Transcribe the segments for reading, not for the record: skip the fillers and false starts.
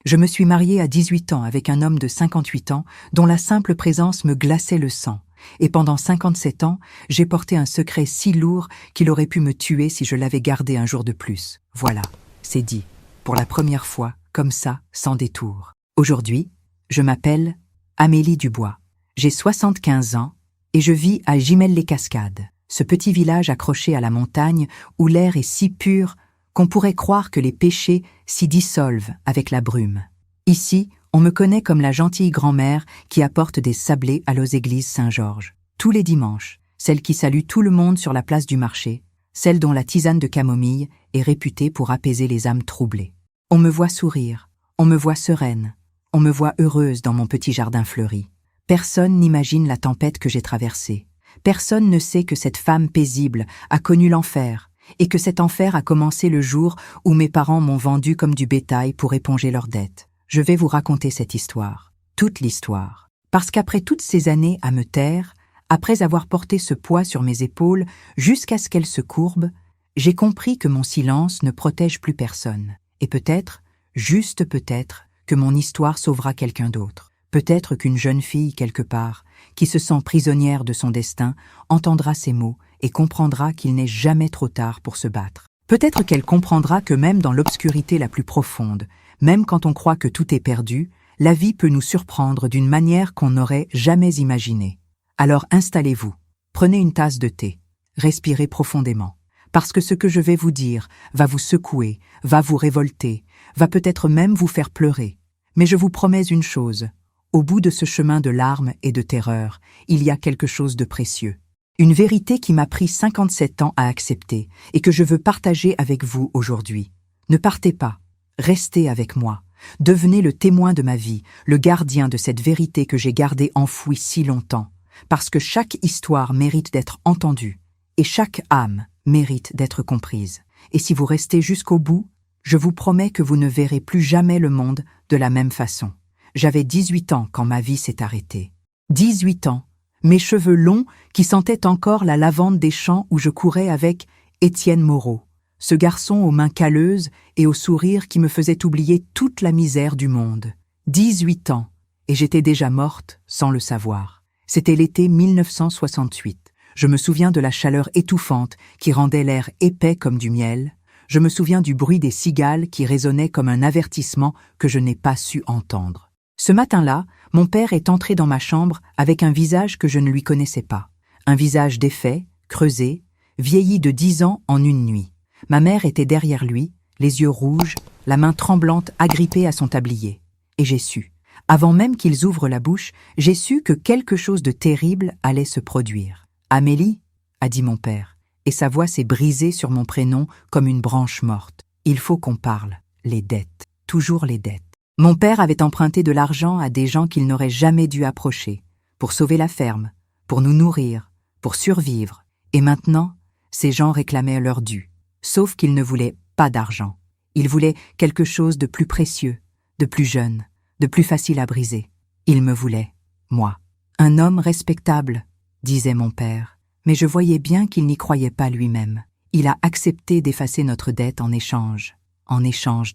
Je me suis mariée à 18 ans avec un homme de 58 ans dont la simple présence me glaçait le sang. Et pendant 57 ans, j'ai porté un secret si lourd qu'il aurait pu me tuer si je l'avais gardé un jour de plus. Voilà, c'est dit, pour la première fois, comme ça, sans détour. Aujourd'hui, je m'appelle Amélie Dubois. J'ai 75 ans et je vis à Gimel-les-Cascades, ce petit village accroché à la montagne où l'air est si pur qu'on pourrait croire que les péchés s'y dissolvent avec la brume. Ici, on me connaît comme la gentille grand-mère qui apporte des sablés à nos églises Saint-Georges. Tous les dimanches, celle qui salue tout le monde sur la place du marché, celle dont la tisane de camomille est réputée pour apaiser les âmes troublées. On me voit sourire, on me voit sereine, on me voit heureuse dans mon petit jardin fleuri. Personne n'imagine la tempête que j'ai traversée. Personne ne sait que cette femme paisible a connu l'enfer, et que cet enfer a commencé le jour où mes parents m'ont vendu comme du bétail pour éponger leurs dettes. Je vais vous raconter cette histoire, toute l'histoire, parce qu'après toutes ces années à me taire, après avoir porté ce poids sur mes épaules jusqu'à ce qu'elle se courbe, j'ai compris que mon silence ne protège plus personne. Et peut-être, juste peut-être, que mon histoire sauvera quelqu'un d'autre. Peut-être qu'une jeune fille quelque part, qui se sent prisonnière de son destin, entendra ces mots et comprendra qu'il n'est jamais trop tard pour se battre. Peut-être qu'elle comprendra que même dans l'obscurité la plus profonde, même quand on croit que tout est perdu, la vie peut nous surprendre d'une manière qu'on n'aurait jamais imaginée. Alors installez-vous, prenez une tasse de thé, respirez profondément, parce que ce que je vais vous dire va vous secouer, va vous révolter, va peut-être même vous faire pleurer. Mais je vous promets une chose, au bout de ce chemin de larmes et de terreur, il y a quelque chose de précieux. Une vérité qui m'a pris 57 ans à accepter et que je veux partager avec vous aujourd'hui. Ne partez pas, restez avec moi. Devenez le témoin de ma vie, le gardien de cette vérité que j'ai gardée enfouie si longtemps. Parce que chaque histoire mérite d'être entendue et chaque âme mérite d'être comprise. Et si vous restez jusqu'au bout, je vous promets que vous ne verrez plus jamais le monde de la même façon. J'avais 18 ans quand ma vie s'est arrêtée. 18 ans, mes cheveux longs qui sentaient encore la lavande des champs où je courais avec Étienne Moreau, ce garçon aux mains calleuses et au sourire qui me faisait oublier toute la misère du monde. 18 ans, et j'étais déjà morte sans le savoir. C'était l'été 1968. Je me souviens de la chaleur étouffante qui rendait l'air épais comme du miel. Je me souviens du bruit des cigales qui résonnait comme un avertissement que je n'ai pas su entendre. Ce matin-là, mon père est entré dans ma chambre avec un visage que je ne lui connaissais pas. Un visage défait, creusé, vieilli de 10 ans en une nuit. Ma mère était derrière lui, les yeux rouges, la main tremblante agrippée à son tablier. Et j'ai su. Avant même qu'ils ouvrent la bouche, j'ai su que quelque chose de terrible allait se produire. « Amélie » a dit mon père, et sa voix s'est brisée sur mon prénom comme une branche morte. « Il faut qu'on parle. Les dettes. Toujours les dettes. » Mon père avait emprunté de l'argent à des gens qu'il n'aurait jamais dû approcher, pour sauver la ferme, pour nous nourrir, pour survivre. Et maintenant, ces gens réclamaient leur dû. Sauf qu'ils ne voulaient pas d'argent. Ils voulaient quelque chose de plus précieux, de plus jeune, de plus facile à briser. Ils me voulaient, moi. Un homme respectable, disait mon père, mais je voyais bien qu'il n'y croyait pas lui-même. Il a accepté d'effacer notre dette en échange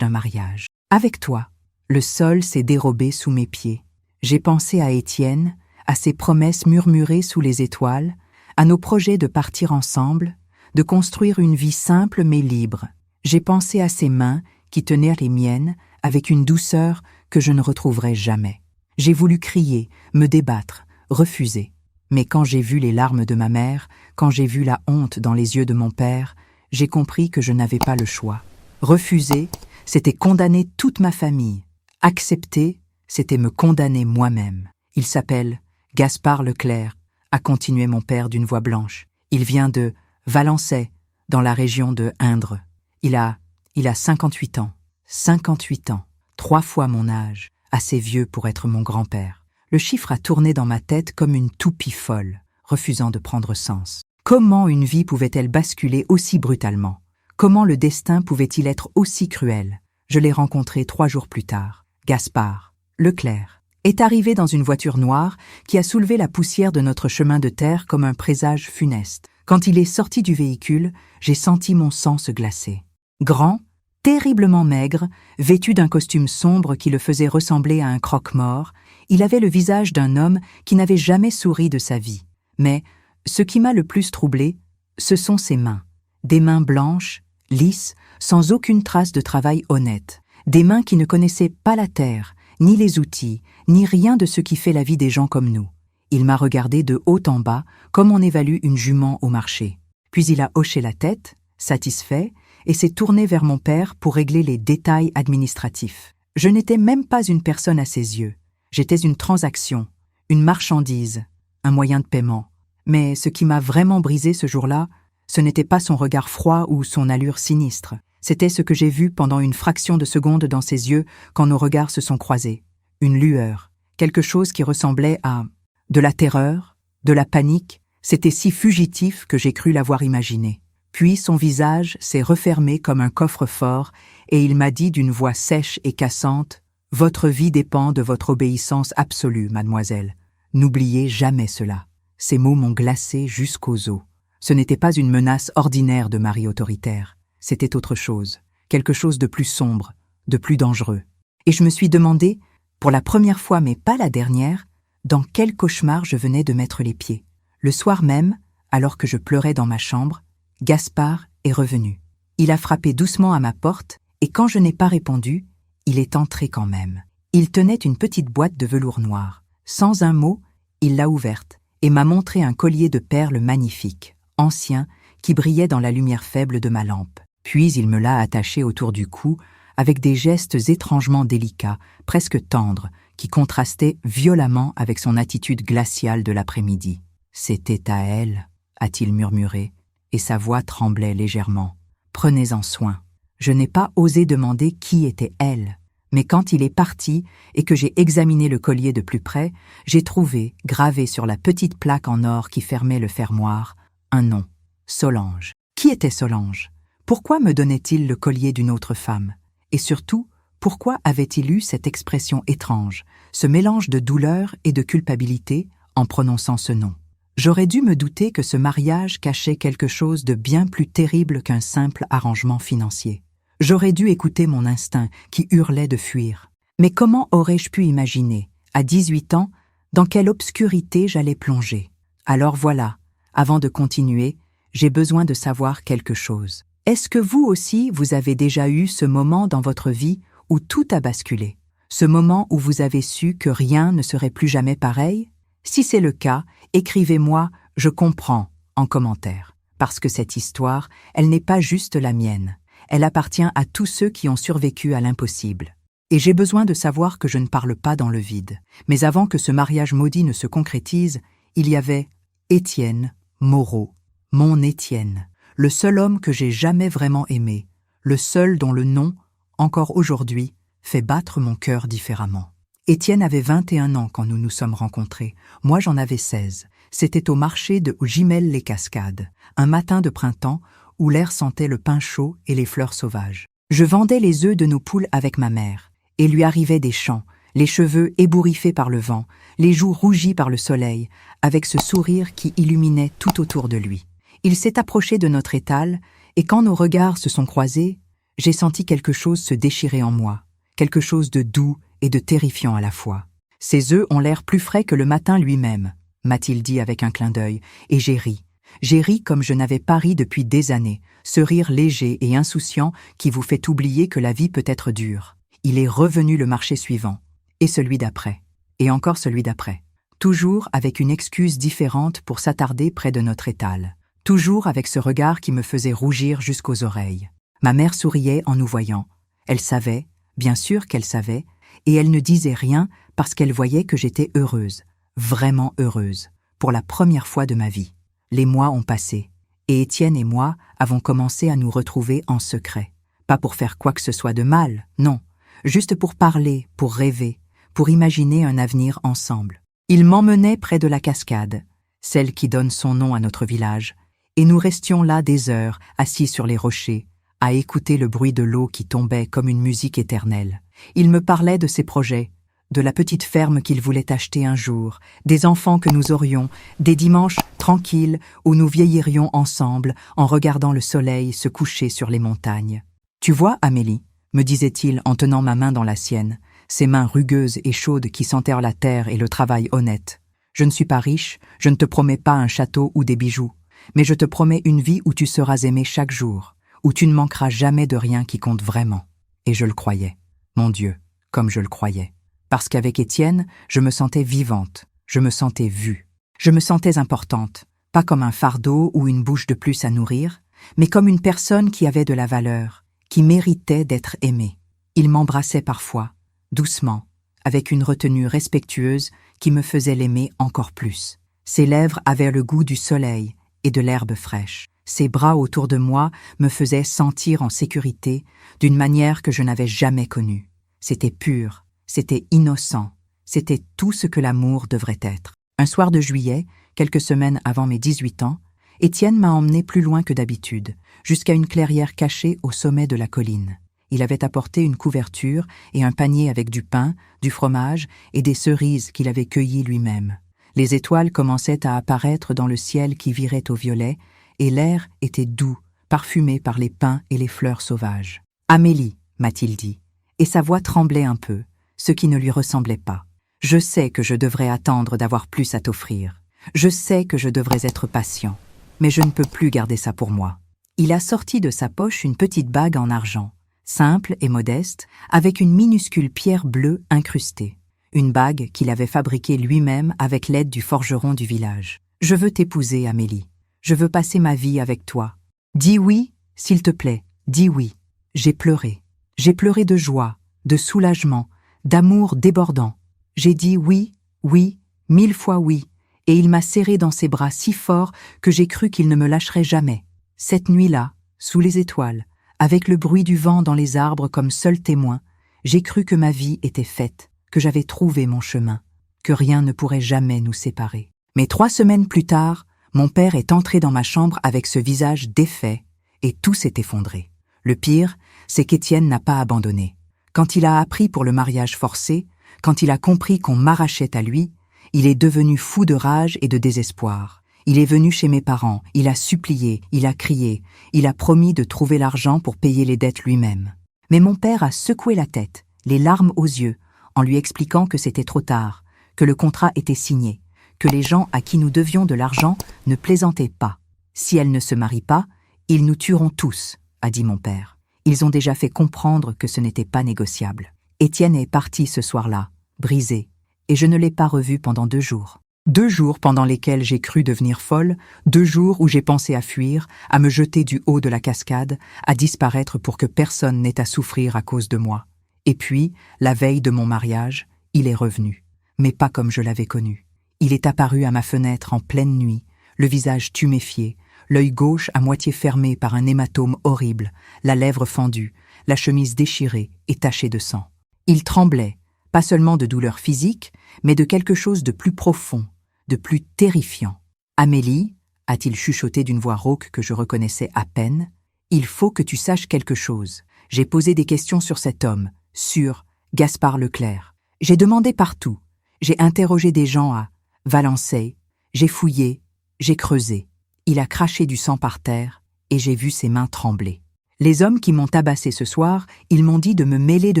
d'un mariage. Avec toi. Le sol s'est dérobé sous mes pieds. J'ai pensé à Étienne, à ses promesses murmurées sous les étoiles, à nos projets de partir ensemble, de construire une vie simple mais libre. J'ai pensé à ses mains qui tenaient les miennes avec une douceur que je ne retrouverai jamais. J'ai voulu crier, me débattre, refuser. Mais quand j'ai vu les larmes de ma mère, quand j'ai vu la honte dans les yeux de mon père, j'ai compris que je n'avais pas le choix. Refuser, c'était condamner toute ma famille. Accepter, c'était me condamner moi-même. Il s'appelle Gaspard Leclerc, a continué mon père d'une voix blanche. Il vient de Valençay, dans la région de Indre. Il a 58 ans. 58 ans, 3 fois mon âge, assez vieux pour être mon grand-père. Le chiffre a tourné dans ma tête comme une toupie folle, refusant de prendre sens. Comment une vie pouvait-elle basculer aussi brutalement? Comment le destin pouvait-il être aussi cruel? Je l'ai rencontré 3 jours plus tard. Gaspard Leclerc est arrivé dans une voiture noire qui a soulevé la poussière de notre chemin de terre comme un présage funeste. Quand il est sorti du véhicule, j'ai senti mon sang se glacer. Grand, Terriblement maigre, vêtu d'un costume sombre qui le faisait ressembler à un croque-mort, il avait le visage d'un homme qui n'avait jamais souri de sa vie. Mais ce qui m'a le plus troublé, ce sont ses mains. Des mains blanches, lisses, sans aucune trace de travail honnête. Des mains qui ne connaissaient pas la terre, ni les outils, ni rien de ce qui fait la vie des gens comme nous. Il m'a regardé de haut en bas, comme on évalue une jument au marché. Puis il a hoché la tête, satisfait, et s'est tourné vers mon père pour régler les détails administratifs. Je n'étais même pas une personne à ses yeux. J'étais une transaction, une marchandise, un moyen de paiement. Mais ce qui m'a vraiment brisé ce jour-là, ce n'était pas son regard froid ou son allure sinistre. C'était ce que j'ai vu pendant une fraction de seconde dans ses yeux quand nos regards se sont croisés. Une lueur, quelque chose qui ressemblait à de la terreur, de la panique. C'était si fugitif que j'ai cru l'avoir imaginé. Puis son visage s'est refermé comme un coffre-fort et il m'a dit d'une voix sèche et cassante « Votre vie dépend de votre obéissance absolue, mademoiselle. N'oubliez jamais cela. » Ces mots m'ont glacé jusqu'aux os. Ce n'était pas une menace ordinaire de mari autoritaire. C'était autre chose, quelque chose de plus sombre, de plus dangereux. Et je me suis demandé, pour la première fois mais pas la dernière, dans quel cauchemar je venais de mettre les pieds. Le soir même, alors que je pleurais dans ma chambre, Gaspard est revenu. Il a frappé doucement à ma porte et quand je n'ai pas répondu, il est entré quand même. Il tenait une petite boîte de velours noir. Sans un mot, il l'a ouverte et m'a montré un collier de perles magnifique, ancien, qui brillait dans la lumière faible de ma lampe. Puis il me l'a attaché autour du cou avec des gestes étrangement délicats, presque tendres, qui contrastaient violemment avec son attitude glaciale de l'après-midi. « C'était à elle », a-t-il murmuré, et sa voix tremblait légèrement. « Prenez-en soin. » Je n'ai pas osé demander qui était elle, mais quand il est parti et que j'ai examiné le collier de plus près, j'ai trouvé, gravé sur la petite plaque en or qui fermait le fermoir, un nom, Solange. Qui était Solange? Pourquoi me donnait-il le collier d'une autre femme? Et surtout, pourquoi avait-il eu cette expression étrange, ce mélange de douleur et de culpabilité en prononçant ce nom? J'aurais dû me douter que ce mariage cachait quelque chose de bien plus terrible qu'un simple arrangement financier. J'aurais dû écouter mon instinct qui hurlait de fuir. Mais comment aurais-je pu imaginer, à 18 ans, dans quelle obscurité j'allais plonger? Alors voilà, avant de continuer, j'ai besoin de savoir quelque chose. Est-ce que vous aussi, vous avez déjà eu ce moment dans votre vie où tout a basculé? Ce moment où vous avez su que rien ne serait plus jamais pareil? Si c'est le cas, écrivez-moi « Je comprends » en commentaire. Parce que cette histoire, elle n'est pas juste la mienne. Elle appartient à tous ceux qui ont survécu à l'impossible. Et j'ai besoin de savoir que je ne parle pas dans le vide. Mais avant que ce mariage maudit ne se concrétise, il y avait Étienne Moreau, mon Étienne, le seul homme que j'ai jamais vraiment aimé, le seul dont le nom, encore aujourd'hui, fait battre mon cœur différemment. Étienne avait 21 ans quand nous nous sommes rencontrés. Moi, j'en avais 16. C'était au marché de Gimel-les-Cascades, un matin de printemps où l'air sentait le pain chaud et les fleurs sauvages. Je vendais les œufs de nos poules avec ma mère, et lui arrivait des chants, les cheveux ébouriffés par le vent, les joues rougies par le soleil, avec ce sourire qui illuminait tout autour de lui. Il s'est approché de notre étal, et quand nos regards se sont croisés, j'ai senti quelque chose se déchirer en moi, quelque chose de doux et de terrifiant à la fois. « Ces œufs ont l'air plus frais que le matin lui-même », m'a-t-il dit avec un clin d'œil, et j'ai ri. J'ai ri comme je n'avais pas ri depuis des années, ce rire léger et insouciant qui vous fait oublier que la vie peut être dure. Il est revenu le marché suivant, et celui d'après, et encore celui d'après. Toujours avec une excuse différente pour s'attarder près de notre étal. Toujours avec ce regard qui me faisait rougir jusqu'aux oreilles. Ma mère souriait en nous voyant. Elle savait, bien sûr qu'elle savait, et elle ne disait rien parce qu'elle voyait que j'étais heureuse, vraiment heureuse, pour la première fois de ma vie. Les mois ont passé, et Étienne et moi avons commencé à nous retrouver en secret. Pas pour faire quoi que ce soit de mal, non, juste pour parler, pour rêver, pour imaginer un avenir ensemble. Il m'emmenait près de la cascade, celle qui donne son nom à notre village, et nous restions là des heures, assis sur les rochers, à écouter le bruit de l'eau qui tombait comme une musique éternelle. Il me parlait de ses projets, de la petite ferme qu'il voulait acheter un jour, des enfants que nous aurions, des dimanches tranquilles où nous vieillirions ensemble en regardant le soleil se coucher sur les montagnes. Tu vois, Amélie, me disait-il en tenant ma main dans la sienne, ses mains rugueuses et chaudes qui sentèrent la terre et le travail honnête. Je ne suis pas riche, je ne te promets pas un château ou des bijoux, mais je te promets une vie où tu seras aimé chaque jour, où tu ne manqueras jamais de rien qui compte vraiment. Et je le croyais. Mon Dieu, comme je le croyais. Parce qu'avec Étienne, je me sentais vivante, je me sentais vue. Je me sentais importante, pas comme un fardeau ou une bouche de plus à nourrir, mais comme une personne qui avait de la valeur, qui méritait d'être aimée. Il m'embrassait parfois, doucement, avec une retenue respectueuse qui me faisait l'aimer encore plus. Ses lèvres avaient le goût du soleil et de l'herbe fraîche. Ses bras autour de moi me faisaient sentir en sécurité d'une manière que je n'avais jamais connue. C'était pur, c'était innocent, c'était tout ce que l'amour devrait être. Un soir de juillet, quelques semaines avant mes 18 ans, Étienne m'a emmené plus loin que d'habitude, jusqu'à une clairière cachée au sommet de la colline. Il avait apporté une couverture et un panier avec du pain, du fromage et des cerises qu'il avait cueillies lui-même. Les étoiles commençaient à apparaître dans le ciel qui virait au violet, et l'air était doux, parfumé par les pins et les fleurs sauvages. « Amélie » m'a-t-il dit, et sa voix tremblait un peu, ce qui ne lui ressemblait pas. « Je sais que je devrais attendre d'avoir plus à t'offrir. Je sais que je devrais être patient, mais je ne peux plus garder ça pour moi. » Il a sorti de sa poche une petite bague en argent, simple et modeste, avec une minuscule pierre bleue incrustée. Une bague qu'il avait fabriquée lui-même avec l'aide du forgeron du village. « Je veux t'épouser, Amélie. Je veux passer ma vie avec toi. Dis oui, s'il te plaît, dis oui. » J'ai pleuré. J'ai pleuré de joie, de soulagement, d'amour débordant. J'ai dit oui, oui, 1000 fois oui, et il m'a serré dans ses bras si fort que j'ai cru qu'il ne me lâcherait jamais. Cette nuit-là, sous les étoiles, avec le bruit du vent dans les arbres comme seul témoin, j'ai cru que ma vie était faite, que j'avais trouvé mon chemin, que rien ne pourrait jamais nous séparer. Mais 3 semaines plus tard, mon père est entré dans ma chambre avec ce visage défait, et tout s'est effondré. Le pire, c'est qu'Étienne n'a pas abandonné. Quand il a appris pour le mariage forcé, quand il a compris qu'on m'arrachait à lui, il est devenu fou de rage et de désespoir. Il est venu chez mes parents, il a supplié, il a crié, il a promis de trouver l'argent pour payer les dettes lui-même. Mais mon père a secoué la tête, les larmes aux yeux, en lui expliquant que c'était trop tard, que le contrat était signé, que les gens à qui nous devions de l'argent ne plaisantaient pas. Si elle ne se marie pas, ils nous tueront tous, a dit mon père. Ils ont déjà fait comprendre que ce n'était pas négociable. Étienne est parti ce soir-là, brisé, et je ne l'ai pas revu pendant 2 jours. 2 jours pendant lesquels j'ai cru devenir folle, 2 jours où j'ai pensé à fuir, à me jeter du haut de la cascade, à disparaître pour que personne n'ait à souffrir à cause de moi. Et puis, la veille de mon mariage, il est revenu, mais pas comme je l'avais connu. Il est apparu à ma fenêtre en pleine nuit, le visage tuméfié, l'œil gauche à moitié fermé par un hématome horrible, la lèvre fendue, la chemise déchirée et tachée de sang. Il tremblait, pas seulement de douleur physique, mais de quelque chose de plus profond, de plus terrifiant. « Amélie, » a-t-il chuchoté d'une voix rauque que je reconnaissais à peine, « il faut que tu saches quelque chose. J'ai posé des questions sur cet homme, sur Gaspard Leclerc. J'ai demandé partout. J'ai interrogé des gens à Valençay. J'ai fouillé, j'ai creusé. Il a craché du sang par terre et j'ai vu ses mains trembler. Les hommes qui m'ont tabassé ce soir, ils m'ont dit de me mêler de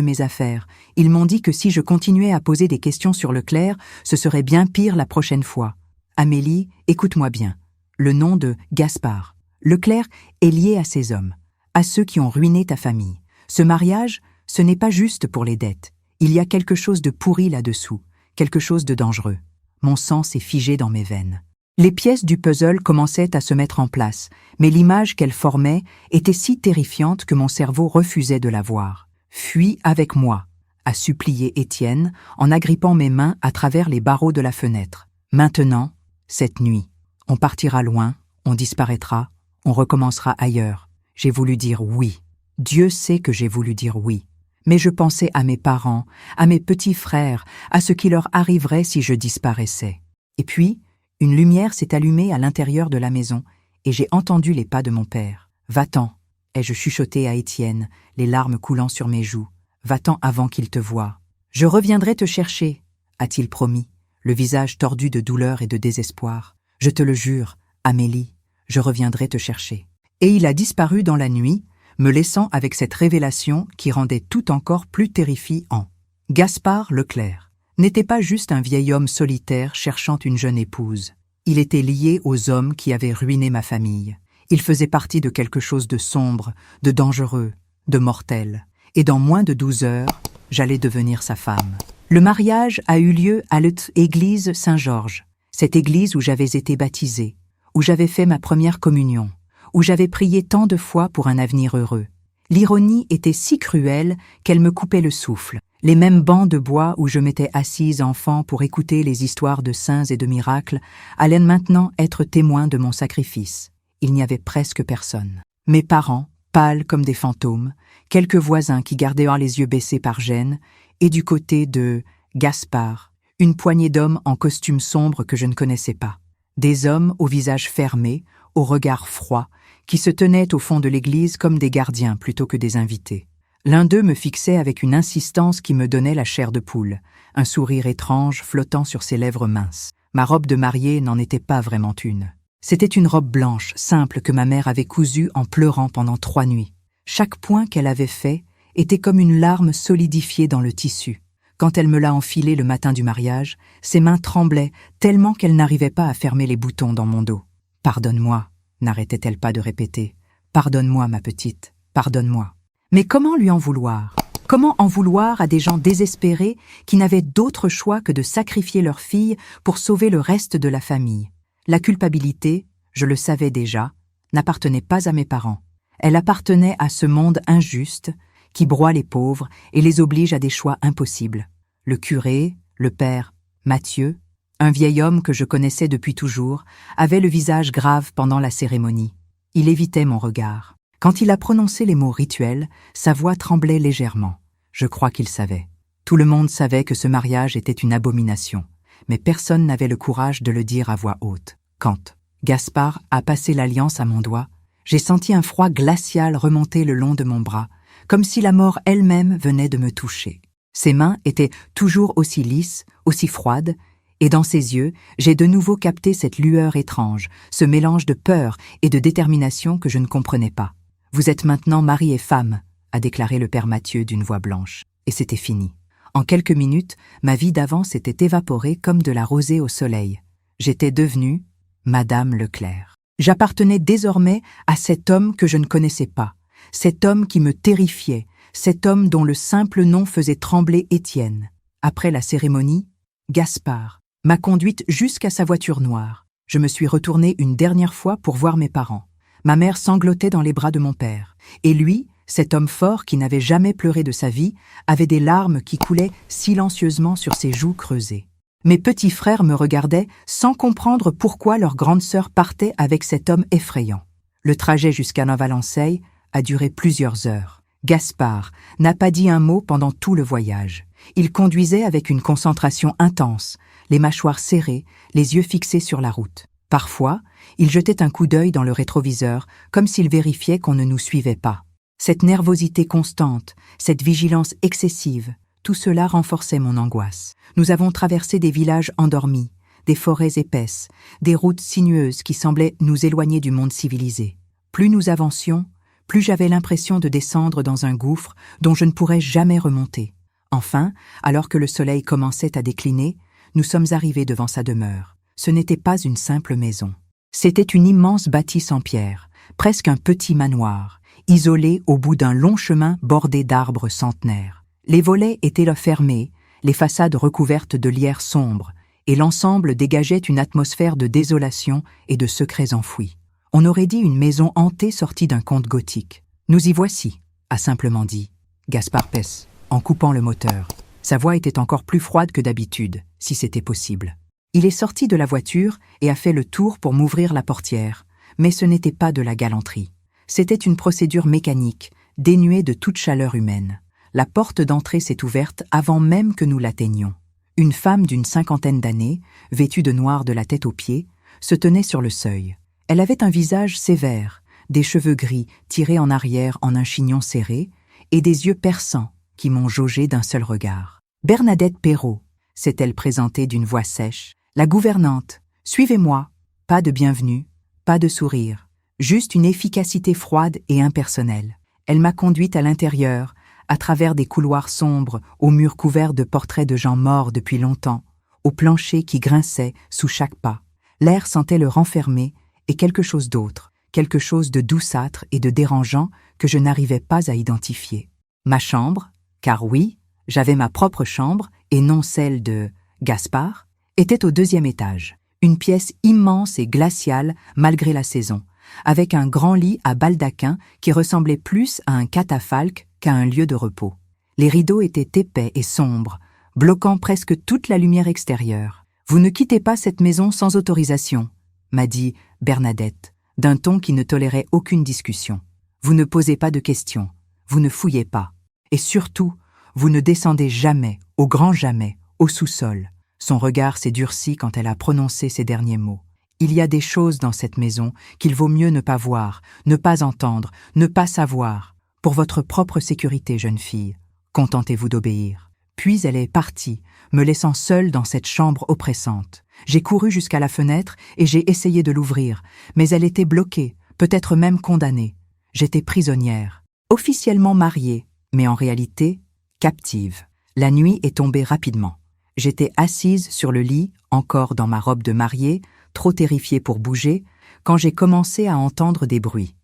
mes affaires. Ils m'ont dit que si je continuais à poser des questions sur Leclerc, ce serait bien pire la prochaine fois. Amélie, écoute-moi bien. Le nom de Gaspard Leclerc est lié à ces hommes, à ceux qui ont ruiné ta famille. Ce mariage, ce n'est pas juste pour les dettes. Il y a quelque chose de pourri là-dessous, quelque chose de dangereux. Mon sang s'est figé dans mes veines. Les pièces du puzzle commençaient à se mettre en place, mais l'image qu'elles formaient était si terrifiante que mon cerveau refusait de la voir. « Fuis avec moi », a supplié Étienne en agrippant mes mains à travers les barreaux de la fenêtre. « Maintenant, cette nuit, on partira loin, on disparaîtra, on recommencera ailleurs. » J'ai voulu dire oui. Dieu sait que j'ai voulu dire oui. Mais je pensais à mes parents, à mes petits frères, à ce qui leur arriverait si je disparaissais. Et puis, une lumière s'est allumée à l'intérieur de la maison et j'ai entendu les pas de mon père. « Va-t'en » ai-je chuchoté à Étienne, les larmes coulant sur mes joues. « Va-t'en avant qu'il te voie. »« Je reviendrai te chercher » a-t-il promis, le visage tordu de douleur et de désespoir. « Je te le jure, Amélie, je reviendrai te chercher. » Et il a disparu dans la nuit, me laissant avec cette révélation qui rendait tout encore plus terrifiant. Gaspard Leclerc n'était pas juste un vieil homme solitaire cherchant une jeune épouse. Il était lié aux hommes qui avaient ruiné ma famille. Il faisait partie de quelque chose de sombre, de dangereux, de mortel. Et dans moins de 12 heures, j'allais devenir sa femme. Le mariage a eu lieu à l'église Saint-Georges, cette église où j'avais été baptisée, où j'avais fait ma première communion, où j'avais prié tant de fois pour un avenir heureux. L'ironie était si cruelle qu'elle me coupait le souffle. Les mêmes bancs de bois où je m'étais assise enfant pour écouter les histoires de saints et de miracles allaient maintenant être témoins de mon sacrifice. Il n'y avait presque personne. Mes parents, pâles comme des fantômes, quelques voisins qui gardaient les yeux baissés par gêne, et du côté de Gaspard, une poignée d'hommes en costume sombre que je ne connaissais pas. Des hommes au visage fermé, au regard froid, qui se tenaient au fond de l'église comme des gardiens plutôt que des invités. L'un d'eux me fixait avec une insistance qui me donnait la chair de poule, un sourire étrange flottant sur ses lèvres minces. Ma robe de mariée n'en était pas vraiment une. C'était une robe blanche, simple, que ma mère avait cousue en pleurant pendant 3 nuits. Chaque point qu'elle avait fait était comme une larme solidifiée dans le tissu. Quand elle me l'a enfilée le matin du mariage, ses mains tremblaient tellement qu'elle n'arrivait pas à fermer les boutons dans mon dos. « Pardonne-moi », n'arrêtait-elle pas de répéter. « Pardonne-moi, ma petite, pardonne-moi. » Mais comment lui en vouloir? Comment en vouloir à des gens désespérés qui n'avaient d'autre choix que de sacrifier leur fille pour sauver le reste de la famille? La culpabilité, je le savais déjà, n'appartenait pas à mes parents. Elle appartenait à ce monde injuste qui broie les pauvres et les oblige à des choix impossibles. Le curé, le père Mathieu, un vieil homme que je connaissais depuis toujours, avait le visage grave pendant la cérémonie. Il évitait mon regard. Quand il a prononcé les mots rituels, sa voix tremblait légèrement. Je crois qu'il savait. Tout le monde savait que ce mariage était une abomination, mais personne n'avait le courage de le dire à voix haute. Quand Gaspard a passé l'alliance à mon doigt, j'ai senti un froid glacial remonter le long de mon bras, comme si la mort elle-même venait de me toucher. Ses mains étaient toujours aussi lisses, aussi froides, et dans ses yeux, j'ai de nouveau capté cette lueur étrange, ce mélange de peur et de détermination que je ne comprenais pas. « Vous êtes maintenant mari et femme », a déclaré le père Mathieu d'une voix blanche, et c'était fini. En quelques minutes, ma vie d'avant s'était évaporée comme de la rosée au soleil. J'étais devenue Madame Leclerc. J'appartenais désormais à cet homme que je ne connaissais pas, cet homme qui me terrifiait, cet homme dont le simple nom faisait trembler Étienne. Après la cérémonie, Gaspard m'a conduite jusqu'à sa voiture noire. Je me suis retournée une dernière fois pour voir mes parents. Ma mère sanglotait dans les bras de mon père, et lui, cet homme fort qui n'avait jamais pleuré de sa vie, avait des larmes qui coulaient silencieusement sur ses joues creusées. Mes petits frères me regardaient sans comprendre pourquoi leur grande sœur partait avec cet homme effrayant. Le trajet jusqu'à Navalanceille a duré plusieurs heures. Gaspard n'a pas dit un mot pendant tout le voyage. Il conduisait avec une concentration intense, les mâchoires serrées, les yeux fixés sur la route. Parfois, il jetait un coup d'œil dans le rétroviseur, comme s'il vérifiait qu'on ne nous suivait pas. Cette nervosité constante, cette vigilance excessive, tout cela renforçait mon angoisse. Nous avons traversé des villages endormis, des forêts épaisses, des routes sinueuses qui semblaient nous éloigner du monde civilisé. Plus nous avancions, plus j'avais l'impression de descendre dans un gouffre dont je ne pourrais jamais remonter. Enfin, alors que le soleil commençait à décliner, nous sommes arrivés devant sa demeure. Ce n'était pas une simple maison. C'était une immense bâtisse en pierre, presque un petit manoir, isolé au bout d'un long chemin bordé d'arbres centenaires. Les volets étaient fermés, les façades recouvertes de lierre sombre, et l'ensemble dégageait une atmosphère de désolation et de secrets enfouis. On aurait dit une maison hantée sortie d'un conte gothique. « Nous y voici », a simplement dit Gaspard Pès, en coupant le moteur. Sa voix était encore plus froide que d'habitude, si c'était possible. Il est sorti de la voiture et a fait le tour pour m'ouvrir la portière, mais ce n'était pas de la galanterie. C'était une procédure mécanique, dénuée de toute chaleur humaine. La porte d'entrée s'est ouverte avant même que nous l'atteignions. Une femme d'une 50aine d'années, vêtue de noir de la tête aux pieds, se tenait sur le seuil. Elle avait un visage sévère, des cheveux gris tirés en arrière en un chignon serré, et des yeux perçants qui m'ont jaugé d'un seul regard. « Bernadette Perrault », s'est-elle présentée d'une voix sèche. « La gouvernante, suivez-moi. » Pas de bienvenue, pas de sourire, juste une efficacité froide et impersonnelle. Elle m'a conduite à l'intérieur, à travers des couloirs sombres, aux murs couverts de portraits de gens morts depuis longtemps, au plancher qui grinçait sous chaque pas. L'air sentait le renfermer et quelque chose d'autre, quelque chose de douceâtre et de dérangeant que je n'arrivais pas à identifier. Ma chambre, car oui, j'avais ma propre chambre et non celle de Gaspard, était au 2e étage. Une pièce immense et glaciale malgré la saison, avec un grand lit à baldaquin qui ressemblait plus à un catafalque qu'à un lieu de repos. Les rideaux étaient épais et sombres, bloquant presque toute la lumière extérieure. « Vous ne quittez pas cette maison sans autorisation », m'a dit Bernadette, d'un ton qui ne tolérait aucune discussion. « Vous ne posez pas de questions, vous ne fouillez pas. Et surtout, vous ne descendez jamais, au grand jamais, au sous-sol. » Son regard s'est durci quand elle a prononcé ces derniers mots. Il y a des choses dans cette maison qu'il vaut mieux ne pas voir, ne pas entendre, ne pas savoir. Pour votre propre sécurité, jeune fille, contentez-vous d'obéir. Puis elle est partie, me laissant seule dans cette chambre oppressante. J'ai couru jusqu'à la fenêtre et j'ai essayé de l'ouvrir, mais elle était bloquée, peut-être même condamnée. J'étais prisonnière, officiellement mariée, mais en réalité, captive. La nuit est tombée rapidement. J'étais assise sur le lit, encore dans ma robe de mariée, trop terrifiée pour bouger, quand j'ai commencé à entendre des bruits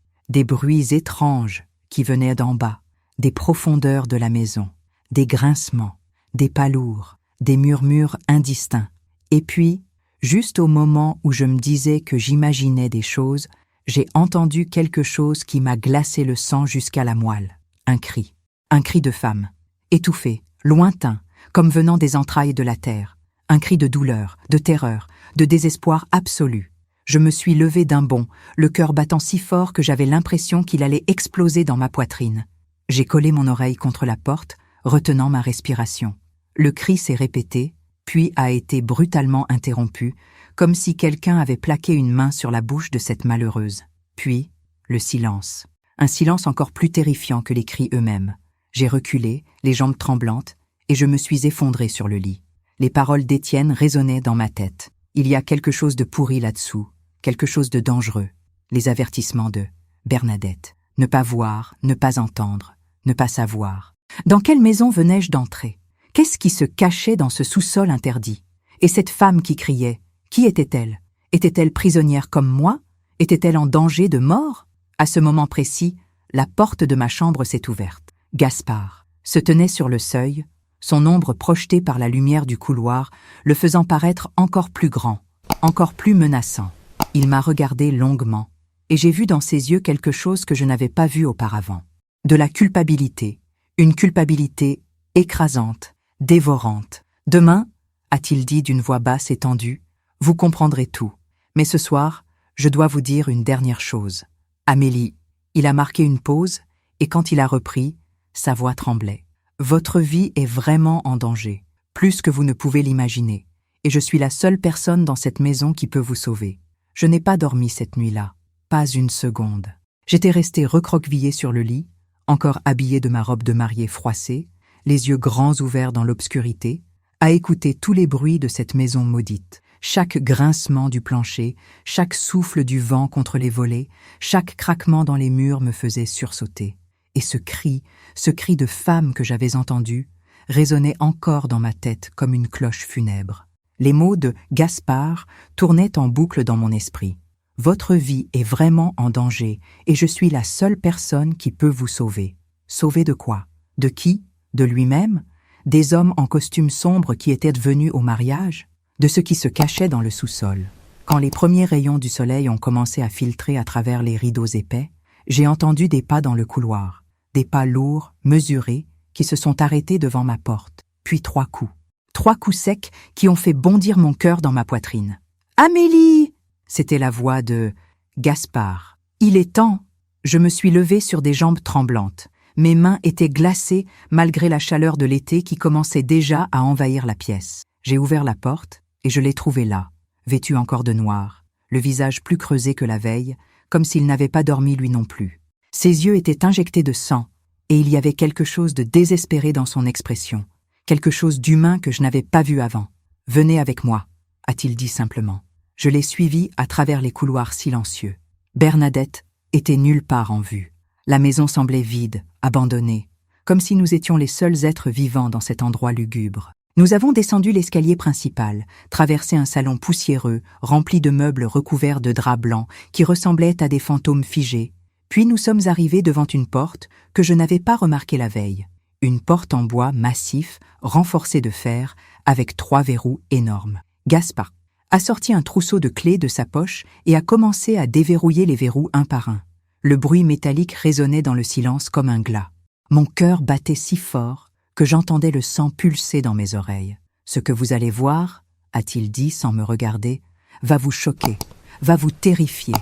étranges qui venaient d'en bas, des profondeurs de la maison, des grincements, des pas lourds, des murmures indistincts. Et puis, juste au moment où je me disais que j'imaginais des choses, j'ai entendu quelque chose qui m'a glacé le sang jusqu'à la moelle. Un cri de femme, étouffé, lointain, comme venant des entrailles de la terre. Un cri de douleur, de terreur, de désespoir absolu. Je me suis levée d'un bond, le cœur battant si fort que j'avais l'impression qu'il allait exploser dans ma poitrine. J'ai collé mon oreille contre la porte, retenant ma respiration. Le cri s'est répété, puis a été brutalement interrompu, comme si quelqu'un avait plaqué une main sur la bouche de cette malheureuse. Puis, le silence. Un silence encore plus terrifiant que les cris eux-mêmes. J'ai reculé, les jambes tremblantes, et je me suis effondrée sur le lit. Les paroles d'Étienne résonnaient dans ma tête. Il y a quelque chose de pourri là-dessous, quelque chose de dangereux. Les avertissements de Bernadette. Ne pas voir, ne pas entendre, ne pas savoir. Dans quelle maison venais-je d'entrer? Qu'est-ce qui se cachait dans ce sous-sol interdit? Et cette femme qui criait, qui était-elle? Était-elle prisonnière comme moi? Était-elle en danger de mort? À ce moment précis, la porte de ma chambre s'est ouverte. Gaspard se tenait sur le seuil, son ombre projetée par la lumière du couloir, le faisant paraître encore plus grand, encore plus menaçant. Il m'a regardé longuement, et j'ai vu dans ses yeux quelque chose que je n'avais pas vu auparavant. De la culpabilité, une culpabilité écrasante, dévorante. « Demain, a-t-il dit d'une voix basse et tendue, vous comprendrez tout. Mais ce soir, je dois vous dire une dernière chose. Amélie, il a marqué une pause, et quand il a repris, sa voix tremblait. Votre vie est vraiment en danger, plus que vous ne pouvez l'imaginer, et je suis la seule personne dans cette maison qui peut vous sauver. Je n'ai pas dormi cette nuit-là, pas une seconde. J'étais restée recroquevillée sur le lit, encore habillée de ma robe de mariée froissée, les yeux grands ouverts dans l'obscurité, à écouter tous les bruits de cette maison maudite. Chaque grincement du plancher, chaque souffle du vent contre les volets, chaque craquement dans les murs me faisait sursauter. Et ce cri de femme que j'avais entendu, résonnait encore dans ma tête comme une cloche funèbre. Les mots de Gaspard tournaient en boucle dans mon esprit. Votre vie est vraiment en danger et je suis la seule personne qui peut vous sauver. Sauver de quoi? De qui? De lui-même? Des hommes en costume sombre qui étaient venus au mariage? De ce qui se cachait dans le sous-sol? Quand les premiers rayons du soleil ont commencé à filtrer à travers les rideaux épais, j'ai entendu des pas dans le couloir, des pas lourds, mesurés, qui se sont arrêtés devant ma porte, puis 3 coups. 3 coups secs qui ont fait bondir mon cœur dans ma poitrine. « Amélie !» C'était la voix de Gaspard. « Il est temps !» Je me suis levée sur des jambes tremblantes. Mes mains étaient glacées malgré la chaleur de l'été qui commençait déjà à envahir la pièce. J'ai ouvert la porte et je l'ai trouvé là, vêtu encore de noir, le visage plus creusé que la veille, comme s'il n'avait pas dormi lui non plus. Ses yeux étaient injectés de sang, et il y avait quelque chose de désespéré dans son expression, quelque chose d'humain que je n'avais pas vu avant. « Venez avec moi », a-t-il dit simplement. Je l'ai suivi à travers les couloirs silencieux. Bernadette était nulle part en vue. La maison semblait vide, abandonnée, comme si nous étions les seuls êtres vivants dans cet endroit lugubre. Nous avons descendu l'escalier principal, traversé un salon poussiéreux, rempli de meubles recouverts de draps blancs qui ressemblaient à des fantômes figés, puis nous sommes arrivés devant une porte que je n'avais pas remarquée la veille. Une porte en bois massif, renforcée de fer, avec 3 verrous énormes. Gaspard a sorti un trousseau de clés de sa poche et a commencé à déverrouiller les verrous un par un. Le bruit métallique résonnait dans le silence comme un glas. Mon cœur battait si fort que j'entendais le sang pulser dans mes oreilles. « Ce que vous allez voir, a-t-il dit sans me regarder, va vous choquer, va vous terrifier.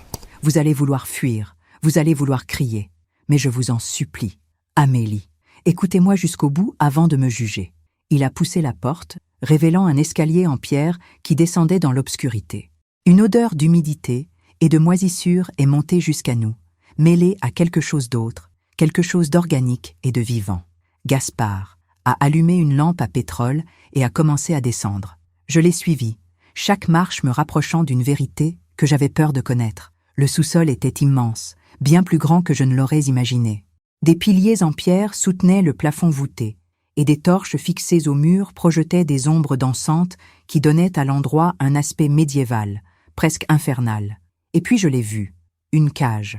Vous allez vouloir fuir, vous allez vouloir crier. Mais je vous en supplie, Amélie, écoutez-moi jusqu'au bout avant de me juger. » Il a poussé la porte, révélant un escalier en pierre qui descendait dans l'obscurité. Une odeur d'humidité et de moisissure est montée jusqu'à nous, mêlée à quelque chose d'autre, quelque chose d'organique et de vivant. Gaspard a allumé une lampe à pétrole et a commencé à descendre. Je l'ai suivi, chaque marche me rapprochant d'une vérité que j'avais peur de connaître. Le sous-sol était immense, bien plus grand que je ne l'aurais imaginé. Des piliers en pierre soutenaient le plafond voûté, et des torches fixées au mur projetaient des ombres dansantes qui donnaient à l'endroit un aspect médiéval, presque infernal. Et puis je l'ai vue, une cage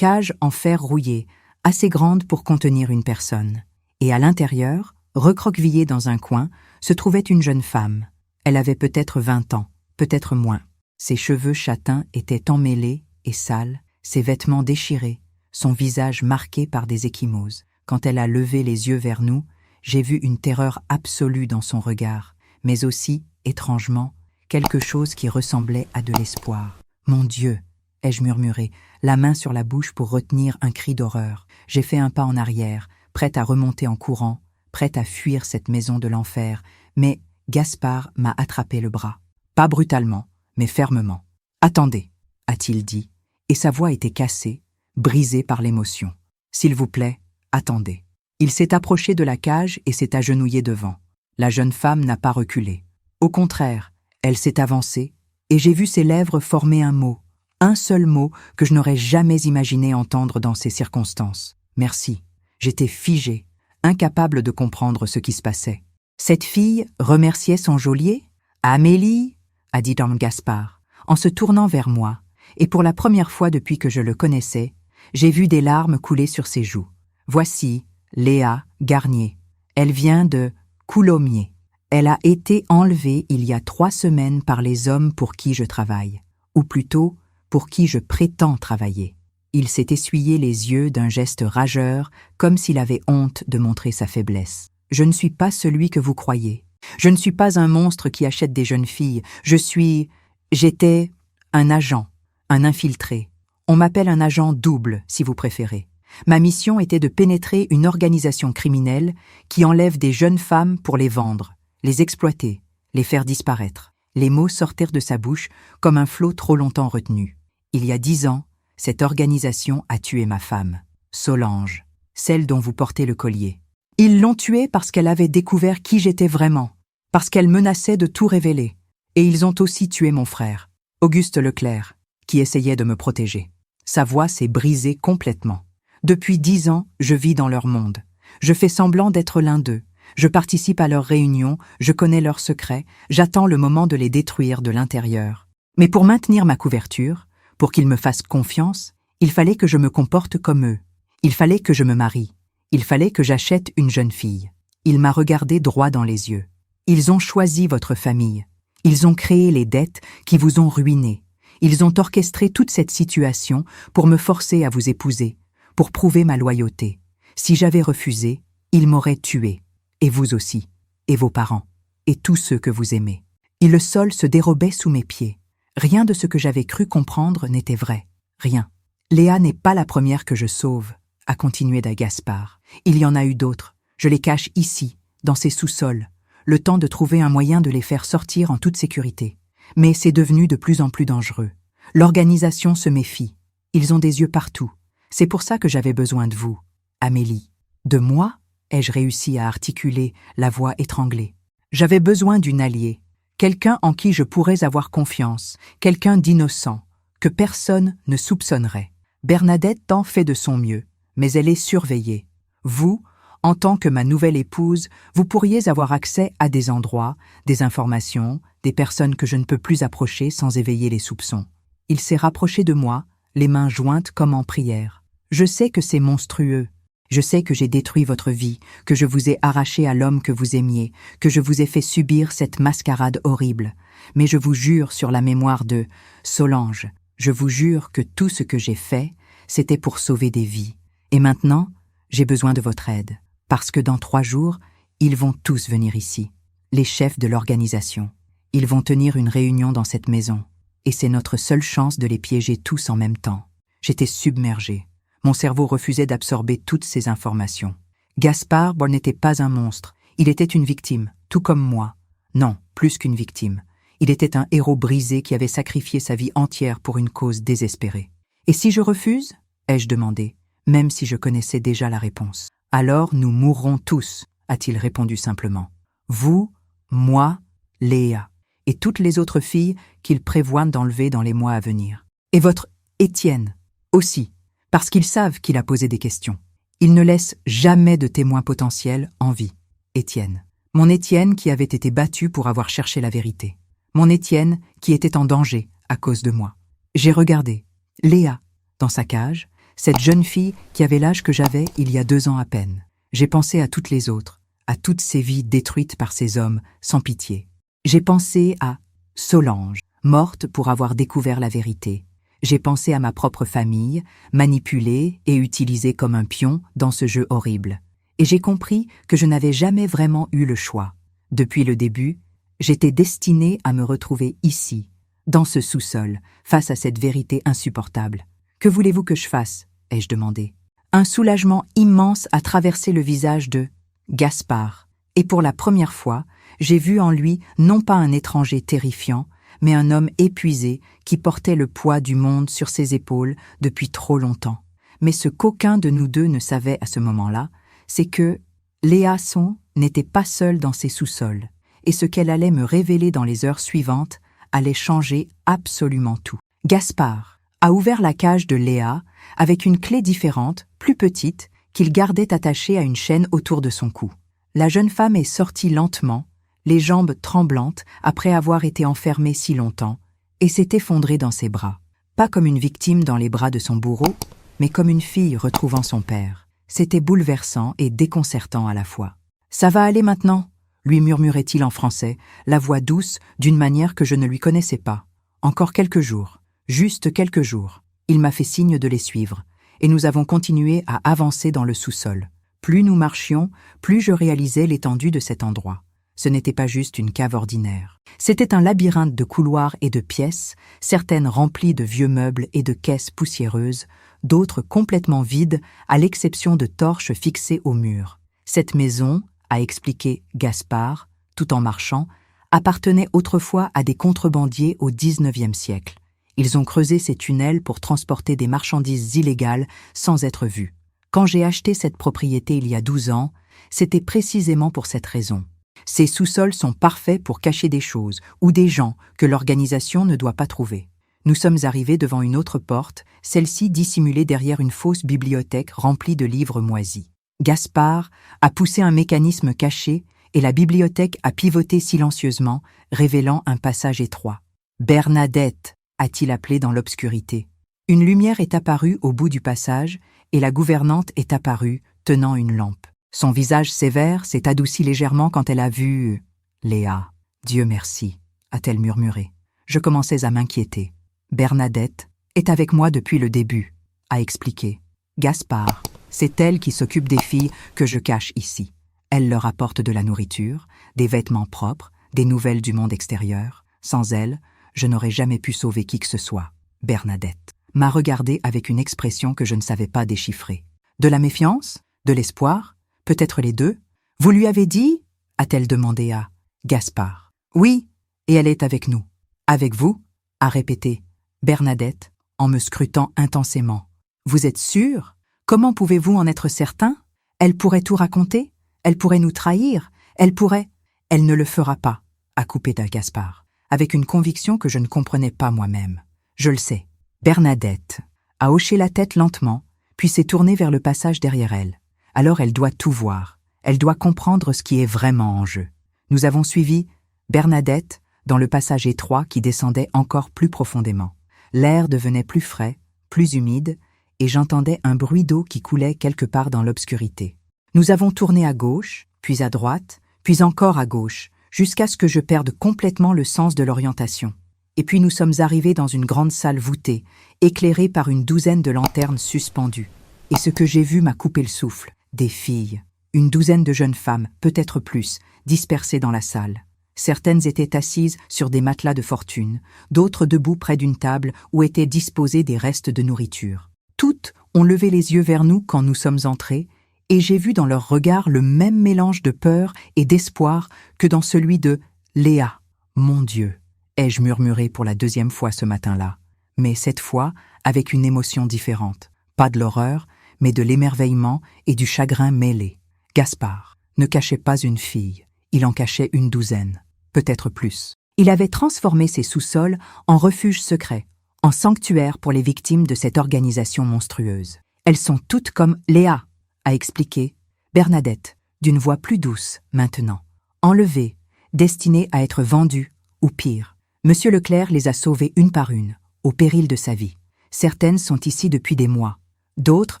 en fer rouillé, assez grande pour contenir une personne. Et à l'intérieur, recroquevillée dans un coin, se trouvait une jeune femme. Elle avait peut-être 20 ans, peut-être moins. Ses cheveux châtains étaient emmêlés et sales, ses vêtements déchirés, son visage marqué par des ecchymoses. Quand elle a levé les yeux vers nous, j'ai vu une terreur absolue dans son regard, mais aussi, étrangement, quelque chose qui ressemblait à de l'espoir. « Mon Dieu !» ai-je murmuré, la main sur la bouche pour retenir un cri d'horreur. J'ai fait un pas en arrière, prête à remonter en courant, prête à fuir cette maison de l'enfer, mais Gaspard m'a attrapé le bras. Pas brutalement, mais fermement. « Attendez !» a-t-il dit, et sa voix était cassée, brisée par l'émotion. « S'il vous plaît, attendez. » Il s'est approché de la cage et s'est agenouillé devant. La jeune femme n'a pas reculé. Au contraire, elle s'est avancée, et j'ai vu ses lèvres former un seul mot que je n'aurais jamais imaginé entendre dans ces circonstances. Merci. J'étais figé, incapable de comprendre ce qui se passait. Cette fille remerciait son geôlier ? Amélie, a dit Dom Gaspard, en se tournant vers moi, et pour la première fois depuis que je le connaissais, j'ai vu des larmes couler sur ses joues. Voici Léa Garnier. Elle vient de Coulommiers. Elle a été enlevée il y a 3 semaines par les hommes pour qui je travaille, ou plutôt pour qui je prétends travailler. Il s'est essuyé les yeux d'un geste rageur, comme s'il avait honte de montrer sa faiblesse. Je ne suis pas celui que vous croyez. Je ne suis pas un monstre qui achète des jeunes filles. J'étais un agent, un infiltré. On m'appelle un agent double, si vous préférez. Ma mission était de pénétrer une organisation criminelle qui enlève des jeunes femmes pour les vendre, les exploiter, les faire disparaître. Les mots sortirent de sa bouche comme un flot trop longtemps retenu. Il y a 10 ans, cette organisation a tué ma femme, Solange, celle dont vous portez le collier. Ils l'ont tuée parce qu'elle avait découvert qui j'étais vraiment, parce qu'elle menaçait de tout révéler. Et ils ont aussi tué mon frère, Auguste Leclerc, qui essayait de me protéger. Sa voix s'est brisée complètement. Depuis 10 ans, je vis dans leur monde. Je fais semblant d'être l'un d'eux. Je participe à leurs réunions, je connais leurs secrets, j'attends le moment de les détruire de l'intérieur. Mais pour maintenir ma couverture, pour qu'ils me fassent confiance, il fallait que je me comporte comme eux. Il fallait que je me marie. Il fallait que j'achète une jeune fille. Il m'a regardé droit dans les yeux. Ils ont choisi votre famille. Ils ont créé les dettes qui vous ont ruiné. Ils ont orchestré toute cette situation pour me forcer à vous épouser, pour prouver ma loyauté. Si j'avais refusé, ils m'auraient tué. Et vous aussi, et vos parents, et tous ceux que vous aimez. Et le sol se dérobait sous mes pieds. Rien de ce que j'avais cru comprendre n'était vrai. Rien. Léa n'est pas la première que je sauve, a continué Gaspard. Il y en a eu d'autres. Je les cache ici, dans ces sous-sols, le temps de trouver un moyen de les faire sortir en toute sécurité. Mais c'est devenu de plus en plus dangereux. L'organisation se méfie. Ils ont des yeux partout. C'est pour ça que j'avais besoin de vous, Amélie. De moi, ai-je réussi à articuler, la voix étranglée. J'avais besoin d'une alliée, quelqu'un en qui je pourrais avoir confiance, quelqu'un d'innocent, que personne ne soupçonnerait. Bernadette tant fait de son mieux, mais elle est surveillée. Vous, en tant que ma nouvelle épouse, vous pourriez avoir accès à des endroits, des informations, des personnes que je ne peux plus approcher sans éveiller les soupçons. Il s'est rapproché de moi, les mains jointes comme en prière. Je sais que c'est monstrueux. Je sais que j'ai détruit votre vie, que je vous ai arraché à l'homme que vous aimiez, que je vous ai fait subir cette mascarade horrible. Mais je vous jure sur la mémoire de Solange, je vous jure que tout ce que j'ai fait, c'était pour sauver des vies. Et maintenant, j'ai besoin de votre aide, parce que dans 3 jours, ils vont tous venir ici, les chefs de l'organisation. Ils vont tenir une réunion dans cette maison, et c'est notre seule chance de les piéger tous en même temps. J'étais submergée. Mon cerveau refusait d'absorber toutes ces informations. Gaspard n'était pas un monstre, il était une victime, tout comme moi. Non, plus qu'une victime. Il était un héros brisé qui avait sacrifié sa vie entière pour une cause désespérée. « Et si je refuse ?» ai-je demandé, même si je connaissais déjà la réponse. « Alors nous mourrons tous », a-t-il répondu simplement. « Vous, moi, Léa, et toutes les autres filles qu'il prévoit d'enlever dans les mois à venir. Et votre Étienne aussi. Parce qu'ils savent qu'il a posé des questions. Il ne laisse jamais de témoin potentiel en vie. Étienne. Mon Étienne qui avait été battu pour avoir cherché la vérité. Mon Étienne qui était en danger à cause de moi. J'ai regardé. Léa, dans sa cage, cette jeune fille qui avait l'âge que j'avais il y a 2 ans à peine. J'ai pensé à toutes les autres, à toutes ces vies détruites par ces hommes sans pitié. J'ai pensé à Solange, morte pour avoir découvert la vérité. J'ai pensé à ma propre famille, manipulée et utilisée comme un pion dans ce jeu horrible. Et j'ai compris que je n'avais jamais vraiment eu le choix. Depuis le début, j'étais destinée à me retrouver ici, dans ce sous-sol, face à cette vérité insupportable. « Que voulez-vous que je fasse ?» ai-je demandé. Un soulagement immense a traversé le visage de Gaspard. Et pour la première fois, j'ai vu en lui non pas un étranger terrifiant, mais un homme épuisé qui portait le poids du monde sur ses épaules depuis trop longtemps. Mais ce qu'aucun de nous deux ne savait à ce moment-là, c'est que Léa Son n'était pas seule dans ses sous-sols, et ce qu'elle allait me révéler dans les heures suivantes allait changer absolument tout. Gaspard a ouvert la cage de Léa avec une clé différente, plus petite, qu'il gardait attachée à une chaîne autour de son cou. La jeune femme est sortie lentement, les jambes tremblantes après avoir été enfermée si longtemps, et s'est effondrée dans ses bras. Pas comme une victime dans les bras de son bourreau, mais comme une fille retrouvant son père. C'était bouleversant et déconcertant à la fois. « Ça va aller maintenant ?» lui murmurait-il en français, la voix douce d'une manière que je ne lui connaissais pas. « Encore quelques jours, juste quelques jours. » Il m'a fait signe de les suivre, et nous avons continué à avancer dans le sous-sol. Plus nous marchions, plus je réalisais l'étendue de cet endroit. Ce n'était pas juste une cave ordinaire. C'était un labyrinthe de couloirs et de pièces, certaines remplies de vieux meubles et de caisses poussiéreuses, d'autres complètement vides, à l'exception de torches fixées au mur. Cette maison, a expliqué Gaspard, tout en marchant, appartenait autrefois à des contrebandiers au XIXe siècle. Ils ont creusé ces tunnels pour transporter des marchandises illégales sans être vus. Quand j'ai acheté cette propriété il y a 12 ans, c'était précisément pour cette raison. Ces sous-sols sont parfaits pour cacher des choses ou des gens que l'organisation ne doit pas trouver. Nous sommes arrivés devant une autre porte, celle-ci dissimulée derrière une fausse bibliothèque remplie de livres moisis. Gaspard a poussé un mécanisme caché et la bibliothèque a pivoté silencieusement, révélant un passage étroit. « Bernadette !» a-t-il appelé dans l'obscurité. Une lumière est apparue au bout du passage et la gouvernante est apparue, tenant une lampe. Son visage sévère s'est adouci légèrement quand elle a vu « Léa, Dieu merci », a-t-elle murmuré. Je commençais à m'inquiéter. « Bernadette est avec moi depuis le début », a expliqué. « Gaspard, c'est elle qui s'occupe des filles que je cache ici. Elle leur apporte de la nourriture, des vêtements propres, des nouvelles du monde extérieur. Sans elle, je n'aurais jamais pu sauver qui que ce soit. Bernadette m'a regardé avec une expression que je ne savais pas déchiffrer. De la méfiance? De l'espoir? Peut-être les deux? Vous lui avez dit? A-t-elle demandé à Gaspard. Oui, et elle est avec nous. Avec vous? A répété Bernadette en me scrutant intensément. Vous êtes sûr? Comment pouvez-vous en être certain? Elle pourrait tout raconter? Elle pourrait nous trahir? Elle pourrait... Elle ne le fera pas, a coupé Gaspard, avec une conviction que je ne comprenais pas moi-même. Je le sais. Bernadette a hoché la tête lentement, puis s'est tournée vers le passage derrière elle. Alors elle doit tout voir. Elle doit comprendre ce qui est vraiment en jeu. Nous avons suivi Bernadette dans le passage étroit qui descendait encore plus profondément. L'air devenait plus frais, plus humide, et j'entendais un bruit d'eau qui coulait quelque part dans l'obscurité. Nous avons tourné à gauche, puis à droite, puis encore à gauche, jusqu'à ce que je perde complètement le sens de l'orientation. Et puis nous sommes arrivés dans une grande salle voûtée, éclairée par une douzaine de lanternes suspendues. Et ce que j'ai vu m'a coupé le souffle. Des filles, une douzaine de jeunes femmes, peut-être plus, dispersées dans la salle. Certaines étaient assises sur des matelas de fortune, d'autres debout près d'une table où étaient disposés des restes de nourriture. Toutes ont levé les yeux vers nous quand nous sommes entrés, et j'ai vu dans leurs regards le même mélange de peur et d'espoir que dans celui de « Léa, mon Dieu », ai-je murmuré pour la deuxième fois ce matin-là, mais cette fois avec une émotion différente. Pas de l'horreur, mais de l'émerveillement et du chagrin mêlés. Gaspard ne cachait pas une fille, il en cachait une douzaine, peut-être plus. Il avait transformé ses sous-sols en refuge secret, en sanctuaire pour les victimes de cette organisation monstrueuse. Elles sont toutes comme Léa, a expliqué Bernadette, d'une voix plus douce maintenant. Enlevées, destinées à être vendues, ou pire. Monsieur Leclerc les a sauvées une par une, au péril de sa vie. Certaines sont ici depuis des mois, d'autres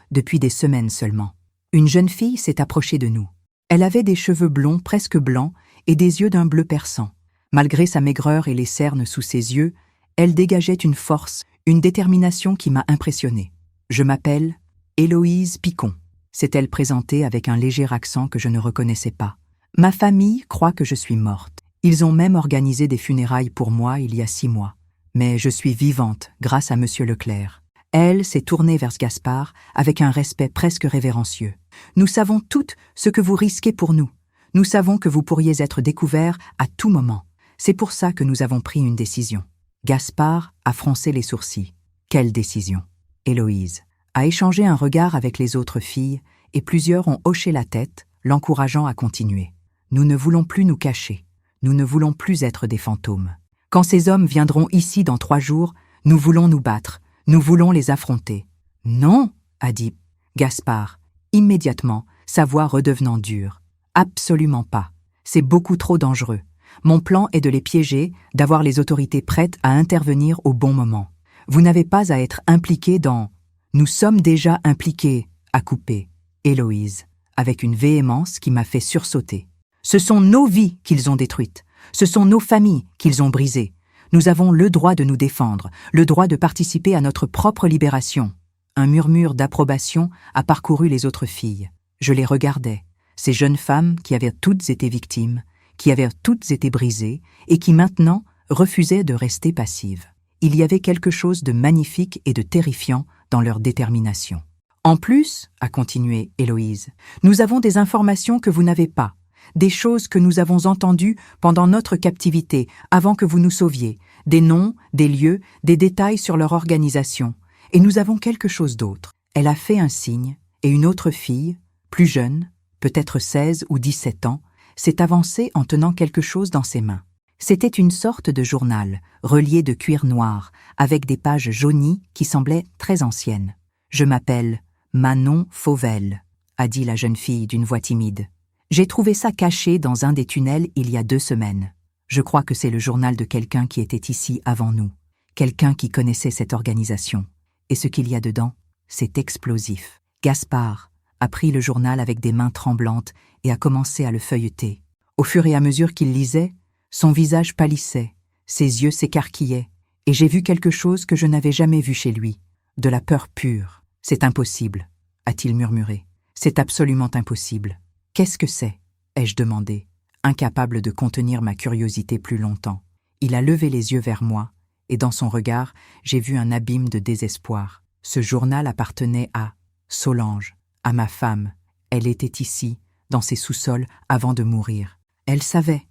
depuis des semaines seulement. Une jeune fille s'est approchée de nous. Elle avait des cheveux blonds presque blancs et des yeux d'un bleu perçant. Malgré sa maigreur et les cernes sous ses yeux, elle dégageait une force, une détermination qui m'a impressionné. Je m'appelle Héloïse Picon, s'est-elle présentée avec un léger accent que je ne reconnaissais pas. Ma famille croit que je suis morte. Ils ont même organisé des funérailles pour moi il y a 6 mois. Mais je suis vivante grâce à Monsieur Leclerc. Elle s'est tournée vers Gaspard avec un respect presque révérencieux. Nous savons toutes ce que vous risquez pour nous. Nous savons que vous pourriez être découvert à tout moment. C'est pour ça que nous avons pris une décision. Gaspard a froncé les sourcils. Quelle décision? Héloïse a échangé un regard avec les autres filles et plusieurs ont hoché la tête, l'encourageant à continuer. Nous ne voulons plus nous cacher. Nous ne voulons plus être des fantômes. Quand ces hommes viendront ici dans 3 jours, nous voulons nous battre. Nous voulons les affronter. Non, a dit Gaspard, immédiatement, sa voix redevenant dure. Absolument pas. C'est beaucoup trop dangereux. Mon plan est de les piéger, d'avoir les autorités prêtes à intervenir au bon moment. Vous n'avez pas à être impliqué dans... Nous sommes déjà impliqués, a coupé Héloïse, avec une véhémence qui m'a fait sursauter. Ce sont nos vies qu'ils ont détruites. Ce sont nos familles qu'ils ont brisées. Nous avons le droit de nous défendre, le droit de participer à notre propre libération. Un murmure d'approbation a parcouru les autres filles. Je les regardais, ces jeunes femmes qui avaient toutes été victimes, qui avaient toutes été brisées et qui maintenant refusaient de rester passives. Il y avait quelque chose de magnifique et de terrifiant dans leur détermination. En plus, a continué Héloïse, nous avons des informations que vous n'avez pas, des choses que nous avons entendues pendant notre captivité, avant que vous nous sauviez, des noms, des lieux, des détails sur leur organisation. Et nous avons quelque chose d'autre. Elle a fait un signe, et une autre fille, plus jeune, peut-être 16 ou 17 ans, s'est avancée en tenant quelque chose dans ses mains. C'était une sorte de journal, relié de cuir noir, avec des pages jaunies qui semblaient très anciennes. « Je m'appelle Manon Fauvel », a dit la jeune fille d'une voix timide. « J'ai trouvé ça caché dans un des tunnels il y a 2 semaines. Je crois que c'est le journal de quelqu'un qui était ici avant nous, quelqu'un qui connaissait cette organisation. Et ce qu'il y a dedans, c'est explosif. » Gaspard a pris le journal avec des mains tremblantes et a commencé à le feuilleter. Au fur et à mesure qu'il lisait, son visage pâlissait, ses yeux s'écarquillaient, et j'ai vu quelque chose que je n'avais jamais vu chez lui, de la peur pure. « C'est impossible, » a-t-il murmuré. « C'est absolument impossible. »« Qu'est-ce que c'est ?» ai-je demandé, incapable de contenir ma curiosité plus longtemps. Il a levé les yeux vers moi, et dans son regard, j'ai vu un abîme de désespoir. Ce journal appartenait à Solange, à ma femme. Elle était ici, dans ses sous-sols, avant de mourir. Elle savait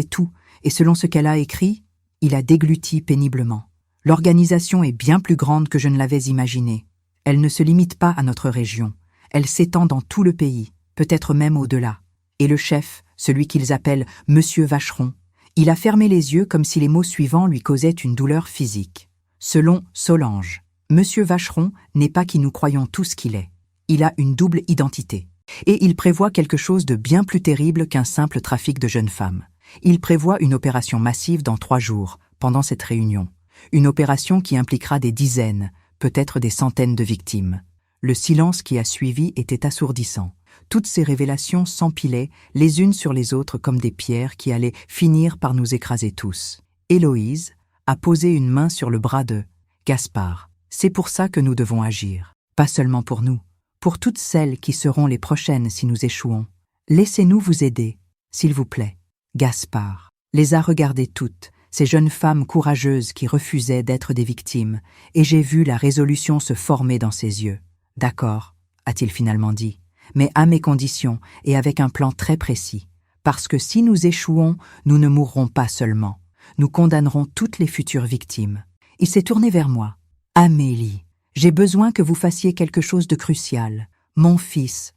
tout, et selon ce qu'elle a écrit, il a dégluti péniblement. L'organisation est bien plus grande que je ne l'avais imaginé. Elle ne se limite pas à notre région. Elle s'étend dans tout le pays, peut-être même au-delà. Et le chef, celui qu'ils appellent Monsieur Vacheron, il a fermé les yeux comme si les mots suivants lui causaient une douleur physique. Selon Solange, Monsieur Vacheron n'est pas qui nous croyons tous qu'il est. Il a une double identité. Et il prévoit quelque chose de bien plus terrible qu'un simple trafic de jeunes femmes. Il prévoit une opération massive dans 3 jours, pendant cette réunion. Une opération qui impliquera des dizaines, peut-être des centaines de victimes. Le silence qui a suivi était assourdissant. Toutes ces révélations s'empilaient les unes sur les autres comme des pierres qui allaient finir par nous écraser tous. Héloïse a posé une main sur le bras de Gaspard. C'est pour ça que nous devons agir. Pas seulement pour nous, pour toutes celles qui seront les prochaines si nous échouons. Laissez-nous vous aider, s'il vous plaît. Gaspard les a regardées toutes, ces jeunes femmes courageuses qui refusaient d'être des victimes, et j'ai vu la résolution se former dans ses yeux. D'accord, a-t-il finalement dit, mais à mes conditions et avec un plan très précis. Parce que si nous échouons, nous ne mourrons pas seulement. Nous condamnerons toutes les futures victimes. Il s'est tourné vers moi. Amélie, j'ai besoin que vous fassiez quelque chose de crucial. Mon fils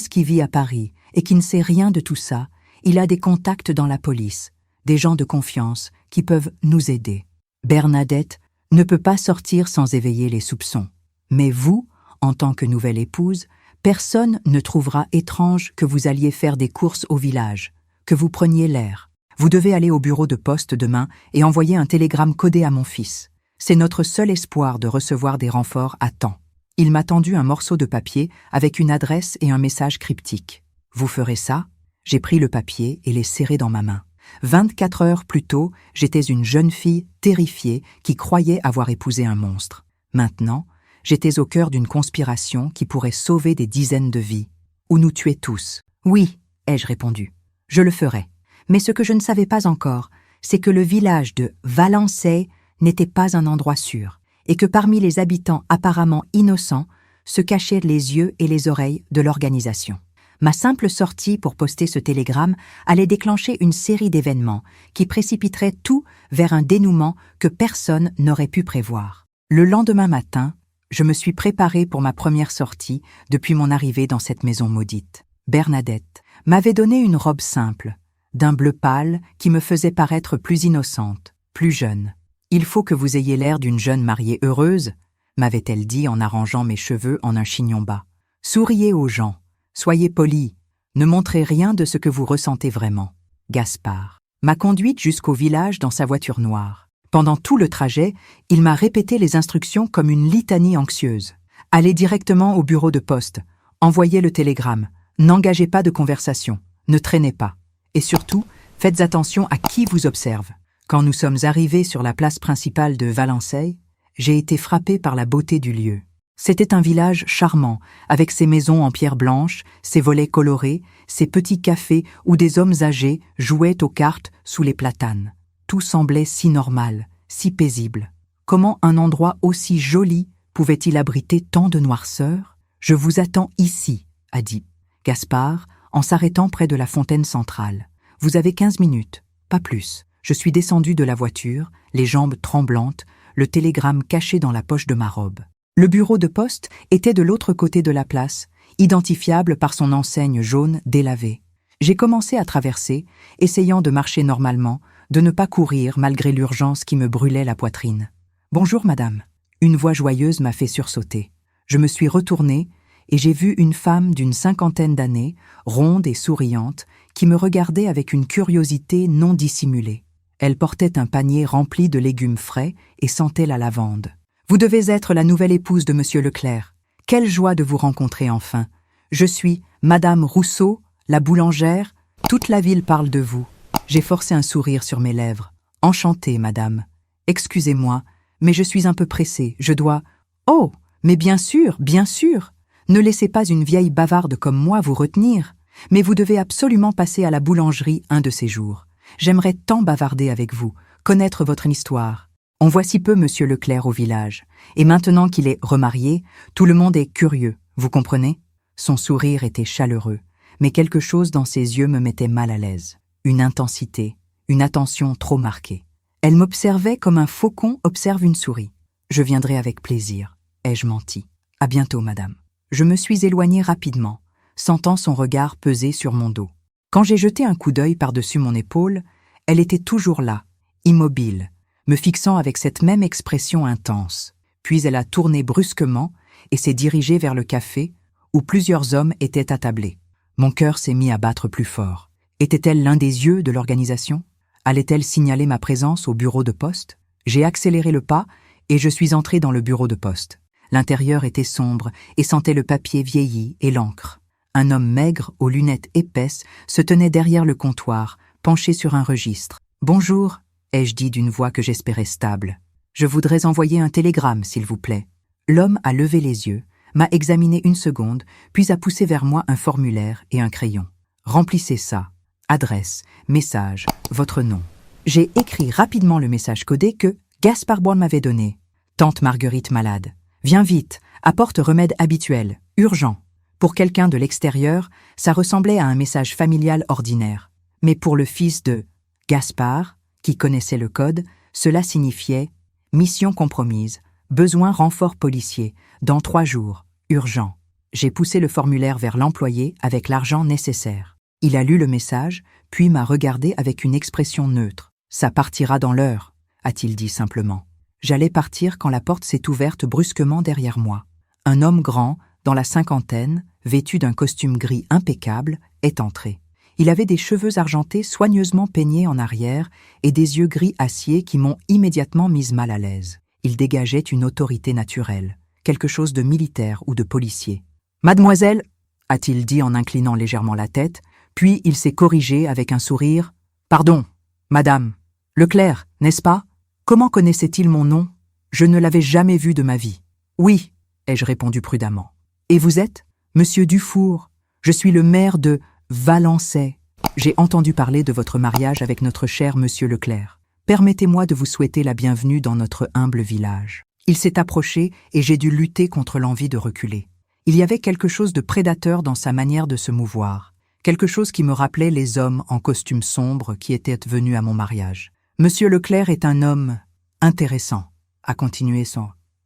qui vit à Paris et qui ne sait rien de tout ça, il a des contacts dans la police, des gens de confiance qui peuvent nous aider. Bernadette ne peut pas sortir sans éveiller les soupçons. Mais vous, en tant que nouvelle épouse, personne ne trouvera étrange que vous alliez faire des courses au village, que vous preniez l'air. Vous devez aller au bureau de poste demain et envoyer un télégramme codé à mon fils. C'est notre seul espoir de recevoir des renforts à temps. Il m'a tendu un morceau de papier avec une adresse et un message cryptique. Vous ferez ça? J'ai pris le papier et l'ai serré dans ma main. 24 heures plus tôt, j'étais une jeune fille terrifiée qui croyait avoir épousé un monstre. Maintenant, j'étais au cœur d'une conspiration qui pourrait sauver des dizaines de vies, ou nous tuer tous. Oui, ai-je répondu. Je le ferai. Mais ce que je ne savais pas encore, c'est que le village de Valençay n'était pas un endroit sûr, et que parmi les habitants apparemment innocents se cachaient les yeux et les oreilles de l'organisation. Ma simple sortie pour poster ce télégramme allait déclencher une série d'événements qui précipiteraient tout vers un dénouement que personne n'aurait pu prévoir. Le lendemain matin, je me suis préparée pour ma première sortie depuis mon arrivée dans cette maison maudite. Bernadette m'avait donné une robe simple, d'un bleu pâle qui me faisait paraître plus innocente, plus jeune. « Il faut que vous ayez l'air d'une jeune mariée heureuse », m'avait-elle dit en arrangeant mes cheveux en un chignon bas. « Souriez aux gens, soyez polis, ne montrez rien de ce que vous ressentez vraiment. » Gaspard m'a conduite jusqu'au village dans sa voiture noire. Pendant tout le trajet, il m'a répété les instructions comme une litanie anxieuse. Allez directement au bureau de poste, envoyez le télégramme, n'engagez pas de conversation, ne traînez pas. Et surtout, faites attention à qui vous observe. Quand nous sommes arrivés sur la place principale de Valençay, j'ai été frappé par la beauté du lieu. C'était un village charmant, avec ses maisons en pierre blanche, ses volets colorés, ses petits cafés où des hommes âgés jouaient aux cartes sous les platanes. Tout semblait si normal, si paisible. Comment un endroit aussi joli pouvait-il abriter tant de noirceur? « Je vous attends ici, » a dit Gaspard, en s'arrêtant près de la fontaine centrale. « Vous avez 15 minutes, pas plus. » Je suis descendu de la voiture, les jambes tremblantes, le télégramme caché dans la poche de ma robe. Le bureau de poste était de l'autre côté de la place, identifiable par son enseigne jaune délavée. J'ai commencé à traverser, essayant de marcher normalement, de ne pas courir malgré l'urgence qui me brûlait la poitrine. « Bonjour, madame. » Une voix joyeuse m'a fait sursauter. Je me suis retournée et j'ai vu une femme d'une 50aine d'années, ronde et souriante, qui me regardait avec une curiosité non dissimulée. Elle portait un panier rempli de légumes frais et sentait la lavande. « Vous devez être la nouvelle épouse de Monsieur Leclerc. Quelle joie de vous rencontrer enfin. Je suis Madame Rousseau, la boulangère. Toute la ville parle de vous. » J'ai forcé un sourire sur mes lèvres. « Enchantée, madame. Excusez-moi, mais je suis un peu pressée. Je dois... »« Oh, mais bien sûr, bien sûr. Ne laissez pas une vieille bavarde comme moi vous retenir. Mais vous devez absolument passer à la boulangerie un de ces jours. J'aimerais tant bavarder avec vous, connaître votre histoire. On voit si peu Monsieur Leclerc au village, et maintenant qu'il est remarié, tout le monde est curieux, vous comprenez? » Son sourire était chaleureux, mais quelque chose dans ses yeux me mettait mal à l'aise. Une intensité, une attention trop marquée. Elle m'observait comme un faucon observe une souris. « Je viendrai avec plaisir, » ai-je menti. « À bientôt, madame. » Je me suis éloignée rapidement, sentant son regard peser sur mon dos. Quand j'ai jeté un coup d'œil par-dessus mon épaule, elle était toujours là, immobile, me fixant avec cette même expression intense. Puis elle a tourné brusquement et s'est dirigée vers le café où plusieurs hommes étaient attablés. Mon cœur s'est mis à battre plus fort. Était-elle l'un des yeux de l'organisation? Allait-elle signaler ma présence au bureau de poste? J'ai accéléré le pas et je suis entré dans le bureau de poste. L'intérieur était sombre et sentait le papier vieilli et l'encre. Un homme maigre, aux lunettes épaisses, se tenait derrière le comptoir, penché sur un registre. « Bonjour », ai-je dit d'une voix que j'espérais stable. « Je voudrais envoyer un télégramme, s'il vous plaît. » L'homme a levé les yeux, m'a examiné une seconde, puis a poussé vers moi un formulaire et un crayon. « Remplissez ça. Adresse, message, votre nom. » J'ai écrit rapidement le message codé que Gaspard Bourne m'avait donné. « Tante Marguerite malade. Viens vite, apporte remède habituel, urgent. » Pour quelqu'un de l'extérieur, ça ressemblait à un message familial ordinaire. Mais pour le fils de Gaspard, qui connaissait le code, cela signifiait « Mission compromise, besoin renfort policier, dans 3 jours, urgent ». J'ai poussé le formulaire vers l'employé avec l'argent nécessaire. Il a lu le message, puis m'a regardé avec une expression neutre. « Ça partira dans l'heure », a-t-il dit simplement. J'allais partir quand la porte s'est ouverte brusquement derrière moi. Un homme grand, dans la cinquantaine, vêtu d'un costume gris impeccable, est entré. Il avait des cheveux argentés soigneusement peignés en arrière et des yeux gris acier qui m'ont immédiatement mise mal à l'aise. Il dégageait une autorité naturelle, quelque chose de militaire ou de policier. « Mademoiselle » a-t-il dit en inclinant légèrement la tête, puis il s'est corrigé avec un sourire. « Pardon, madame. Leclerc, n'est-ce pas? Comment connaissait-il mon nom? Je ne l'avais jamais vu de ma vie. »« Oui, » ai-je répondu prudemment. « Et vous êtes? Monsieur Dufour. Je suis le maire de Valençay. J'ai entendu parler de votre mariage avec notre cher monsieur Leclerc. Permettez-moi de vous souhaiter la bienvenue dans notre humble village. » Il s'est approché et j'ai dû lutter contre l'envie de reculer. Il y avait quelque chose de prédateur dans sa manière de se mouvoir, quelque chose qui me rappelait les hommes en costume sombre qui étaient venus à mon mariage. « Monsieur Leclerc est un homme intéressant », a continué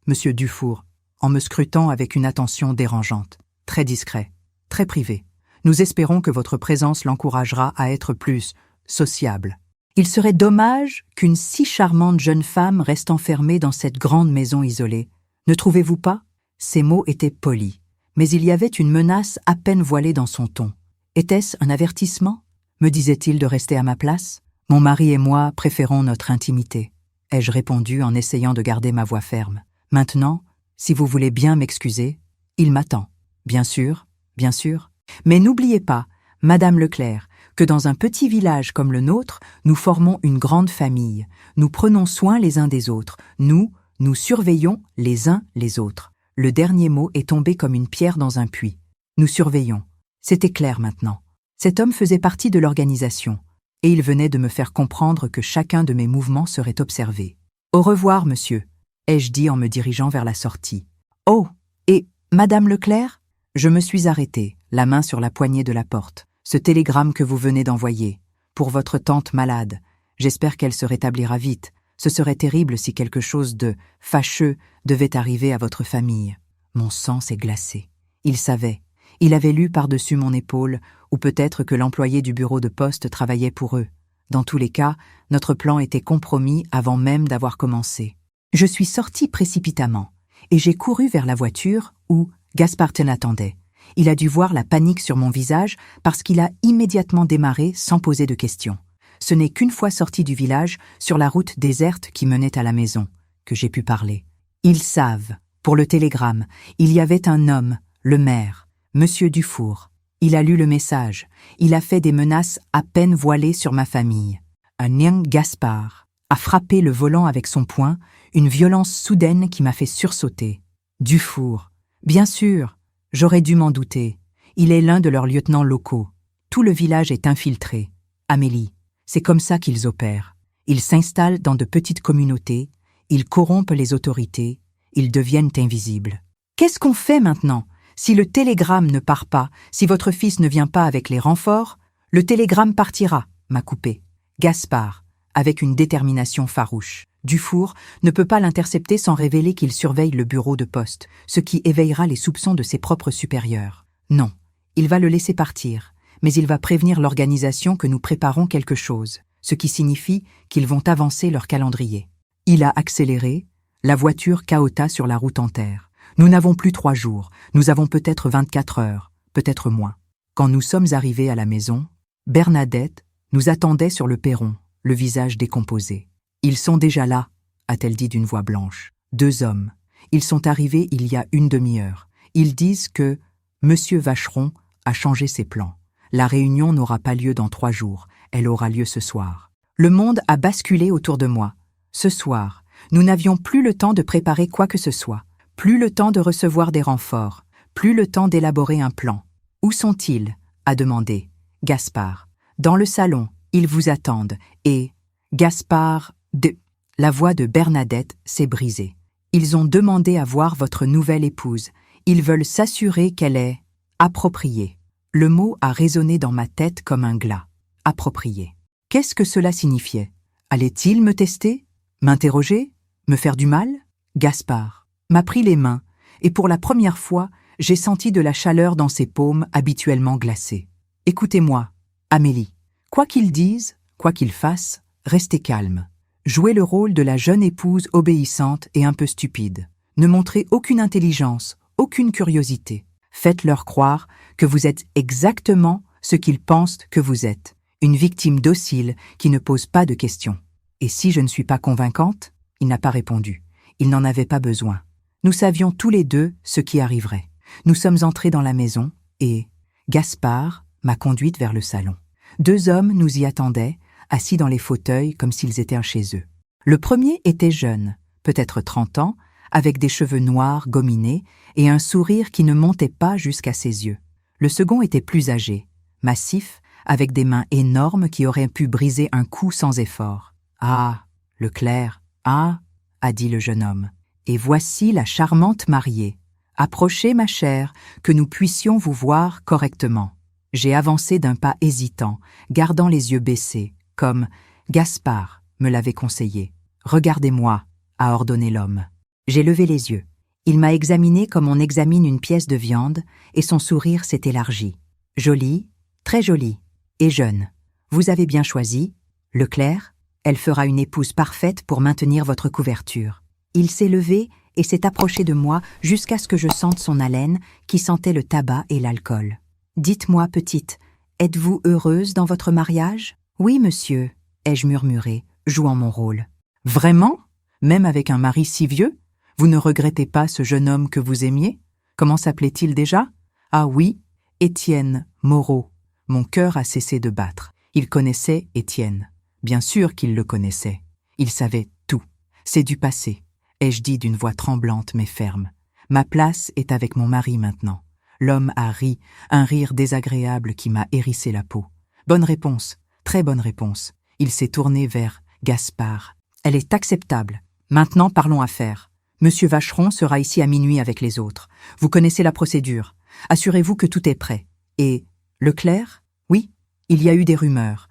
monsieur Dufour, en me scrutant avec une attention dérangeante. Très discret, très privé. Nous espérons que votre présence l'encouragera à être plus sociable. Il serait dommage qu'une si charmante jeune femme reste enfermée dans cette grande maison isolée. Ne trouvez-vous pas? Ces mots étaient polis, mais il y avait une menace à peine voilée dans son ton. Était-ce un avertissement? Me disait-il de rester à ma place? Mon mari et moi préférons notre intimité, ai-je répondu en essayant de garder ma voix ferme. Maintenant, si vous voulez bien m'excuser, il m'attend. Bien sûr, bien sûr. Mais n'oubliez pas, Madame Leclerc, que dans un petit village comme le nôtre, nous formons une grande famille. Nous prenons soin les uns des autres. Nous surveillons les uns les autres. Le dernier mot est tombé comme une pierre dans un puits. Nous surveillons. C'était clair maintenant. Cet homme faisait partie de l'organisation, et il venait de me faire comprendre que chacun de mes mouvements serait observé. « Au revoir, monsieur », ai-je dit en me dirigeant vers la sortie. « Oh, et Madame Leclerc ?» Je me suis arrêté, la main sur la poignée de la porte. « Ce télégramme que vous venez d'envoyer, pour votre tante malade, j'espère qu'elle se rétablira vite. Ce serait terrible si quelque chose de fâcheux devait arriver à votre famille. » Mon sang s'est glacé. Il savait. Il avait lu par-dessus mon épaule, ou peut-être que l'employé du bureau de poste travaillait pour eux. Dans tous les cas, notre plan était compromis avant même d'avoir commencé. Je suis sorti précipitamment, et j'ai couru vers la voiture où Gasparten attendait. Il a dû voir la panique sur mon visage parce qu'il a immédiatement démarré sans poser de questions. Ce n'est qu'une fois sorti du village, sur la route déserte qui menait à la maison, que j'ai pu parler. Ils savent. Pour le télégramme, il y avait un homme, le maire, monsieur Dufour. Il a lu le message. Il a fait des menaces à peine voilées sur ma famille. Un nain Gaspard a frappé le volant avec son poing, une violence soudaine qui m'a fait sursauter. Dufour. Bien sûr, j'aurais dû m'en douter. Il est l'un de leurs lieutenants locaux. Tout le village est infiltré. Amélie, c'est comme ça qu'ils opèrent. Ils s'installent dans de petites communautés, ils corrompent les autorités, ils deviennent invisibles. Qu'est-ce qu'on fait maintenant? Si le télégramme ne part pas, si votre fils ne vient pas avec les renforts, le télégramme partira, m'a coupé. Gaspard, avec une détermination farouche. Dufour ne peut pas l'intercepter sans révéler qu'il surveille le bureau de poste, ce qui éveillera les soupçons de ses propres supérieurs. Non, il va le laisser partir, mais il va prévenir l'organisation que nous préparons quelque chose, ce qui signifie qu'ils vont avancer leur calendrier. Il a accéléré, La voiture cahota sur la route en terre. Nous n'avons plus 3 jours, nous avons peut-être 24 heures, peut-être moins. Quand nous sommes arrivés à la maison, Bernadette nous attendait sur le perron, le visage décomposé. « Ils sont déjà là », a-t-elle dit d'une voix blanche. 2 hommes. Ils sont arrivés il y a une demi-heure. Ils disent que Monsieur Vacheron a changé ses plans. La réunion n'aura pas lieu dans 3 jours, elle aura lieu ce soir. Le monde a basculé autour de moi. Ce soir, nous n'avions plus le temps de préparer quoi que ce soit, plus le temps de recevoir des renforts, plus le temps d'élaborer un plan. « Où sont-ils » a demandé Gaspard. « Dans le salon, ils vous attendent, et Gaspard de... » La voix de Bernadette s'est brisée. « Ils ont demandé à voir votre nouvelle épouse. Ils veulent s'assurer qu'elle est appropriée. » Le mot a résonné dans ma tête comme un glas. Appropriée. Qu'est-ce que cela signifiait? Allait-il me tester? M'interroger? Me faire du mal? Gaspard m'a pris les mains, et pour la première fois, j'ai senti de la chaleur dans ses paumes habituellement glacées. « Écoutez-moi, Amélie. Quoi qu'ils disent, quoi qu'ils fassent, restez calme. Jouez le rôle de la jeune épouse obéissante et un peu stupide. Ne montrez aucune intelligence, aucune curiosité. Faites-leur croire que vous êtes exactement ce qu'ils pensent que vous êtes, une victime docile qui ne pose pas de questions. Et si je ne suis pas convaincante ?» Il n'a pas répondu. Il n'en avait pas besoin. Nous savions tous les deux ce qui arriverait. Nous sommes entrés dans la maison et Gaspard m'a conduite vers le salon. 2 hommes nous y attendaient, assis dans les fauteuils comme s'ils étaient chez eux. Le premier était jeune, peut-être 30 ans, avec des cheveux noirs gominés et un sourire qui ne montait pas jusqu'à ses yeux. Le second était plus âgé, massif, avec des mains énormes qui auraient pu briser un cou sans effort. « Ah, Leclerc, ah !» a dit le jeune homme. « Et voici la charmante mariée. Approchez, ma chère, que nous puissions vous voir correctement. » J'ai avancé d'un pas hésitant, gardant les yeux baissés, comme Gaspard me l'avait conseillé. « Regardez-moi » a ordonné l'homme. J'ai levé les yeux. Il m'a examiné comme on examine une pièce de viande, et son sourire s'est élargi. « Jolie, très jolie, et jeune. Vous avez bien choisi. Leclerc, elle fera une épouse parfaite pour maintenir votre couverture. » Il s'est levé et s'est approché de moi jusqu'à ce que je sente son haleine qui sentait le tabac et l'alcool. « Dites-moi, petite, êtes-vous heureuse dans votre mariage ?»« Oui, monsieur, » ai-je murmuré, jouant mon rôle. « Vraiment? Même avec un mari si vieux? Vous ne regrettez pas ce jeune homme que vous aimiez? Comment s'appelait-il déjà? Ah oui, Étienne Moreau. » Mon cœur a cessé de battre. Il connaissait Étienne. Bien sûr qu'il le connaissait. Il savait tout. C'est du passé, ai-je dit d'une voix tremblante mais ferme. Ma place est avec mon mari maintenant. L'homme a ri, un rire désagréable qui m'a hérissé la peau. Bonne réponse, très bonne réponse. Il s'est tourné vers Gaspard. Elle est acceptable. Maintenant parlons affaires. Monsieur Vacheron sera ici à minuit avec les autres. Vous connaissez la procédure. Assurez-vous que tout est prêt. Et Leclerc? Oui, il y a eu des rumeurs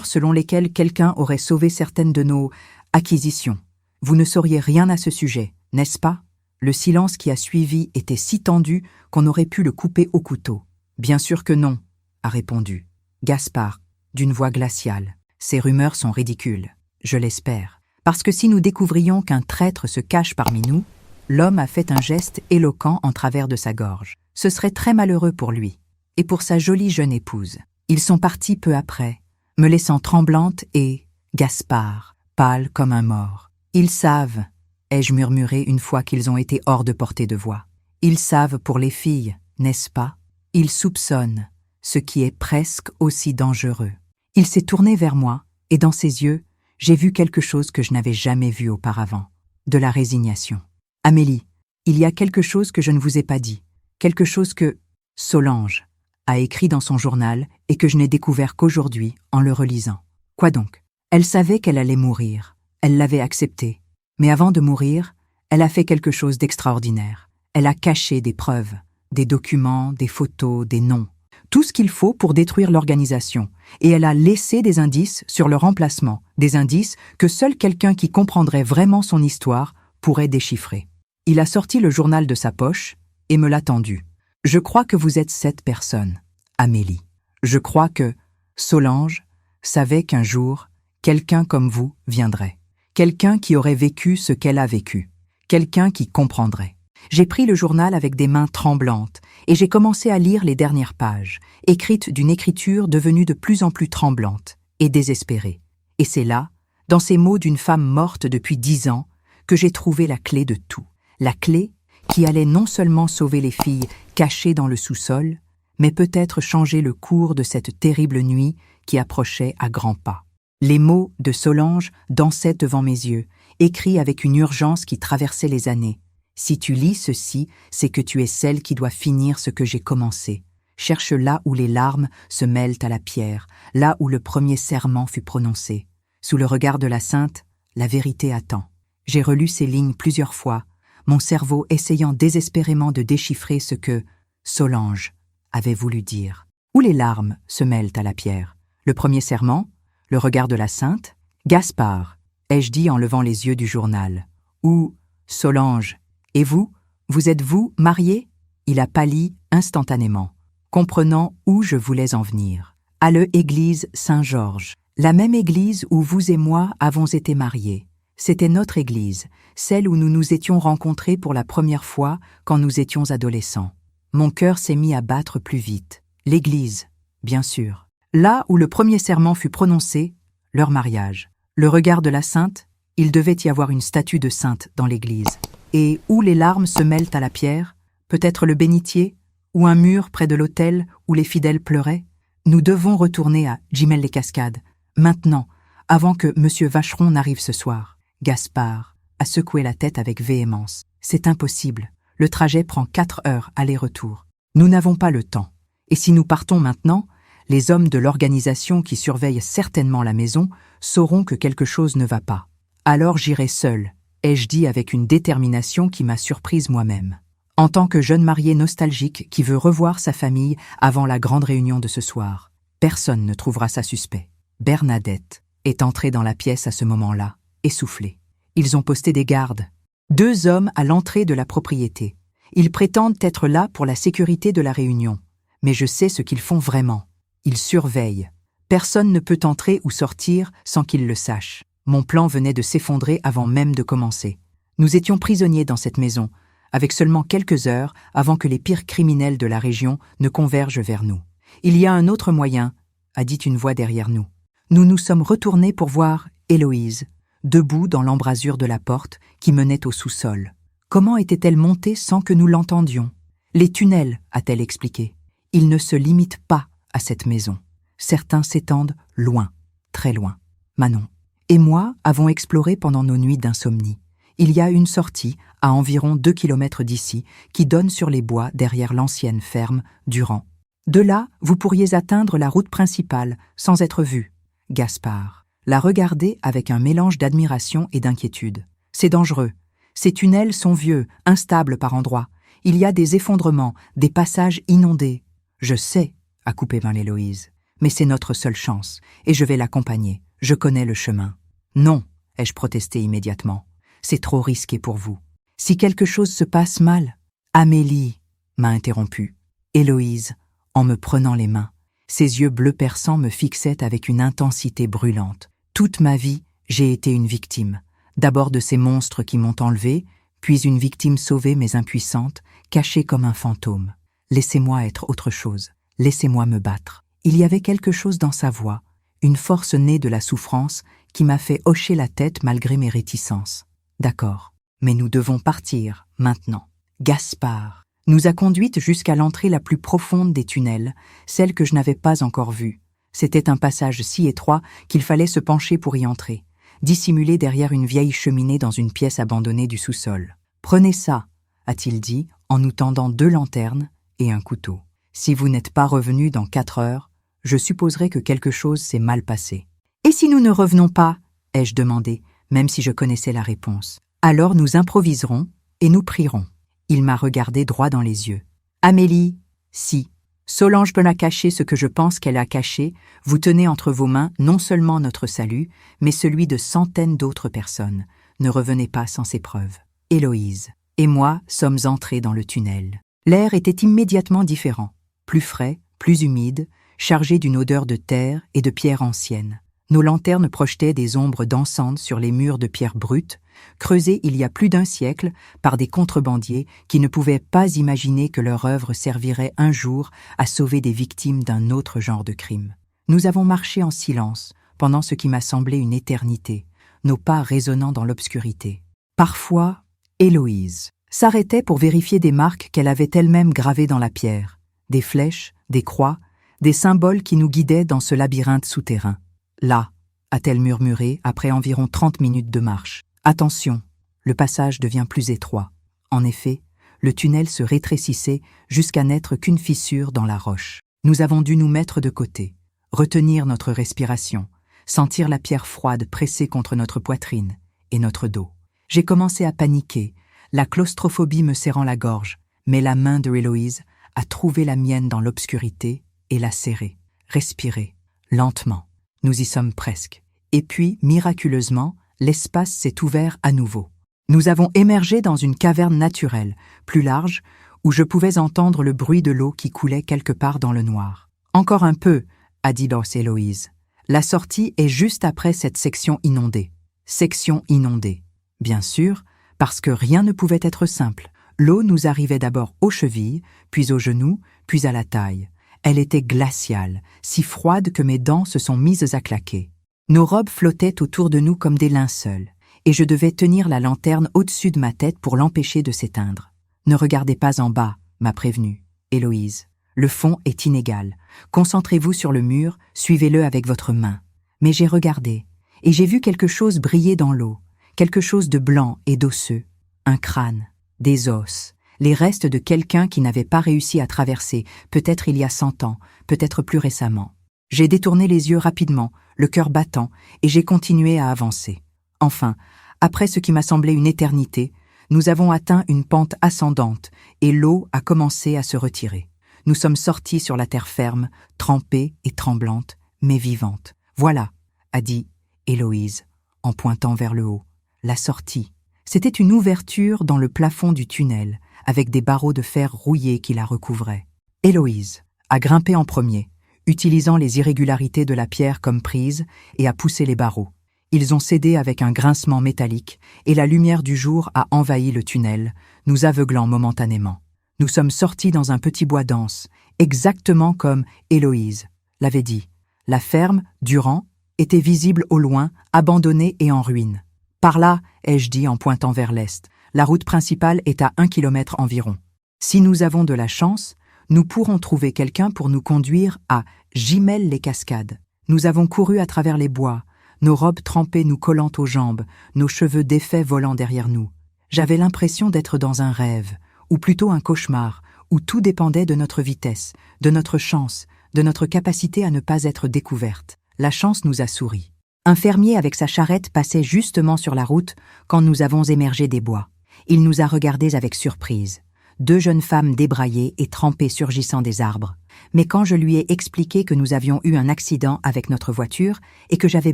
selon lesquelles quelqu'un aurait sauvé certaines de nos acquisitions. Vous ne sauriez rien à ce sujet, n'est-ce pas? Le silence qui a suivi était si tendu qu'on aurait pu le couper au couteau. Bien sûr que non, a répondu Gaspard, d'une voix glaciale. Ces rumeurs sont ridicules, je l'espère. Parce que si nous découvrions qu'un traître se cache parmi nous, l'homme a fait un geste éloquent en travers de sa gorge. Ce serait très malheureux pour lui, et pour sa jolie jeune épouse. Ils sont partis peu après, me laissant tremblante et Gaspard, pâle comme un mort. Ils savent, ai-je murmuré une fois qu'ils ont été hors de portée de voix. Ils savent pour les filles, n'est-ce pas? Ils soupçonnent, ce qui est presque aussi dangereux. Il s'est tourné vers moi, et dans ses yeux, j'ai vu quelque chose que je n'avais jamais vu auparavant. De la résignation. Amélie, il y a quelque chose que je ne vous ai pas dit. Quelque chose que Solange a écrit dans son journal et que je n'ai découvert qu'aujourd'hui en le relisant. Quoi donc? Elle savait qu'elle allait mourir. Elle l'avait accepté. Mais avant de mourir, elle a fait quelque chose d'extraordinaire. Elle a caché des preuves, des documents, des photos, des noms. Tout ce qu'il faut pour détruire l'organisation. Et elle a laissé des indices sur le remplacement, des indices que seul quelqu'un qui comprendrait vraiment son histoire pourrait déchiffrer. Il a sorti le journal de sa poche et me l'a tendu. Je crois que vous êtes cette personne, Amélie. Je crois que Solange savait qu'un jour, quelqu'un comme vous viendrait. Quelqu'un qui aurait vécu ce qu'elle a vécu. quelqu'un qui comprendrait. J'ai pris le journal avec des mains tremblantes et j'ai commencé à lire les dernières pages, écrites d'une écriture devenue de plus en plus tremblante et désespérée. Et c'est là, dans ces mots d'une femme morte depuis 10 ans, que j'ai trouvé la clé de tout. La clé qui allait non seulement sauver les filles cachées dans le sous-sol, mais peut-être changer le cours de cette terrible nuit qui approchait à grands pas. Les mots de Solange dansaient devant mes yeux, écrits avec une urgence qui traversait les années. Si tu lis ceci, c'est que tu es celle qui doit finir ce que j'ai commencé. Cherche là où les larmes se mêlent à la pierre, là où le premier serment fut prononcé. Sous le regard de la sainte, la vérité attend. J'ai relu ces lignes plusieurs fois, mon cerveau essayant désespérément de déchiffrer ce que Solange avait voulu dire. Où les larmes se mêlent à la pierre. Le premier serment, le regard de la sainte, Gaspard, ai-je dit en levant les yeux du journal. Ou Solange, et vous, vous êtes-vous marié? Il a pâli instantanément, comprenant où je voulais en venir. À l'église Saint-Georges, la même église où vous et moi avons été mariés. C'était notre église, celle où nous nous étions rencontrés pour la première fois quand nous étions adolescents. Mon cœur s'est mis à battre plus vite. L'église, bien sûr. Là où le premier serment fut prononcé, leur mariage. Le regard de la sainte, il devait y avoir une statue de sainte dans l'église. Et où les larmes se mêlent à la pierre, peut-être le bénitier, ou un mur près de l'autel où les fidèles pleuraient. Nous devons retourner à Gimel-les-Cascades, maintenant, avant que M. Vacheron n'arrive ce soir. Gaspard a secoué la tête avec véhémence. C'est impossible. Le trajet prend 4 heures aller-retour. Nous n'avons pas le temps. Et si nous partons maintenant, les hommes de l'organisation qui surveillent certainement la maison sauront que quelque chose ne va pas. Alors j'irai seul, ai-je dit avec une détermination qui m'a surprise moi-même. En tant que jeune marié nostalgique qui veut revoir sa famille avant la grande réunion de ce soir, personne ne trouvera ça suspect. Bernadette est entrée dans la pièce à ce moment-là, essoufflée. Ils ont posté des gardes. 2 hommes à l'entrée de la propriété. Ils prétendent être là pour la sécurité de la réunion. Mais je sais ce qu'ils font vraiment. Ils surveillent. Personne ne peut entrer ou sortir sans qu'ils le sachent. Mon plan venait de s'effondrer avant même de commencer. Nous étions prisonniers dans cette maison, avec seulement quelques heures avant que les pires criminels de la région ne convergent vers nous. Il y a un autre moyen, a dit une voix derrière nous. Nous nous sommes retournés pour voir Héloïse, debout dans l'embrasure de la porte qui menait au sous-sol. Comment était-elle montée sans que nous l'entendions? Les tunnels, a-t-elle expliqué. Ils ne se limitent pas à cette maison. Certains s'étendent loin, très loin. Manon et moi avons exploré pendant nos nuits d'insomnie. Il y a une sortie, à environ 2 kilomètres d'ici, qui donne sur les bois derrière l'ancienne ferme Durand. De là, vous pourriez atteindre la route principale, sans être vu. Gaspard la regardait avec un mélange d'admiration et d'inquiétude. C'est dangereux. Ces tunnels sont vieux, instables par endroits. Il y a des effondrements, des passages inondés. Je sais, a coupé Marie-Héloïse, mais c'est notre seule chance, et je vais l'accompagner. Je connais le chemin. Non, ai-je protesté immédiatement. C'est trop risqué pour vous. Si quelque chose se passe mal, Amélie, m'a interrompu. Héloïse, en me prenant les mains. Ses yeux bleus perçants me fixaient avec une intensité brûlante. Toute ma vie, j'ai été une victime. D'abord de ces monstres qui m'ont enlevée, puis une victime sauvée mais impuissante, cachée comme un fantôme. Laissez-moi être autre chose. Laissez-moi me battre. Il y avait quelque chose dans sa voix, une force née de la souffrance qui m'a fait hocher la tête malgré mes réticences. D'accord, mais nous devons partir, maintenant. Gaspard nous a conduites jusqu'à l'entrée la plus profonde des tunnels, celle que je n'avais pas encore vue. C'était un passage si étroit qu'il fallait se pencher pour y entrer, dissimulé derrière une vieille cheminée dans une pièce abandonnée du sous-sol. « Prenez ça », a-t-il dit, en nous tendant 2 lanternes et un couteau. « Si vous n'êtes pas revenu dans 4 heures, je supposerai que quelque chose s'est mal passé. »« Et si nous ne revenons pas ?» ai-je demandé, même si je connaissais la réponse. « Alors nous improviserons et nous prierons. » Il m'a regardé droit dans les yeux. « Amélie, si Solange peut la cacher ce que je pense qu'elle a caché, vous tenez entre vos mains non seulement notre salut, mais celui de centaines d'autres personnes. Ne revenez pas sans ces preuves. » Héloïse et moi sommes entrés dans le tunnel. L'air était immédiatement différent, plus frais, plus humide, chargé d'une odeur de terre et de pierre ancienne. Nos lanternes projetaient des ombres dansantes sur les murs de pierre brute, creusés il y a plus d'un siècle par des contrebandiers qui ne pouvaient pas imaginer que leur œuvre servirait un jour à sauver des victimes d'un autre genre de crime. Nous avons marché en silence pendant ce qui m'a semblé une éternité, nos pas résonnant dans l'obscurité. Parfois, Héloïse s'arrêtait pour vérifier des marques qu'elle avait elle-même gravées dans la pierre, des flèches, des croix, des symboles qui nous guidaient dans ce labyrinthe souterrain. Là, a-t-elle murmuré après environ 30 minutes de marche. Attention, le passage devient plus étroit. En effet, le tunnel se rétrécissait jusqu'à n'être qu'une fissure dans la roche. Nous avons dû nous mettre de côté, retenir notre respiration, sentir la pierre froide pressée contre notre poitrine et notre dos. J'ai commencé à paniquer, la claustrophobie me serrant la gorge, mais la main de Héloïse a trouvé la mienne dans l'obscurité et l'a serrée. Respirez, lentement. Nous y sommes presque. Et puis, miraculeusement, l'espace s'est ouvert à nouveau. Nous avons émergé dans une caverne naturelle, plus large, où je pouvais entendre le bruit de l'eau qui coulait quelque part dans le noir. « Encore un peu », a dit Lors Héloïse. « La sortie est juste après cette section inondée. » Section inondée. Bien sûr, parce que rien ne pouvait être simple. L'eau nous arrivait d'abord aux chevilles, puis aux genoux, puis à la taille. Elle était glaciale, si froide que mes dents se sont mises à claquer. Nos robes flottaient autour de nous comme des linceuls, et je devais tenir la lanterne au-dessus de ma tête pour l'empêcher de s'éteindre. « Ne regardez pas en bas », m'a prévenue Héloïse. « Le fond est inégal. Concentrez-vous sur le mur, suivez-le avec votre main. » Mais j'ai regardé, et j'ai vu quelque chose briller dans l'eau, quelque chose de blanc et d'osseux, un crâne, des os, les restes de quelqu'un qui n'avait pas réussi à traverser, peut-être il y a 100 ans, peut-être plus récemment. J'ai détourné les yeux rapidement, le cœur battant, et j'ai continué à avancer. Enfin, après ce qui m'a semblé une éternité, nous avons atteint une pente ascendante et l'eau a commencé à se retirer. Nous sommes sortis sur la terre ferme, trempée et tremblante, mais vivante. « Voilà », a dit Héloïse, en pointant vers le haut. La sortie. C'était une ouverture dans le plafond du tunnel, avec des barreaux de fer rouillés qui la recouvraient. Héloïse a grimpé en premier, utilisant les irrégularités de la pierre comme prise et a poussé les barreaux. Ils ont cédé avec un grincement métallique et la lumière du jour a envahi le tunnel, nous aveuglant momentanément. Nous sommes sortis dans un petit bois dense, exactement comme Héloïse l'avait dit. La ferme, Durand, était visible au loin, abandonnée et en ruine. Par là, ai-je dit en pointant vers l'est, la route principale est à 1 kilomètre environ. Si nous avons de la chance, nous pourrons trouver quelqu'un pour nous conduire à Gimel-les-Cascades. Nous avons couru à travers les bois, nos robes trempées nous collant aux jambes, nos cheveux défaits volant derrière nous. J'avais l'impression d'être dans un rêve, ou plutôt un cauchemar, où tout dépendait de notre vitesse, de notre chance, de notre capacité à ne pas être découverte. La chance nous a souri. Un fermier avec sa charrette passait justement sur la route quand nous avons émergé des bois. Il nous a regardés avec surprise. 2 jeunes femmes débraillées et trempées surgissant des arbres. Mais quand je lui ai expliqué que nous avions eu un accident avec notre voiture et que j'avais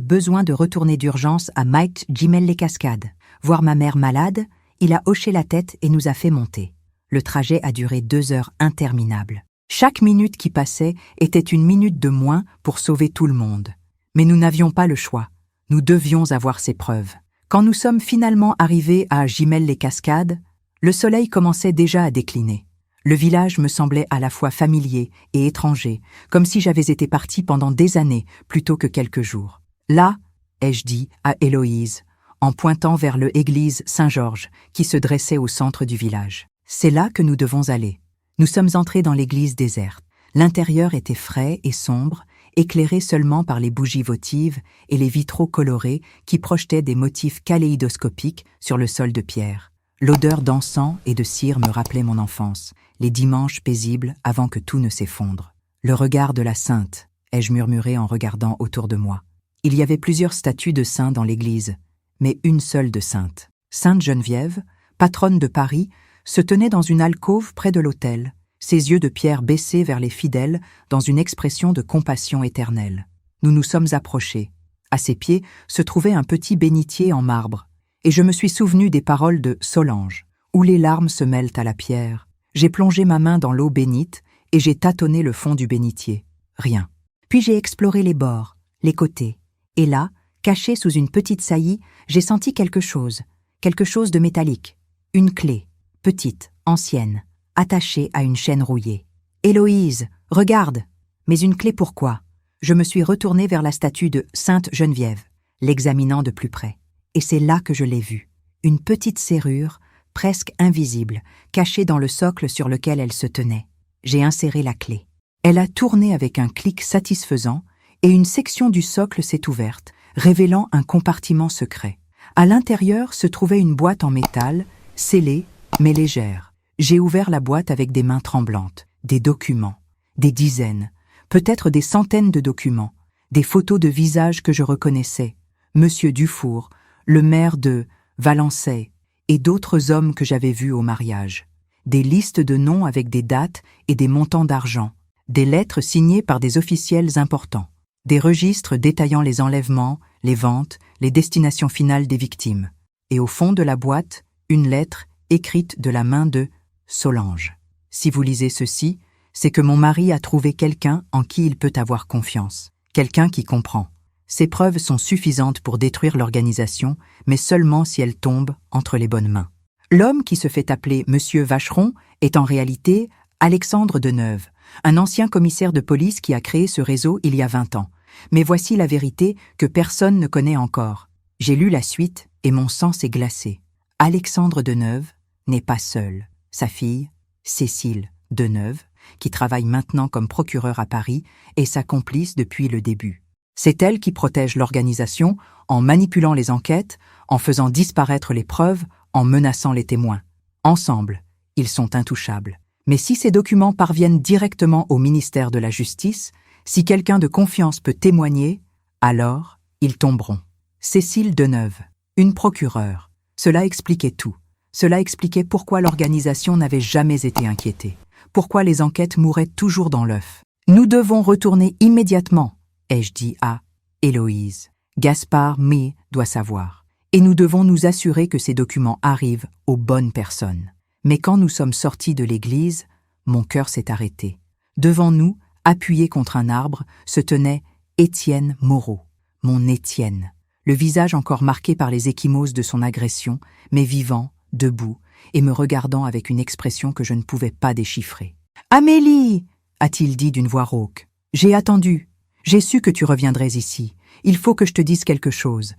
besoin de retourner d'urgence à Mike Gimel-les-Cascades, voir ma mère malade, il a hoché la tête et nous a fait monter. Le trajet a duré 2 heures interminables. Chaque minute qui passait était une minute de moins pour sauver tout le monde. Mais nous n'avions pas le choix. Nous devions avoir ces preuves. Quand nous sommes finalement arrivés à Gimel-les-Cascades, le soleil commençait déjà à décliner. Le village me semblait à la fois familier et étranger, comme si j'avais été partie pendant des années plutôt que quelques jours. Là, ai-je dit à Héloïse, en pointant vers l'église Saint-Georges qui se dressait au centre du village. C'est là que nous devons aller. Nous sommes entrés dans l'église déserte. L'intérieur était frais et sombre, éclairé seulement par les bougies votives et les vitraux colorés qui projetaient des motifs kaléidoscopiques sur le sol de pierre. L'odeur d'encens et de cire me rappelait mon enfance, les dimanches paisibles avant que tout ne s'effondre. Le regard de la sainte, ai-je murmuré en regardant autour de moi. Il y avait plusieurs statues de saints dans l'église, mais une seule de sainte. Sainte Geneviève, patronne de Paris, se tenait dans une alcôve près de l'autel, ses yeux de pierre baissés vers les fidèles dans une expression de compassion éternelle. Nous nous sommes approchés. À ses pieds se trouvait un petit bénitier en marbre, et je me suis souvenu des paroles de Solange, où les larmes se mêlent à la pierre. J'ai plongé ma main dans l'eau bénite et j'ai tâtonné le fond du bénitier. Rien. Puis j'ai exploré les bords, les côtés, Et là, caché sous une petite saillie, j'ai senti quelque chose de métallique. Une clé, petite, ancienne, attachée à une chaîne rouillée. « Héloïse, regarde !» Mais une clé pourquoi? Je me suis retournée vers la statue de Sainte Geneviève, l'examinant de plus près. Et c'est là que je l'ai vue. Une petite serrure, presque invisible, cachée dans le socle sur lequel elle se tenait. J'ai inséré la clé. Elle a tourné avec un clic satisfaisant et une section du socle s'est ouverte, révélant un compartiment secret. À l'intérieur se trouvait une boîte en métal, scellée, mais légère. J'ai ouvert la boîte avec des mains tremblantes, des documents, des dizaines, peut-être des centaines de documents, des photos de visages que je reconnaissais, Monsieur Dufour, le maire de Valençay, et d'autres hommes que j'avais vus au mariage, des listes de noms avec des dates et des montants d'argent, des lettres signées par des officiels importants, des registres détaillant les enlèvements, les ventes, les destinations finales des victimes, et au fond de la boîte, une lettre écrite de la main de Solange. Si vous lisez ceci, c'est que mon mari a trouvé quelqu'un en qui il peut avoir confiance, quelqu'un qui comprend. Ces preuves sont suffisantes pour détruire l'organisation, mais seulement si elles tombent entre les bonnes mains. L'homme qui se fait appeler Monsieur Vacheron est en réalité Alexandre Deneuve, un ancien commissaire de police qui a créé ce réseau il y a 20 ans. Mais voici la vérité que personne ne connaît encore. J'ai lu la suite et mon sang s'est glacé. Alexandre Deneuve n'est pas seul. Sa fille, Cécile Deneuve, qui travaille maintenant comme procureur à Paris, est sa complice depuis le début. C'est elle qui protège l'organisation en manipulant les enquêtes, en faisant disparaître les preuves, en menaçant les témoins. Ensemble, ils sont intouchables. Mais si ces documents parviennent directement au ministère de la Justice, si quelqu'un de confiance peut témoigner, alors ils tomberont. Cécile Deneuve, une procureure. Cela expliquait tout. Cela expliquait pourquoi l'organisation n'avait jamais été inquiétée. Pourquoi les enquêtes mouraient toujours dans l'œuf. Nous devons retourner immédiatement, ai-je dit à Héloïse. Gaspard May doit savoir. Et nous devons nous assurer que ces documents arrivent aux bonnes personnes. Mais quand nous sommes sortis de l'église, mon cœur s'est arrêté. Devant nous, appuyé contre un arbre, se tenait Étienne Moreau, mon Étienne, le visage encore marqué par les ecchymoses de son agression, mais vivant, debout, et me regardant avec une expression que je ne pouvais pas déchiffrer. « Amélie !» a-t-il dit d'une voix rauque. « J'ai attendu. J'ai su que tu reviendrais ici. Il faut que je te dise quelque chose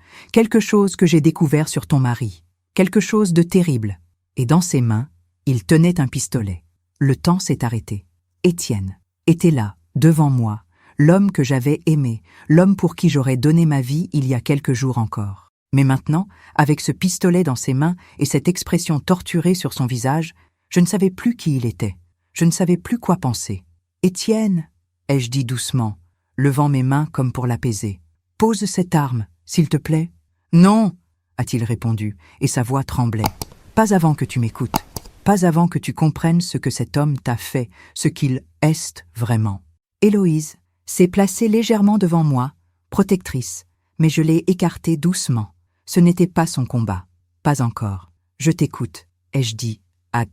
que j'ai découvert sur ton mari, quelque chose de terrible. » Et dans ses mains, il tenait un pistolet. Le temps s'est arrêté. Étienne était là, devant moi, l'homme que j'avais aimé, l'homme pour qui j'aurais donné ma vie il y a quelques jours encore. Mais maintenant, avec ce pistolet dans ses mains et cette expression torturée sur son visage, je ne savais plus qui il était. Je ne savais plus quoi penser. « Étienne !» ai-je dit doucement, levant mes mains comme pour l'apaiser. « Pose cette arme, s'il te plaît. »« Non !» a-t-il répondu, et sa voix tremblait. « Pas avant que tu m'écoutes. Pas avant que tu comprennes ce que cet homme t'a fait, ce qu'il est vraiment. » Héloïse s'est placée légèrement devant moi, protectrice, mais je l'ai écartée doucement. Ce n'était pas son combat. Pas encore. « Je t'écoute, » ai-je dit à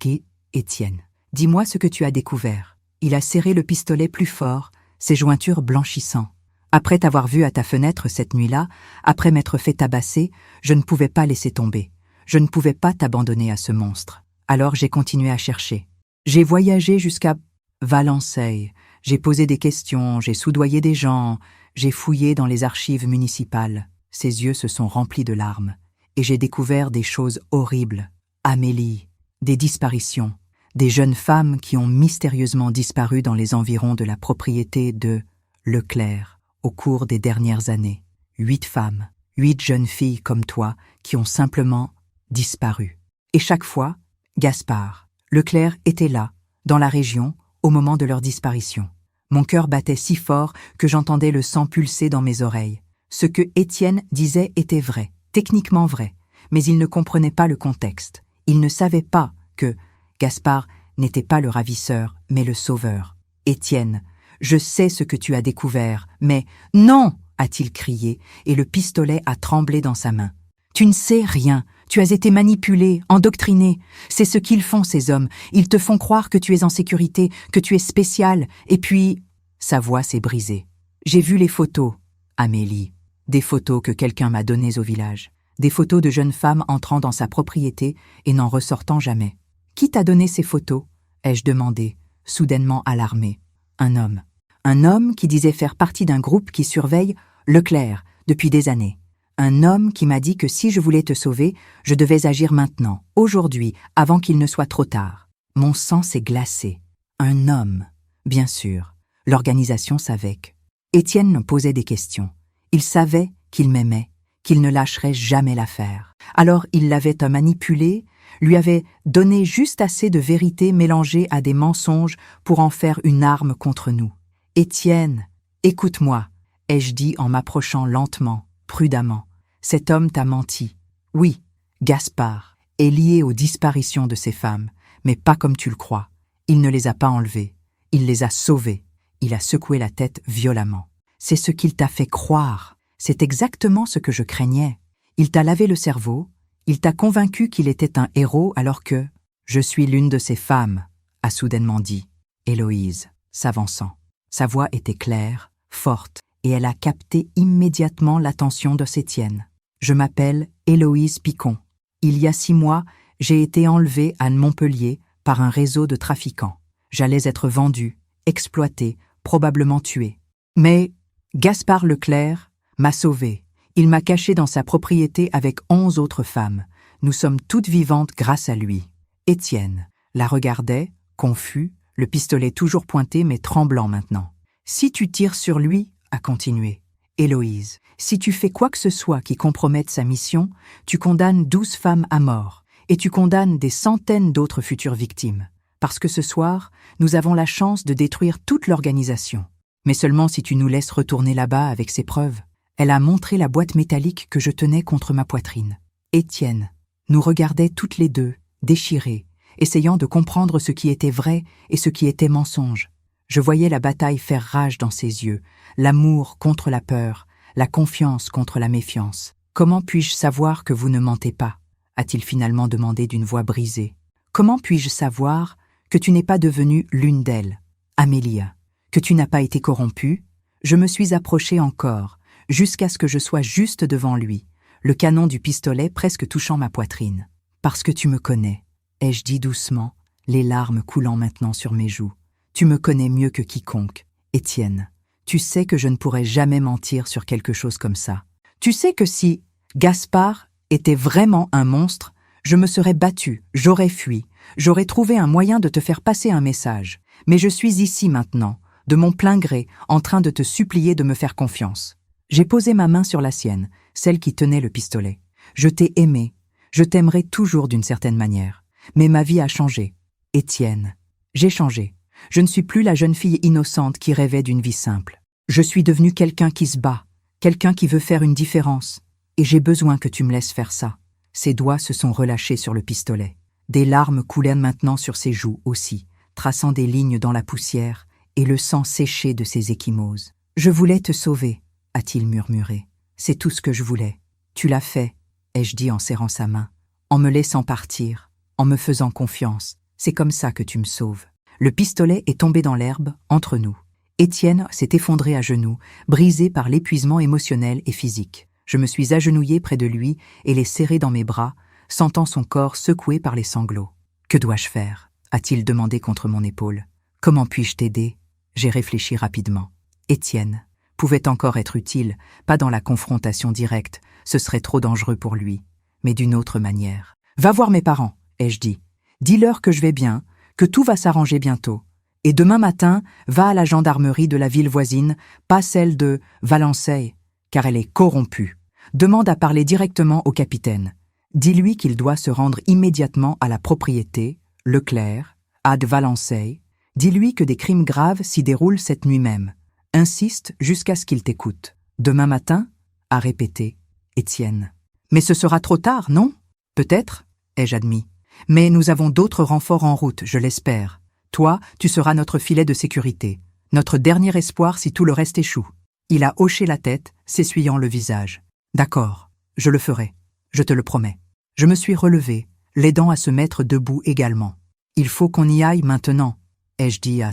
Étienne. « Dis-moi ce que tu as découvert. » Il a serré le pistolet plus fort, ses jointures blanchissant. Après t'avoir vu à ta fenêtre cette nuit-là, après m'être fait tabasser, je ne pouvais pas laisser tomber. Je ne pouvais pas t'abandonner à ce monstre. Alors j'ai continué à chercher. J'ai voyagé jusqu'à Valençay. J'ai posé des questions, j'ai soudoyé des gens, j'ai fouillé dans les archives municipales. Ses yeux se sont remplis de larmes. Et j'ai découvert des choses horribles. Amélie, des disparitions, des jeunes femmes qui ont mystérieusement disparu dans les environs de la propriété de Leclerc au cours des dernières années. 8 femmes, 8 jeunes filles comme toi qui ont simplement disparu. Et chaque fois, Gaspard Leclerc était là, dans la région, au moment de leur disparition. Mon cœur battait si fort que j'entendais le sang pulser dans mes oreilles. Ce que Étienne disait était vrai, techniquement vrai, mais il ne comprenait pas le contexte. Il ne savait pas que Gaspard n'était pas le ravisseur, mais le sauveur. « Étienne, je sais ce que tu as découvert, mais... »« Non !» a-t-il crié, et le pistolet a tremblé dans sa main. « Tu ne sais rien. Tu as été manipulé, endoctriné. C'est ce qu'ils font, ces hommes. Ils te font croire que tu es en sécurité, que tu es spécial, et puis... » Sa voix s'est brisée. « J'ai vu les photos, Amélie. Des photos que quelqu'un m'a données au village. Des photos de jeunes femmes entrant dans sa propriété et n'en ressortant jamais. Qui t'a donné ces photos ? Ai-je demandé, soudainement alarmée. Un homme. Un homme qui disait faire partie d'un groupe qui surveille Leclerc depuis des années. Un homme qui m'a dit que si je voulais te sauver, je devais agir maintenant, aujourd'hui, avant qu'il ne soit trop tard. Mon sang s'est glacé. Un homme, bien sûr. L'organisation savait que. Étienne me posait des questions. Il savait qu'il m'aimait, qu'il ne lâcherait jamais l'affaire. Alors il l'avait manipulé, lui avait donné juste assez de vérité mélangée à des mensonges pour en faire une arme contre nous. « Étienne, écoute-moi », ai-je dit en m'approchant lentement, prudemment. « Cet homme t'a menti. Oui, Gaspard est lié aux disparitions de ces femmes, mais pas comme tu le crois. Il ne les a pas enlevées, il les a sauvées. » Il a secoué la tête violemment. « C'est ce qu'il t'a fait croire. C'est exactement ce que je craignais. Il t'a lavé le cerveau, il t'a convaincu qu'il était un héros alors que... Je suis l'une de ces femmes, a soudainement dit Héloïse, s'avançant. Sa voix était claire, forte, et elle a capté immédiatement l'attention de Étienne. Je m'appelle Héloïse Picon. Il y a 6 mois, j'ai été enlevée à Montpellier par un réseau de trafiquants. J'allais être vendue, exploitée, probablement tuée. Mais Gaspard Leclerc m'a sauvée. Il m'a cachée dans sa propriété avec 11 autres femmes. Nous sommes toutes vivantes grâce à lui. Étienne la regardait, confus, le pistolet toujours pointé mais tremblant maintenant. Si tu tires sur lui, a continué Héloïse, si tu fais quoi que ce soit qui compromette sa mission, tu condamnes 12 femmes à mort et tu condamnes des centaines d'autres futures victimes. Parce que ce soir, nous avons la chance de détruire toute l'organisation. Mais seulement si tu nous laisses retourner là-bas avec ces preuves. Elle a montré la boîte métallique que je tenais contre ma poitrine. Étienne nous regardait toutes les deux, déchirées, essayant de comprendre ce qui était vrai et ce qui était mensonge. Je voyais la bataille faire rage dans ses yeux, l'amour contre la peur, la confiance contre la méfiance. « Comment puis-je savoir que vous ne mentez pas ?» a-t-il finalement demandé d'une voix brisée. « Comment puis-je savoir que tu n'es pas devenue l'une d'elles, Amélia, que tu n'as pas été corrompue ?» Je me suis approchée encore, jusqu'à ce que je sois juste devant lui, le canon du pistolet presque touchant ma poitrine. « Parce que tu me connais, » ai-je dit doucement, les larmes coulant maintenant sur mes joues. « Tu me connais mieux que quiconque, Étienne. Tu sais que je ne pourrais jamais mentir sur quelque chose comme ça. Tu sais que si Gaspard était vraiment un monstre, je me serais battue, j'aurais fui, j'aurais trouvé un moyen de te faire passer un message. Mais je suis ici maintenant, de mon plein gré, en train de te supplier de me faire confiance. » J'ai posé ma main sur la sienne, celle qui tenait le pistolet. Je t'ai aimé, je t'aimerai toujours d'une certaine manière. Mais ma vie a changé. Étienne, j'ai changé. Je ne suis plus la jeune fille innocente qui rêvait d'une vie simple. Je suis devenue quelqu'un qui se bat, quelqu'un qui veut faire une différence. Et j'ai besoin que tu me laisses faire ça. Ses doigts se sont relâchés sur le pistolet. Des larmes coulaient maintenant sur ses joues aussi, traçant des lignes dans la poussière et le sang séché de ses ecchymoses. « Je voulais te sauver, » a-t-il murmuré. « C'est tout ce que je voulais. Tu l'as fait, » ai-je dit en serrant sa main, en me laissant partir, en me faisant confiance. C'est comme ça que tu me sauves. Le pistolet est tombé dans l'herbe, entre nous. Étienne s'est effondré à genoux, brisé par l'épuisement émotionnel et physique. Je me suis agenouillée près de lui et l'ai serré dans mes bras, sentant son corps secoué par les sanglots. « Que dois-je faire ?» a-t-il demandé contre mon épaule. « Comment puis-je t'aider ?» J'ai réfléchi rapidement. Étienne pouvait encore être utile, pas dans la confrontation directe, ce serait trop dangereux pour lui, mais d'une autre manière. « Va voir mes parents, » ai-je dit. « Dis-leur que je vais bien, que tout va s'arranger bientôt. Et demain matin, va à la gendarmerie de la ville voisine, pas celle de Valençay, car elle est corrompue. Demande à parler directement au capitaine. Dis-lui qu'il doit se rendre immédiatement à la propriété, Leclerc, ad Valençay. Dis-lui que des crimes graves s'y déroulent cette nuit même. Insiste jusqu'à ce qu'il t'écoute. Demain matin, a répété Étienne. Mais ce sera trop tard, non ? Peut-être, ai-je admis. Mais nous avons d'autres renforts en route, je l'espère. Toi, tu seras notre filet de sécurité, notre dernier espoir si tout le reste échoue. Il a hoché la tête, s'essuyant le visage. D'accord, je le ferai, je te le promets. Je me suis relevé, l'aidant à se mettre debout également. Il faut qu'on y aille maintenant, ai-je dit à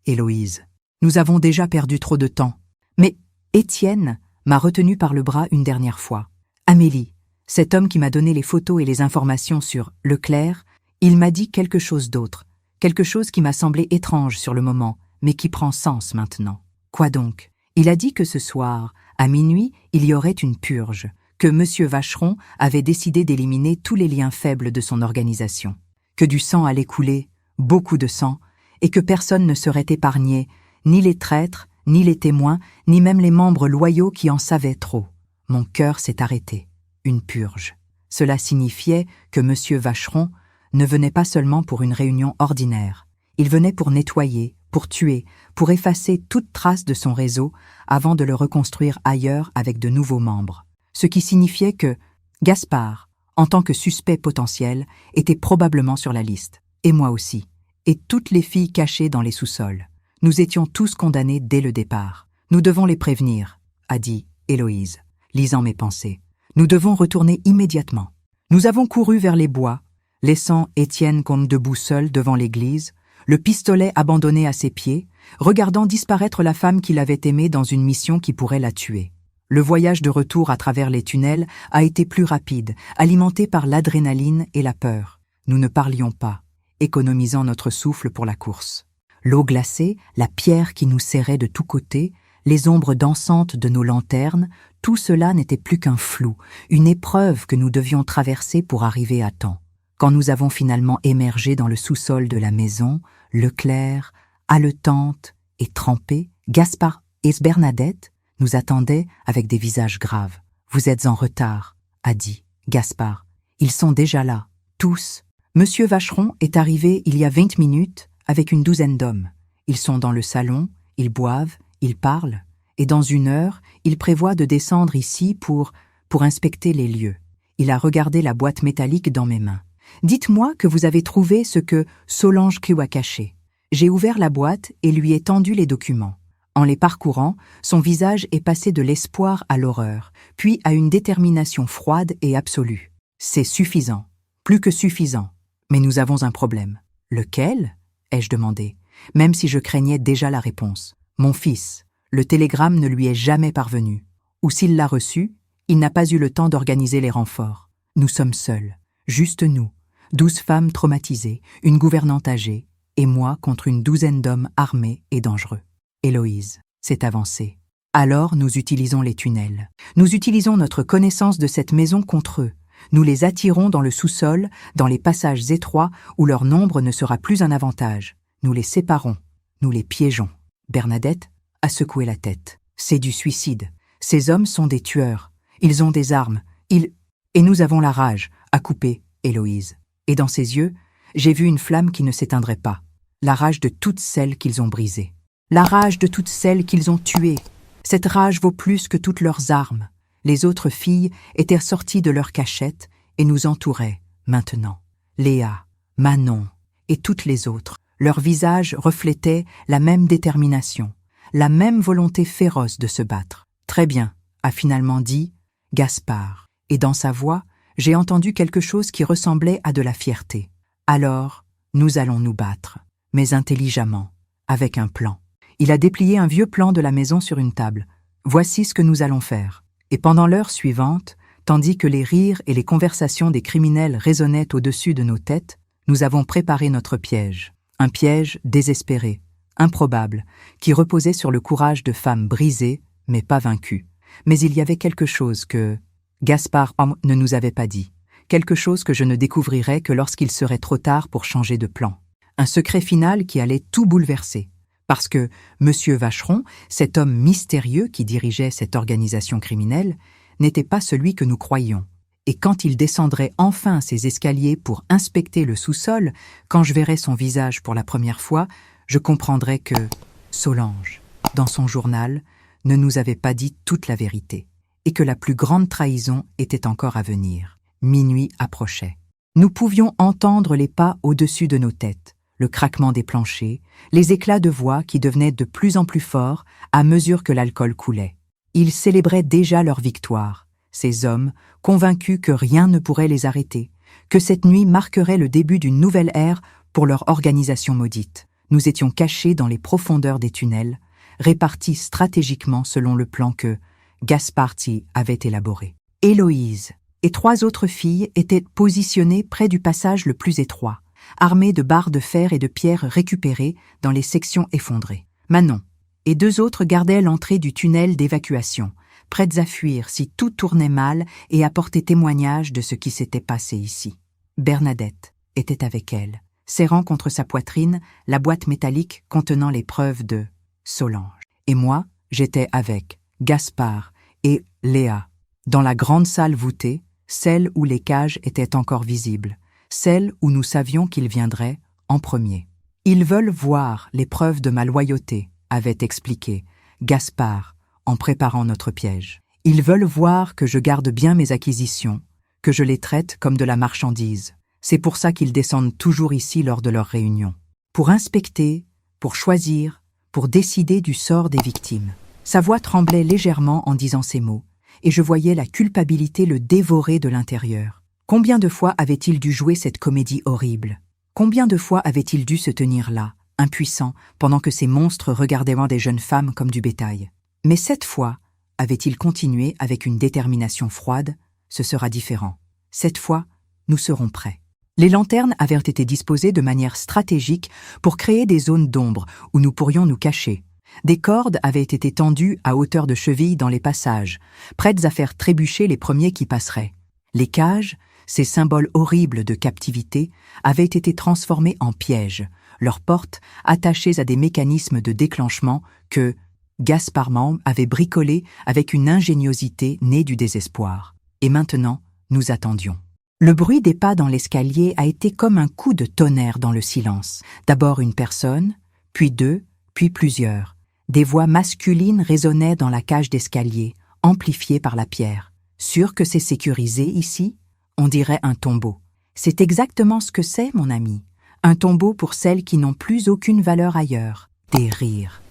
Héloïse. Nous avons déjà perdu trop de temps. Mais, Étienne, m'a retenu par le bras une dernière fois. « Amélie, cet homme qui m'a donné les photos et les informations sur Leclerc, il m'a dit quelque chose d'autre, quelque chose qui m'a semblé étrange sur le moment, mais qui prend sens maintenant. » « Quoi donc ?» « Il a dit que ce soir, à minuit, il y aurait une purge, que M. Vacheron avait décidé d'éliminer tous les liens faibles de son organisation, que du sang allait couler, beaucoup de sang, et que personne ne serait épargné, ni les traîtres, ni les témoins, ni même les membres loyaux qui en savaient trop. Mon cœur s'est arrêté. Une purge. Cela signifiait que M. Vacheron ne venait pas seulement pour une réunion ordinaire. Il venait pour nettoyer, pour tuer, pour effacer toute trace de son réseau avant de le reconstruire ailleurs avec de nouveaux membres. Ce qui signifiait que Gaspard, en tant que suspect potentiel, était probablement sur la liste. Et moi aussi. Et toutes les filles cachées dans les sous-sols. Nous étions tous condamnés dès le départ. Nous devons les prévenir, a dit Héloïse, lisant mes pensées. Nous devons retourner immédiatement. Nous avons couru vers les bois, laissant Étienne Comte debout seul devant l'église, le pistolet abandonné à ses pieds, regardant disparaître la femme qu'il avait aimée dans une mission qui pourrait la tuer. Le voyage de retour à travers les tunnels a été plus rapide, alimenté par l'adrénaline et la peur. Nous ne parlions pas, économisant notre souffle pour la course. L'eau glacée, la pierre qui nous serrait de tous côtés, les ombres dansantes de nos lanternes, tout cela n'était plus qu'un flou, une épreuve que nous devions traverser pour arriver à temps. Quand nous avons finalement émergé dans le sous-sol de la maison, Leclerc, haletante et trempée, Gaspard et Bernadette nous attendaient avec des visages graves. « Vous êtes en retard, » a dit Gaspard. « Ils sont déjà là, tous. Monsieur Vacheron est arrivé il y a 20 minutes avec une douzaine d'hommes. Ils sont dans le salon, ils boivent, ils parlent, et dans 1 heure, il prévoit de descendre ici pour inspecter les lieux. » Il a regardé la boîte métallique dans mes mains. « Dites-moi que vous avez trouvé ce que Solange Clou a caché. » J'ai ouvert la boîte et lui ai tendu les documents. En les parcourant, son visage est passé de l'espoir à l'horreur, puis à une détermination froide et absolue. « C'est suffisant, plus que suffisant. Mais nous avons un problème. »« Lequel ?» ai-je demandé, même si je craignais déjà la réponse. « Mon fils. Le télégramme ne lui est jamais parvenu. Ou s'il l'a reçu, il n'a pas eu le temps d'organiser les renforts. Nous sommes seuls, juste nous. 12 femmes traumatisées, une gouvernante âgée, et moi contre une douzaine d'hommes armés et dangereux. Héloïse s'est avancée. Alors nous utilisons les tunnels. Nous utilisons notre connaissance de cette maison contre eux. Nous les attirons dans le sous-sol, dans les passages étroits où leur nombre ne sera plus un avantage. Nous les séparons. Nous les piégeons. Bernadette a secoué la tête. C'est du suicide. Ces hommes sont des tueurs. Ils ont des armes. Et nous avons la rage, a coupé Héloïse. Et dans ses yeux, j'ai vu une flamme qui ne s'éteindrait pas. La rage de toutes celles qu'ils ont brisées. La rage de toutes celles qu'ils ont tuées. Cette rage vaut plus que toutes leurs armes. Les autres filles étaient sorties de leur cachette et nous entouraient, maintenant. Léa, Manon et toutes les autres. Leurs visages reflétaient la même détermination, la même volonté féroce de se battre. « Très bien », a finalement dit Gaspard. Et dans sa voix, j'ai entendu quelque chose qui ressemblait à de la fierté. « Alors, nous allons nous battre, mais intelligemment, avec un plan. » Il a déplié un vieux plan de la maison sur une table. « Voici ce que nous allons faire. » Et pendant l'heure suivante, tandis que les rires et les conversations des criminels résonnaient au-dessus de nos têtes, nous avons préparé notre piège. Un piège désespéré, improbable, qui reposait sur le courage de femmes brisées, mais pas vaincues. Mais il y avait quelque chose que Gaspard ne nous avait pas dit, quelque chose que je ne découvrirais que lorsqu'il serait trop tard pour changer de plan. Un secret final qui allait tout bouleverser. Parce que M. Vacheron, cet homme mystérieux qui dirigeait cette organisation criminelle, n'était pas celui que nous croyions. Et quand il descendrait enfin ses escaliers pour inspecter le sous-sol, quand je verrais son visage pour la première fois, je comprendrais que Solange, dans son journal, ne nous avait pas dit toute la vérité, et que la plus grande trahison était encore à venir. Minuit approchait. Nous pouvions entendre les pas au-dessus de nos têtes, le craquement des planchers, les éclats de voix qui devenaient de plus en plus forts à mesure que l'alcool coulait. Ils célébraient déjà leur victoire, ces hommes convaincus que rien ne pourrait les arrêter, que cette nuit marquerait le début d'une nouvelle ère pour leur organisation maudite. Nous étions cachés dans les profondeurs des tunnels, répartis stratégiquement selon le plan que Gasparti avait élaboré. Héloïse et 3 autres filles étaient positionnées près du passage le plus étroit, armées de barres de fer et de pierres récupérées dans les sections effondrées. Manon et 2 autres gardaient l'entrée du tunnel d'évacuation, prêtes à fuir si tout tournait mal et à porter témoignage de ce qui s'était passé ici. Bernadette était avec elle, serrant contre sa poitrine la boîte métallique contenant les preuves de Solange. Et moi, j'étais avec Gaspard et Léa, dans la grande salle voûtée, celle où les cages étaient encore visibles, celle où nous savions qu'ils viendraient en premier. « Ils veulent voir les preuves de ma loyauté », avait expliqué Gaspard en préparant notre piège. « Ils veulent voir que je garde bien mes acquisitions, que je les traite comme de la marchandise. C'est pour ça qu'ils descendent toujours ici lors de leurs réunions. Pour inspecter, pour choisir, pour décider du sort des victimes. » Sa voix tremblait légèrement en disant ces mots, et je voyais la culpabilité le dévorer de l'intérieur. Combien de fois avait-il dû jouer cette comédie horrible? Combien de fois avait-il dû se tenir là, impuissant, pendant que ces monstres regardaient des jeunes femmes comme du bétail? Mais cette fois, avait-il continué avec une détermination froide, ce sera différent. Cette fois, nous serons prêts. Les lanternes avaient été disposées de manière stratégique pour créer des zones d'ombre où nous pourrions nous cacher. Des cordes avaient été tendues à hauteur de cheville dans les passages, prêtes à faire trébucher les premiers qui passeraient. Les cages, ces symboles horribles de captivité, avaient été transformées en pièges, leurs portes attachées à des mécanismes de déclenchement que Gaspard avait bricolés avec une ingéniosité née du désespoir. Et maintenant, nous attendions. Le bruit des pas dans l'escalier a été comme un coup de tonnerre dans le silence. D'abord une personne, puis 2, puis plusieurs. Des voix masculines résonnaient dans la cage d'escalier, amplifiées par la pierre. Sûr que c'est sécurisé ici? On dirait un tombeau. C'est exactement ce que c'est, mon ami. Un tombeau pour celles qui n'ont plus aucune valeur ailleurs. Des rires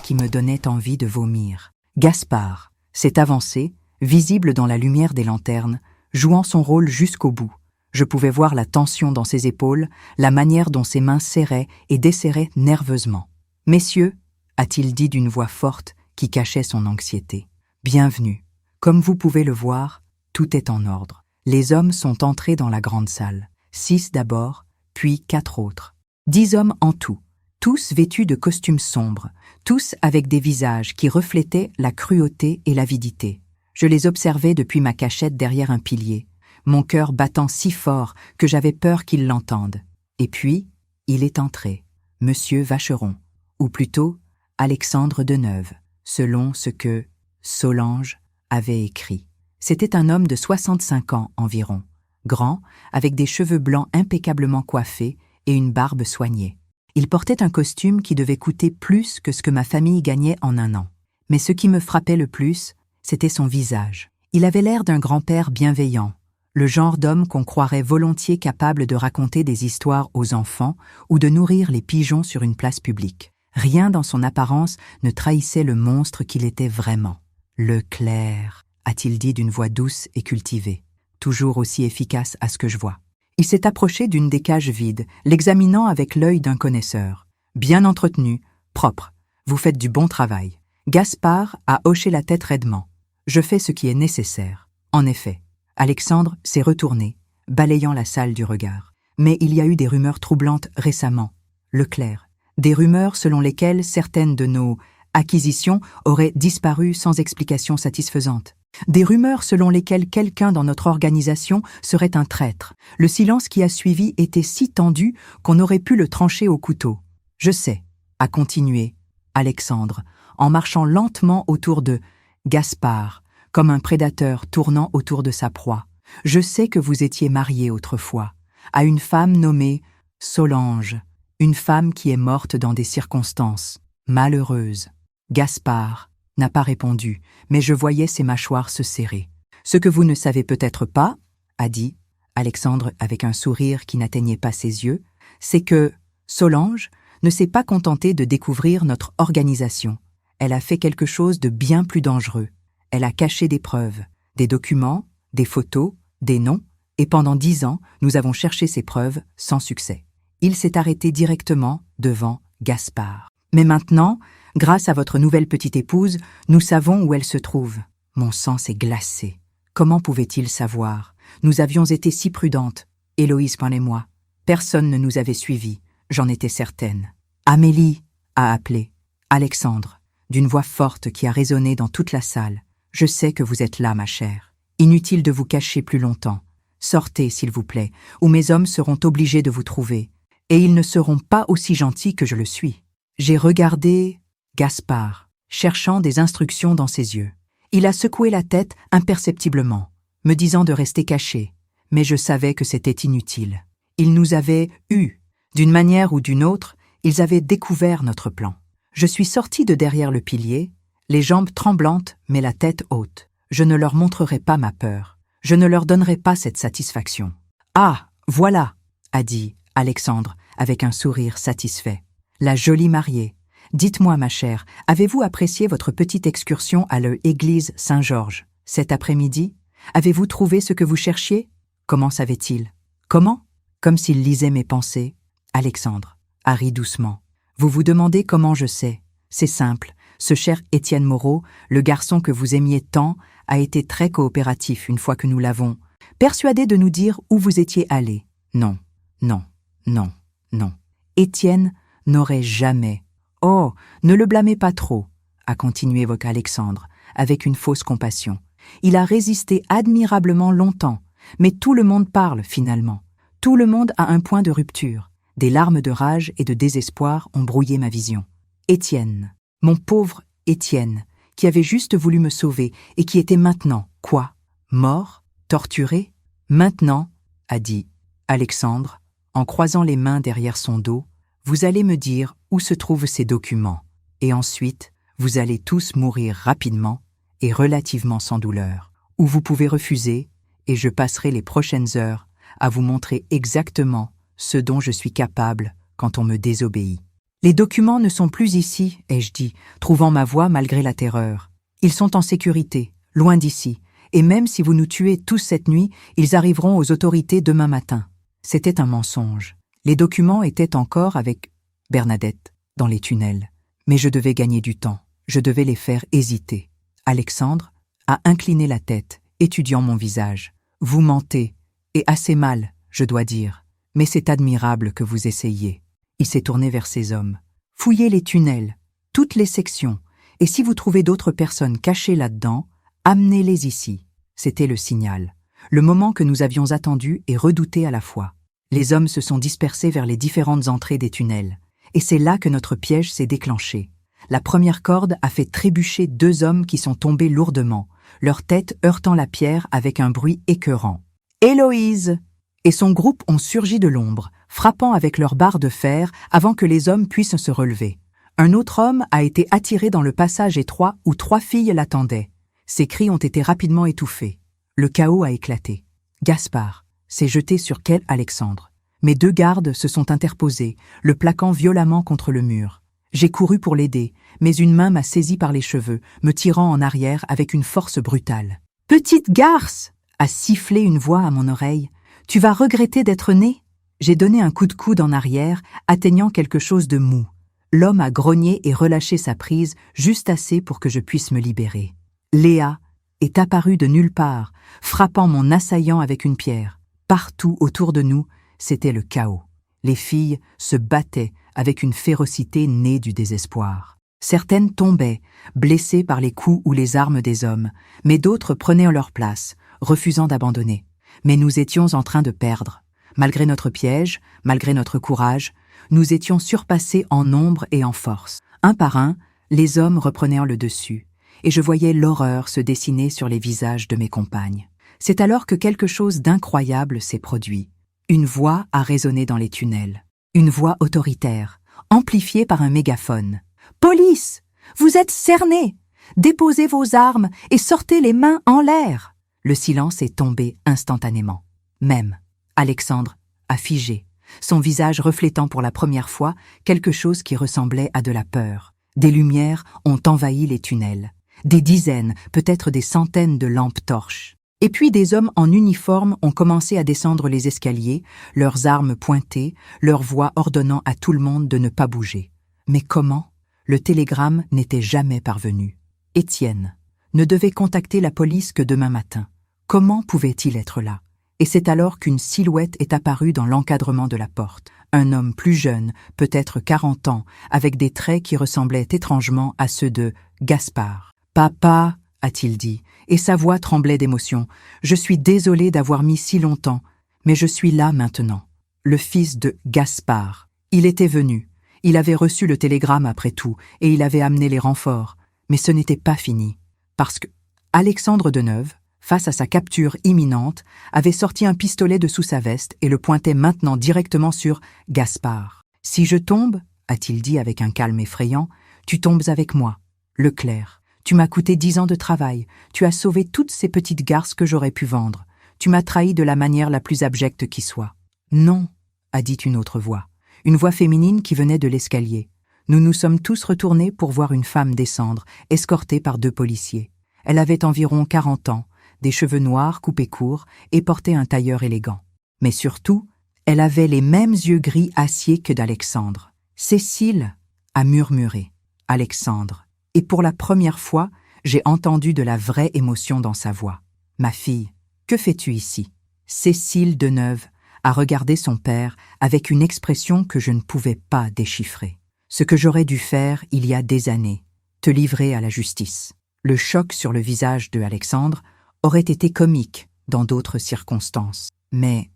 qui me donnaient envie de vomir. Gaspard s'est avancé, visible dans la lumière des lanternes, jouant son rôle jusqu'au bout. Je pouvais voir la tension dans ses épaules, la manière dont ses mains serraient et desserraient nerveusement. « Messieurs », a-t-il dit d'une voix forte qui cachait son anxiété. « Bienvenue. Comme vous pouvez le voir, tout est en ordre. Les hommes sont entrés dans la grande salle. 6 d'abord, puis 4 autres. 10 hommes en tout, tous vêtus de costumes sombres, tous avec des visages qui reflétaient la cruauté et l'avidité. Je les observais depuis ma cachette derrière un pilier, mon cœur battant si fort que j'avais peur qu'ils l'entendent. Et puis, il est entré, Monsieur Vacheron, ou plutôt Alexandre Deneuve, selon ce que Solange avait écrit. C'était un homme de 65 ans environ, grand, avec des cheveux blancs impeccablement coiffés et une barbe soignée. Il portait un costume qui devait coûter plus que ce que ma famille gagnait en un an. Mais ce qui me frappait le plus, c'était son visage. Il avait l'air d'un grand-père bienveillant, le genre d'homme qu'on croirait volontiers capable de raconter des histoires aux enfants ou de nourrir les pigeons sur une place publique. Rien dans son apparence ne trahissait le monstre qu'il était vraiment. « Leclerc », a-t-il dit d'une voix douce et cultivée, toujours aussi efficace à ce que je vois. Il s'est approché d'une des cages vides, l'examinant avec l'œil d'un connaisseur. « Bien entretenu, propre, vous faites du bon travail. » Gaspard a hoché la tête raidement. « Je fais ce qui est nécessaire. » En effet, Alexandre s'est retourné, balayant la salle du regard. Mais il y a eu des rumeurs troublantes récemment. Leclerc, des rumeurs selon lesquelles certaines de nos acquisitions auraient disparu sans explication satisfaisante. Des rumeurs selon lesquelles quelqu'un dans notre organisation serait un traître. Le silence qui a suivi était si tendu qu'on aurait pu le trancher au couteau. « Je sais », a continué Alexandre, en marchant lentement autour de Gaspard, comme un prédateur tournant autour de sa proie. « Je sais que vous étiez marié autrefois, à une femme nommée Solange, une femme qui est morte dans des circonstances malheureuses. » Gaspard n'a pas répondu, mais je voyais ses mâchoires se serrer. « Ce que vous ne savez peut-être pas, » a dit Alexandre avec un sourire qui n'atteignait pas ses yeux, « c'est que Solange ne s'est pas contentée de découvrir notre organisation. Elle a fait quelque chose de bien plus dangereux. Elle a caché des preuves, des documents, des photos, des noms, et pendant 10 ans, nous avons cherché ces preuves sans succès. » Il s'est arrêté directement devant Gaspard. « Mais maintenant, Grâce à votre nouvelle petite épouse, nous savons où elle se trouve. » Mon sang s'est glacé. Comment pouvait-il savoir? Nous avions été si prudentes, Héloïse et moi. Personne ne nous avait suivis, j'en étais certaine. « Amélie !» a appelé. Alexandre, d'une voix forte qui a résonné dans toute la salle. « Je sais que vous êtes là, ma chère. Inutile de vous cacher plus longtemps. Sortez, s'il vous plaît, ou mes hommes seront obligés de vous trouver. Et ils ne seront pas aussi gentils que je le suis. » J'ai regardé Gaspard, cherchant des instructions dans ses yeux. Il a secoué la tête imperceptiblement, me disant de rester caché, mais je savais que c'était inutile. Ils nous avaient eus. D'une manière ou d'une autre, ils avaient découvert notre plan. Je suis sortie de derrière le pilier, les jambes tremblantes mais la tête haute. Je ne leur montrerai pas ma peur. Je ne leur donnerai pas cette satisfaction. « Ah, voilà !» a dit Alexandre avec un sourire satisfait. « La jolie mariée. Dites-moi, ma chère, avez-vous apprécié votre petite excursion à l'église Saint-Georges cet après-midi? Avez-vous trouvé ce que vous cherchiez? » Comment savait-il? Comment? Comme s'il lisait mes pensées. Alexandre a ri doucement. « Vous vous demandez comment je sais? C'est simple. Ce cher Étienne Moreau, le garçon que vous aimiez tant, a été très coopératif une fois que nous l'avons. Persuadé de nous dire où vous étiez allé. Non, non, non, non. Étienne n'aurait jamais... Oh, ne le blâmez pas trop, a continué Alexandre, avec une fausse compassion. Il a résisté admirablement longtemps, mais tout le monde parle finalement. Tout le monde a un point de rupture. Des larmes de rage et de désespoir ont brouillé ma vision. Étienne, mon pauvre Étienne, qui avait juste voulu me sauver et qui était maintenant, quoi? Mort? Torturé? Maintenant, a dit Alexandre, en croisant les mains derrière son dos, vous allez me dire où se trouvent ces documents, et ensuite, vous allez tous mourir rapidement et relativement sans douleur, ou vous pouvez refuser, et je passerai les prochaines heures à vous montrer exactement ce dont je suis capable quand on me désobéit. Les documents ne sont plus ici, ai-je dit, trouvant ma voix malgré la terreur. Ils sont en sécurité, loin d'ici, et même si vous nous tuez tous cette nuit, ils arriveront aux autorités demain matin. C'était un mensonge. Les documents étaient encore avec Bernadette dans les tunnels. Mais je devais gagner du temps, je devais les faire hésiter. Alexandre a incliné la tête, étudiant mon visage. Vous mentez, et assez mal, je dois dire. Mais c'est admirable que vous essayiez. Il s'est tourné vers ses hommes. Fouillez les tunnels, toutes les sections, et si vous trouvez d'autres personnes cachées là-dedans, amenez-les ici. C'était le signal, le moment que nous avions attendu et redouté à la fois. Les hommes se sont dispersés vers les différentes entrées des tunnels, et c'est là que notre piège s'est déclenché. La première corde a fait trébucher 2 hommes qui sont tombés lourdement, leur tête heurtant la pierre avec un bruit écœurant. « Héloïse !» Et son groupe ont surgi de l'ombre, frappant avec leurs barres de fer avant que les hommes puissent se relever. Un autre homme a été attiré dans le passage étroit où 3 filles l'attendaient. Ses cris ont été rapidement étouffés. Le chaos a éclaté. Gaspard s'est jeté sur Alexandre. Mes 2 gardes se sont interposés, le plaquant violemment contre le mur. J'ai couru pour l'aider, mais une main m'a saisi par les cheveux, me tirant en arrière avec une force brutale. « Petite garce !» a sifflé une voix à mon oreille. « Tu vas regretter d'être née ?» J'ai donné un coup de coude en arrière, atteignant quelque chose de mou. L'homme a grogné et relâché sa prise, juste assez pour que je puisse me libérer. Léa est apparue de nulle part, frappant mon assaillant avec une pierre. Partout autour de nous, c'était le chaos. Les filles se battaient avec une férocité née du désespoir. Certaines tombaient, blessées par les coups ou les armes des hommes, mais d'autres prenaient leur place, refusant d'abandonner. Mais nous étions en train de perdre. Malgré notre piège, malgré notre courage, nous étions surpassés en nombre et en force. Un par un, les hommes reprenaient le dessus, et je voyais l'horreur se dessiner sur les visages de mes compagnes. C'est alors que quelque chose d'incroyable s'est produit. Une voix a résonné dans les tunnels. Une voix autoritaire, amplifiée par un mégaphone. « Police! Vous êtes cernés! Déposez vos armes et sortez les mains en l'air !» Le silence est tombé instantanément. Même Alexandre a figé, son visage reflétant pour la première fois quelque chose qui ressemblait à de la peur. Des lumières ont envahi les tunnels. Des dizaines, peut-être des centaines de lampes torches. Et puis des hommes en uniforme ont commencé à descendre les escaliers, leurs armes pointées, leurs voix ordonnant à tout le monde de ne pas bouger. Mais comment? Le télégramme n'était jamais parvenu. Étienne ne devait contacter la police que demain matin. Comment pouvait-il être là? Et c'est alors qu'une silhouette est apparue dans l'encadrement de la porte. Un homme plus jeune, peut-être 40 ans, avec des traits qui ressemblaient étrangement à ceux de Gaspard. « Papa » a-t-il dit, et sa voix tremblait d'émotion. « Je suis désolé d'avoir mis si longtemps, mais je suis là maintenant. » Le fils de Gaspard. Il était venu. Il avait reçu le télégramme après tout, et il avait amené les renforts. Mais ce n'était pas fini. Parce que Alexandre Deneuve, face à sa capture imminente, avait sorti un pistolet de sous sa veste et le pointait maintenant directement sur Gaspard. « Si je tombe, a-t-il dit avec un calme effrayant, tu tombes avec moi, Leclerc. Tu m'as coûté 10 ans de travail, tu as sauvé toutes ces petites garces que j'aurais pu vendre. Tu m'as trahi de la manière la plus abjecte qui soit. »« Non, » a dit une autre voix, une voix féminine qui venait de l'escalier. Nous nous sommes tous retournés pour voir une femme descendre, escortée par 2 policiers. Elle avait environ 40 ans, des cheveux noirs coupés courts et portait un tailleur élégant. Mais surtout, elle avait les mêmes yeux gris acier que d'Alexandre. « Cécile » a murmuré. « Alexandre ». Et pour la première fois, j'ai entendu de la vraie émotion dans sa voix. « Ma fille, que fais-tu ici ?» Cécile Deneuve a regardé son père avec une expression que je ne pouvais pas déchiffrer. Ce que j'aurais dû faire il y a des années, te livrer à la justice. Le choc sur le visage de Alexandre aurait été comique dans d'autres circonstances. Mais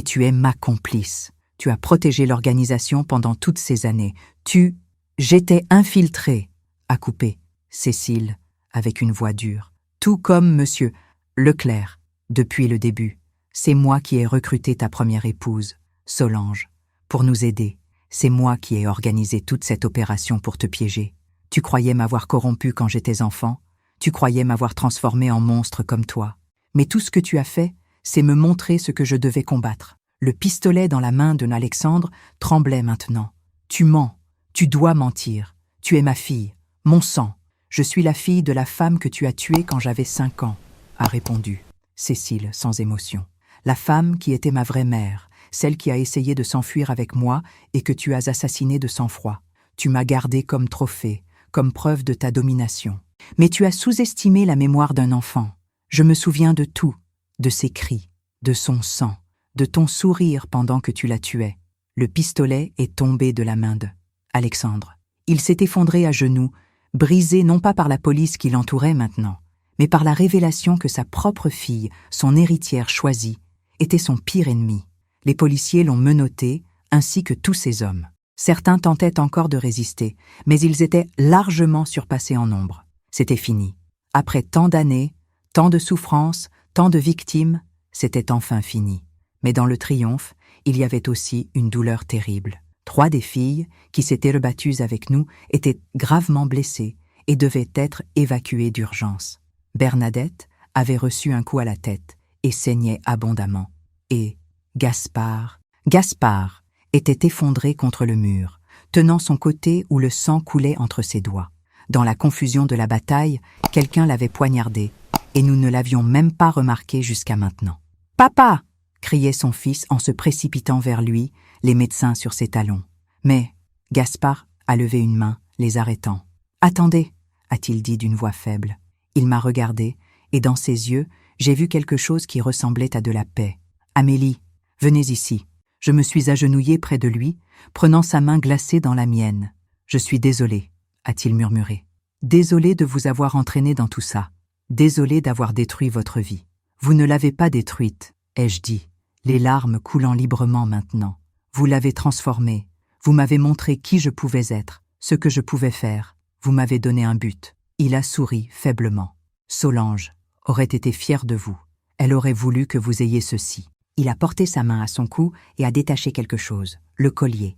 tu es ma complice. Tu as protégé l'organisation pendant toutes ces années. J'étais infiltré, a coupé Cécile avec une voix dure. Tout comme monsieur Leclerc, depuis le début. C'est moi qui ai recruté ta première épouse, Solange, pour nous aider. C'est moi qui ai organisé toute cette opération pour te piéger. Tu croyais m'avoir corrompu quand j'étais enfant. Tu croyais m'avoir transformé en monstre comme toi. Mais tout ce que tu as fait, c'est me montrer ce que je devais combattre. Le pistolet dans la main de Alexandre tremblait maintenant. Tu mens. Tu dois mentir. Tu es ma fille, mon sang. Je suis la fille de la femme que tu as tuée quand j'avais 5 ans, a répondu Cécile sans émotion. La femme qui était ma vraie mère, celle qui a essayé de s'enfuir avec moi et que tu as assassinée de sang-froid. Tu m'as gardée comme trophée, comme preuve de ta domination. Mais tu as sous-estimé la mémoire d'un enfant. Je me souviens de tout, de ses cris, de son sang, de ton sourire pendant que tu la tuais. Le pistolet est tombé de la main de Alexandre. Il s'est effondré à genoux, brisé non pas par la police qui l'entourait maintenant, mais par la révélation que sa propre fille, son héritière choisie, était son pire ennemi. Les policiers l'ont menotté, ainsi que tous ces hommes. Certains tentaient encore de résister, mais ils étaient largement surpassés en nombre. C'était fini. Après tant d'années, tant de souffrances, tant de victimes, c'était enfin fini. Mais dans le triomphe, il y avait aussi une douleur terrible. 3 des filles, qui s'étaient rebattues avec nous, étaient gravement blessées et devaient être évacuées d'urgence. Bernadette avait reçu un coup à la tête et saignait abondamment. Et Gaspard était effondré contre le mur, tenant son côté où le sang coulait entre ses doigts. Dans la confusion de la bataille, quelqu'un l'avait poignardé, et nous ne l'avions même pas remarqué jusqu'à maintenant. « Papa !» criait son fils en se précipitant vers lui, les médecins sur ses talons. Mais Gaspard a levé une main, les arrêtant. « Attendez !» a-t-il dit d'une voix faible. Il m'a regardé, et dans ses yeux, j'ai vu quelque chose qui ressemblait à de la paix. « Amélie, venez ici. » Je me suis agenouillée près de lui, prenant sa main glacée dans la mienne. « Je suis désolé, » a-t-il murmuré. « Désolé de vous avoir entraîné dans tout ça. Désolé d'avoir détruit votre vie. »« Vous ne l'avez pas détruite, » ai-je dit, les larmes coulant librement maintenant. « Vous l'avez transformée. Vous m'avez montré qui je pouvais être, ce que je pouvais faire. Vous m'avez donné un but. » Il a souri faiblement. « Solange aurait été fière de vous. Elle aurait voulu que vous ayez ceci. » Il a porté sa main à son cou et a détaché quelque chose. Le collier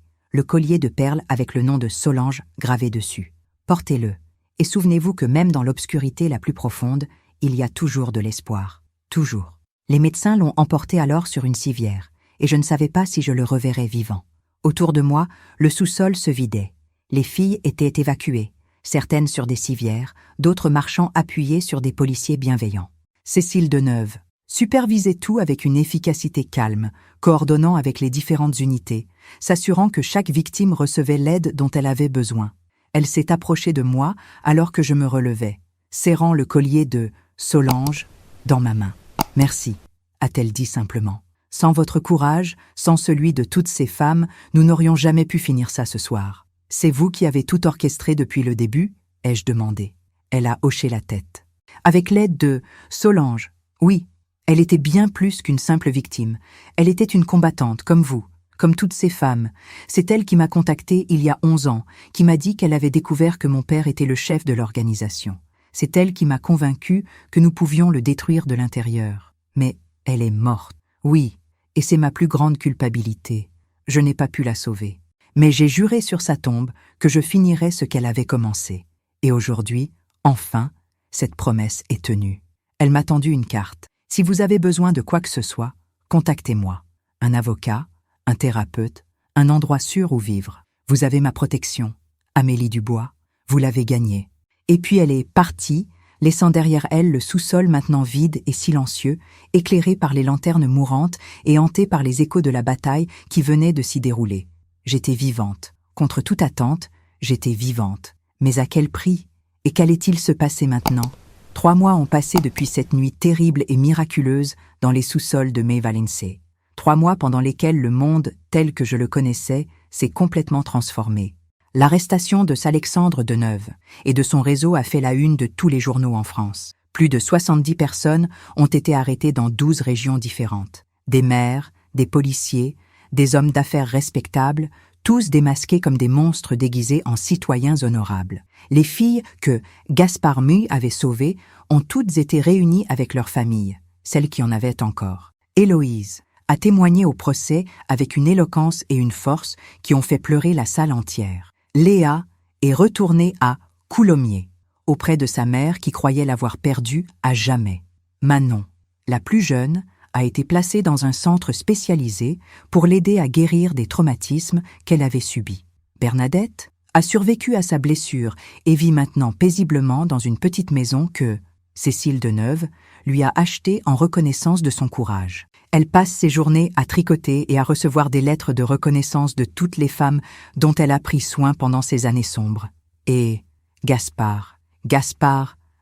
de perles avec le nom de Solange gravé dessus. Portez-le, et souvenez-vous que même dans l'obscurité la plus profonde, il y a toujours de l'espoir. Toujours. Les médecins l'ont emporté alors sur une civière, et je ne savais pas si je le reverrais vivant. Autour de moi, le sous-sol se vidait. Les filles étaient évacuées, certaines sur des civières, d'autres marchant appuyées sur des policiers bienveillants. Cécile Deneuve supervisait tout avec une efficacité calme, coordonnant avec les différentes unités, s'assurant que chaque victime recevait l'aide dont elle avait besoin. Elle s'est approchée de moi alors que je me relevais, serrant le collier de Solange dans ma main. « Merci », a-t-elle dit simplement. « Sans votre courage, sans celui de toutes ces femmes, nous n'aurions jamais pu finir ça ce soir. »« C'est vous qui avez tout orchestré depuis le début ?» ai-je demandé. Elle a hoché la tête. « Avec l'aide de Solange, oui. Elle était bien plus qu'une simple victime. Elle était une combattante, comme vous, comme toutes ces femmes. C'est elle qui m'a contactée il y a 11 ans, qui m'a dit qu'elle avait découvert que mon père était le chef de l'organisation. C'est elle qui m'a convaincu que nous pouvions le détruire de l'intérieur. Mais elle est morte. Oui, et c'est ma plus grande culpabilité. Je n'ai pas pu la sauver. Mais j'ai juré sur sa tombe que je finirais ce qu'elle avait commencé. Et aujourd'hui, enfin, cette promesse est tenue. Elle m'a tendu une carte. Si vous avez besoin de quoi que ce soit, contactez-moi. Un avocat, un thérapeute, un endroit sûr où vivre. Vous avez ma protection. Amélie Dubois, vous l'avez gagnée. Et puis elle est partie, laissant derrière elle le sous-sol maintenant vide et silencieux, éclairé par les lanternes mourantes et hanté par les échos de la bataille qui venait de s'y dérouler. J'étais vivante. Contre toute attente, j'étais vivante. Mais à quel prix? Et qu'allait-il se passer maintenant? 3 mois ont passé depuis cette nuit terrible et miraculeuse dans les sous-sols de May Valencé. 3 mois pendant lesquels le monde, tel que je le connaissais, s'est complètement transformé. L'arrestation de Alexandre Deneuve et de son réseau a fait la une de tous les journaux en France. Plus de 70 personnes ont été arrêtées dans 12 régions différentes. Des maires, des policiers, des hommes d'affaires respectables, tous démasqués comme des monstres déguisés en citoyens honorables. Les filles que Gaspard Muy avait sauvées ont toutes été réunies avec leurs familles, celles qui en avaient encore. Héloïse a témoigné au procès avec une éloquence et une force qui ont fait pleurer la salle entière. Léa est retournée à Coulommiers, auprès de sa mère qui croyait l'avoir perdue à jamais. Manon, la plus jeune, a été placée dans un centre spécialisé pour l'aider à guérir des traumatismes qu'elle avait subis. Bernadette a survécu à sa blessure et vit maintenant paisiblement dans une petite maison que Cécile Deneuve lui a achetée en reconnaissance de son courage. Elle passe ses journées à tricoter et à recevoir des lettres de reconnaissance de toutes les femmes dont elle a pris soin pendant ces années sombres. Et Gaspard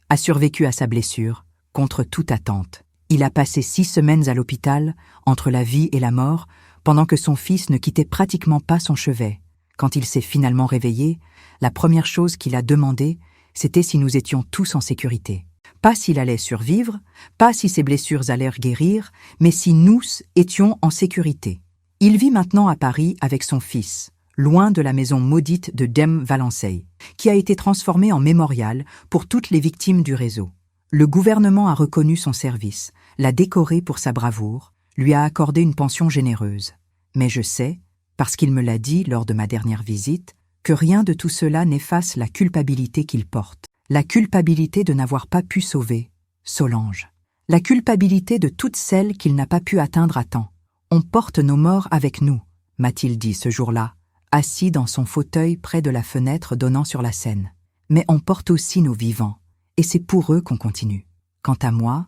a survécu à sa blessure, contre toute attente. Il a passé 6 semaines à l'hôpital, entre la vie et la mort, pendant que son fils ne quittait pratiquement pas son chevet. Quand il s'est finalement réveillé, la première chose qu'il a demandé, c'était si nous étions tous en sécurité. Pas s'il allait survivre, pas si ses blessures allèrent guérir, mais si nous étions en sécurité. Il vit maintenant à Paris avec son fils, loin de la maison maudite de Dame Valencé, qui a été transformée en mémorial pour toutes les victimes du réseau. Le gouvernement a reconnu son service, l'a décoré pour sa bravoure, lui a accordé une pension généreuse. Mais je sais, parce qu'il me l'a dit lors de ma dernière visite, que rien de tout cela n'efface la culpabilité qu'il porte. La culpabilité de n'avoir pas pu sauver Solange. La culpabilité de toutes celles qu'il n'a pas pu atteindre à temps. On porte nos morts avec nous, m'a-t-il dit ce jour-là, assis dans son fauteuil près de la fenêtre donnant sur la Seine. Mais on porte aussi nos vivants, et c'est pour eux qu'on continue. Quant à moi,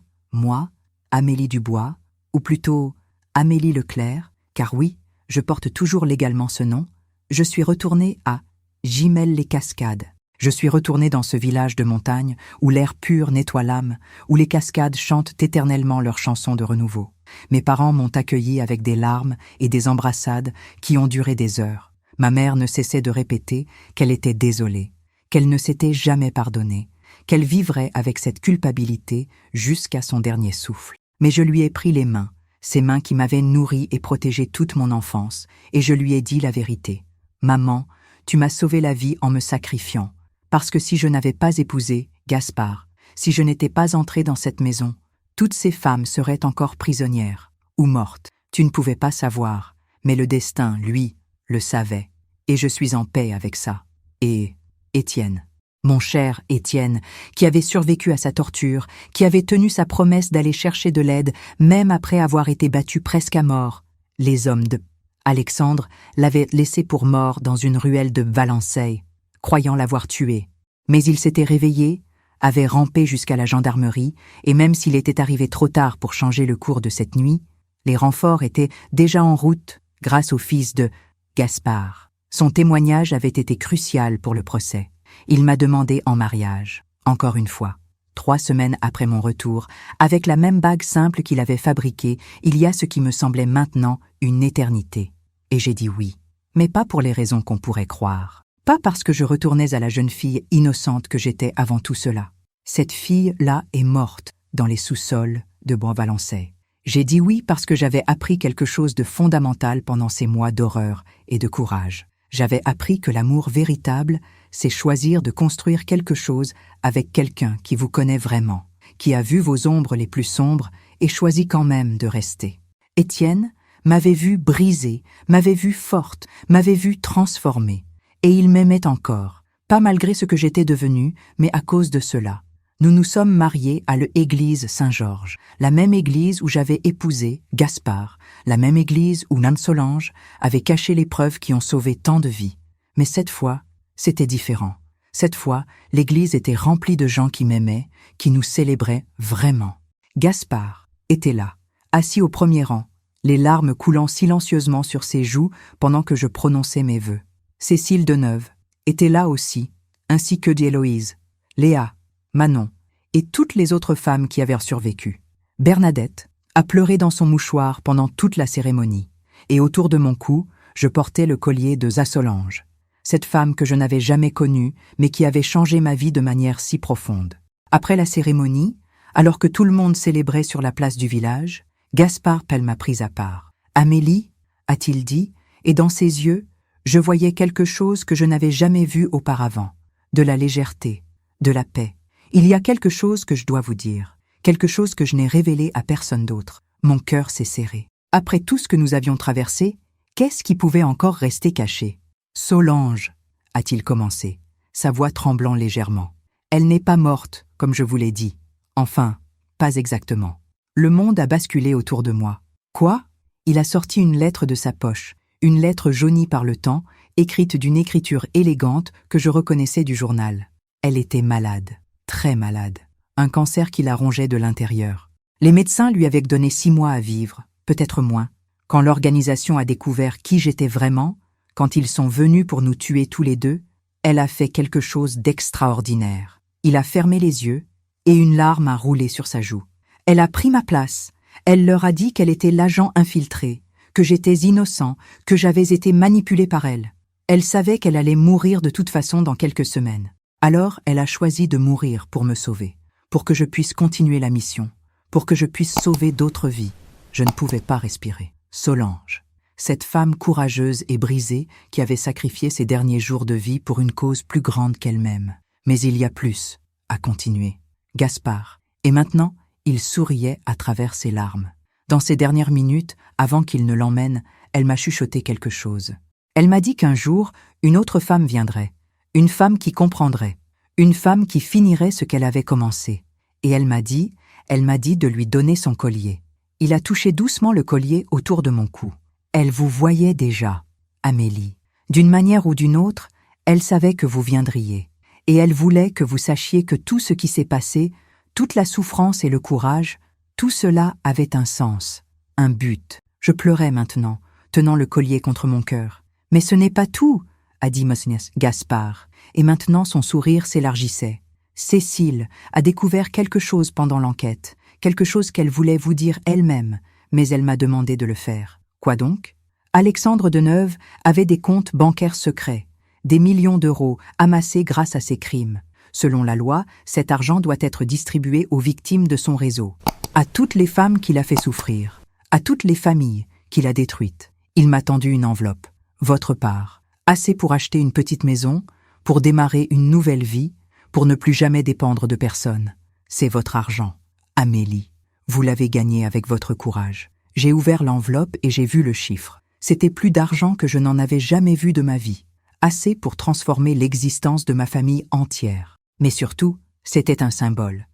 Amélie Dubois, ou plutôt Amélie Leclerc, car oui, je porte toujours légalement ce nom, je suis retournée à Gimel-les-Cascades. Je suis retournée dans ce village de montagne où l'air pur nettoie l'âme, où les cascades chantent éternellement leurs chansons de renouveau. Mes parents m'ont accueillie avec des larmes et des embrassades qui ont duré des heures. Ma mère ne cessait de répéter qu'elle était désolée, qu'elle ne s'était jamais pardonnée, qu'elle vivrait avec cette culpabilité jusqu'à son dernier souffle. Mais je lui ai pris les mains, ces mains qui m'avaient nourrie et protégée toute mon enfance, et je lui ai dit la vérité. « Maman, tu m'as sauvé la vie en me sacrifiant. Parce que si je n'avais pas épousé Gaspard, si je n'étais pas entrée dans cette maison, toutes ces femmes seraient encore prisonnières ou mortes. Tu ne pouvais pas savoir, mais le destin, lui, le savait. Et je suis en paix avec ça. Et Étienne, mon cher Étienne, qui avait survécu à sa torture, qui avait tenu sa promesse d'aller chercher de l'aide, même après avoir été battu presque à mort. Les hommes de Alexandre l'avaient laissé pour mort dans une ruelle de Valençay, croyant l'avoir tué. Mais il s'était réveillé, avait rampé jusqu'à la gendarmerie, et même s'il était arrivé trop tard pour changer le cours de cette nuit, les renforts étaient déjà en route grâce au fils de Gaspard. Son témoignage avait été crucial pour le procès. Il m'a demandé en mariage, encore une fois. 3 semaines après mon retour, avec la même bague simple qu'il avait fabriquée, il y a ce qui me semblait maintenant une éternité. Et j'ai dit oui, mais pas pour les raisons qu'on pourrait croire. Pas parce que je retournais à la jeune fille innocente que j'étais avant tout cela. Cette fille-là est morte dans les sous-sols de Bois-Valençay. J'ai dit oui parce que j'avais appris quelque chose de fondamental pendant ces mois d'horreur et de courage. J'avais appris que l'amour véritable, c'est choisir de construire quelque chose avec quelqu'un qui vous connaît vraiment, qui a vu vos ombres les plus sombres et choisit quand même de rester. Étienne m'avait vue brisée, m'avait vue forte, m'avait vue transformée. Et il m'aimait encore, pas malgré ce que j'étais devenue, mais à cause de cela. Nous nous sommes mariés à l'église Saint-Georges, la même église où j'avais épousé Gaspard, la même église où Nane Solange avait caché les preuves qui ont sauvé tant de vies. Mais cette fois, c'était différent. Cette fois, l'église était remplie de gens qui m'aimaient, qui nous célébraient vraiment. Gaspard était là, assis au premier rang, les larmes coulant silencieusement sur ses joues pendant que je prononçais mes vœux. Cécile Deneuve était là aussi, ainsi que Héloïse, Léa, Manon et toutes les autres femmes qui avaient survécu. Bernadette a pleuré dans son mouchoir pendant toute la cérémonie, et autour de mon cou, je portais le collier de Solange, cette femme que je n'avais jamais connue, mais qui avait changé ma vie de manière si profonde. Après la cérémonie, alors que tout le monde célébrait sur la place du village, Gaspard Pell m'a prise à part. « Amélie » a-t-il dit, et dans ses yeux, je voyais quelque chose que je n'avais jamais vu auparavant, de la légèreté, de la paix. Il y a quelque chose que je dois vous dire, quelque chose que je n'ai révélé à personne d'autre. Mon cœur s'est serré. Après tout ce que nous avions traversé, qu'est-ce qui pouvait encore rester caché? Solange, a-t-il commencé, sa voix tremblant légèrement. Elle n'est pas morte, comme je vous l'ai dit. Enfin, pas exactement. Le monde a basculé autour de moi. Quoi? Il a sorti une lettre de sa poche, une lettre jaunie par le temps, écrite d'une écriture élégante que je reconnaissais du journal. Elle était malade, très malade. Un cancer qui la rongeait de l'intérieur. Les médecins lui avaient donné 6 mois à vivre, peut-être moins. Quand l'organisation a découvert qui j'étais vraiment, quand ils sont venus pour nous tuer tous les deux, elle a fait quelque chose d'extraordinaire. Il a fermé les yeux et une larme a roulé sur sa joue. Elle a pris ma place. Elle leur a dit qu'elle était l'agent infiltré, que j'étais innocent, que j'avais été manipulé par elle. Elle savait qu'elle allait mourir de toute façon dans quelques semaines. Alors elle a choisi de mourir pour me sauver, pour que je puisse continuer la mission, pour que je puisse sauver d'autres vies. Je ne pouvais pas respirer. Solange, cette femme courageuse et brisée qui avait sacrifié ses derniers jours de vie pour une cause plus grande qu'elle-même. Mais il y a plus, a continué Gaspard. Et maintenant, il souriait à travers ses larmes. Dans ces dernières minutes, avant qu'il ne l'emmène, elle m'a chuchoté quelque chose. Elle m'a dit qu'un jour, une autre femme viendrait, une femme qui comprendrait, une femme qui finirait ce qu'elle avait commencé. Et elle m'a dit de lui donner son collier. Il a touché doucement le collier autour de mon cou. Elle vous voyait déjà, Amélie. D'une manière ou d'une autre, elle savait que vous viendriez. Et elle voulait que vous sachiez que tout ce qui s'est passé, toute la souffrance et le courage, tout cela avait un sens, un but. Je pleurais maintenant, tenant le collier contre mon cœur. Mais ce n'est pas tout, a dit Monsieur Gaspard, et maintenant son sourire s'élargissait. Cécile a découvert quelque chose pendant l'enquête, quelque chose qu'elle voulait vous dire elle-même, mais elle m'a demandé de le faire. Quoi donc? Alexandre Deneuve avait des comptes bancaires secrets, des millions d'euros amassés grâce à ses crimes. Selon la loi, cet argent doit être distribué aux victimes de son réseau, à toutes les femmes qu'il a fait souffrir, à toutes les familles qu'il a détruites. Il m'a tendu une enveloppe, votre part, assez pour acheter une petite maison, pour démarrer une nouvelle vie, pour ne plus jamais dépendre de personne. C'est votre argent, Amélie. Vous l'avez gagné avec votre courage. J'ai ouvert l'enveloppe et j'ai vu le chiffre. C'était plus d'argent que je n'en avais jamais vu de ma vie, assez pour transformer l'existence de ma famille entière. Mais surtout, c'était un symbole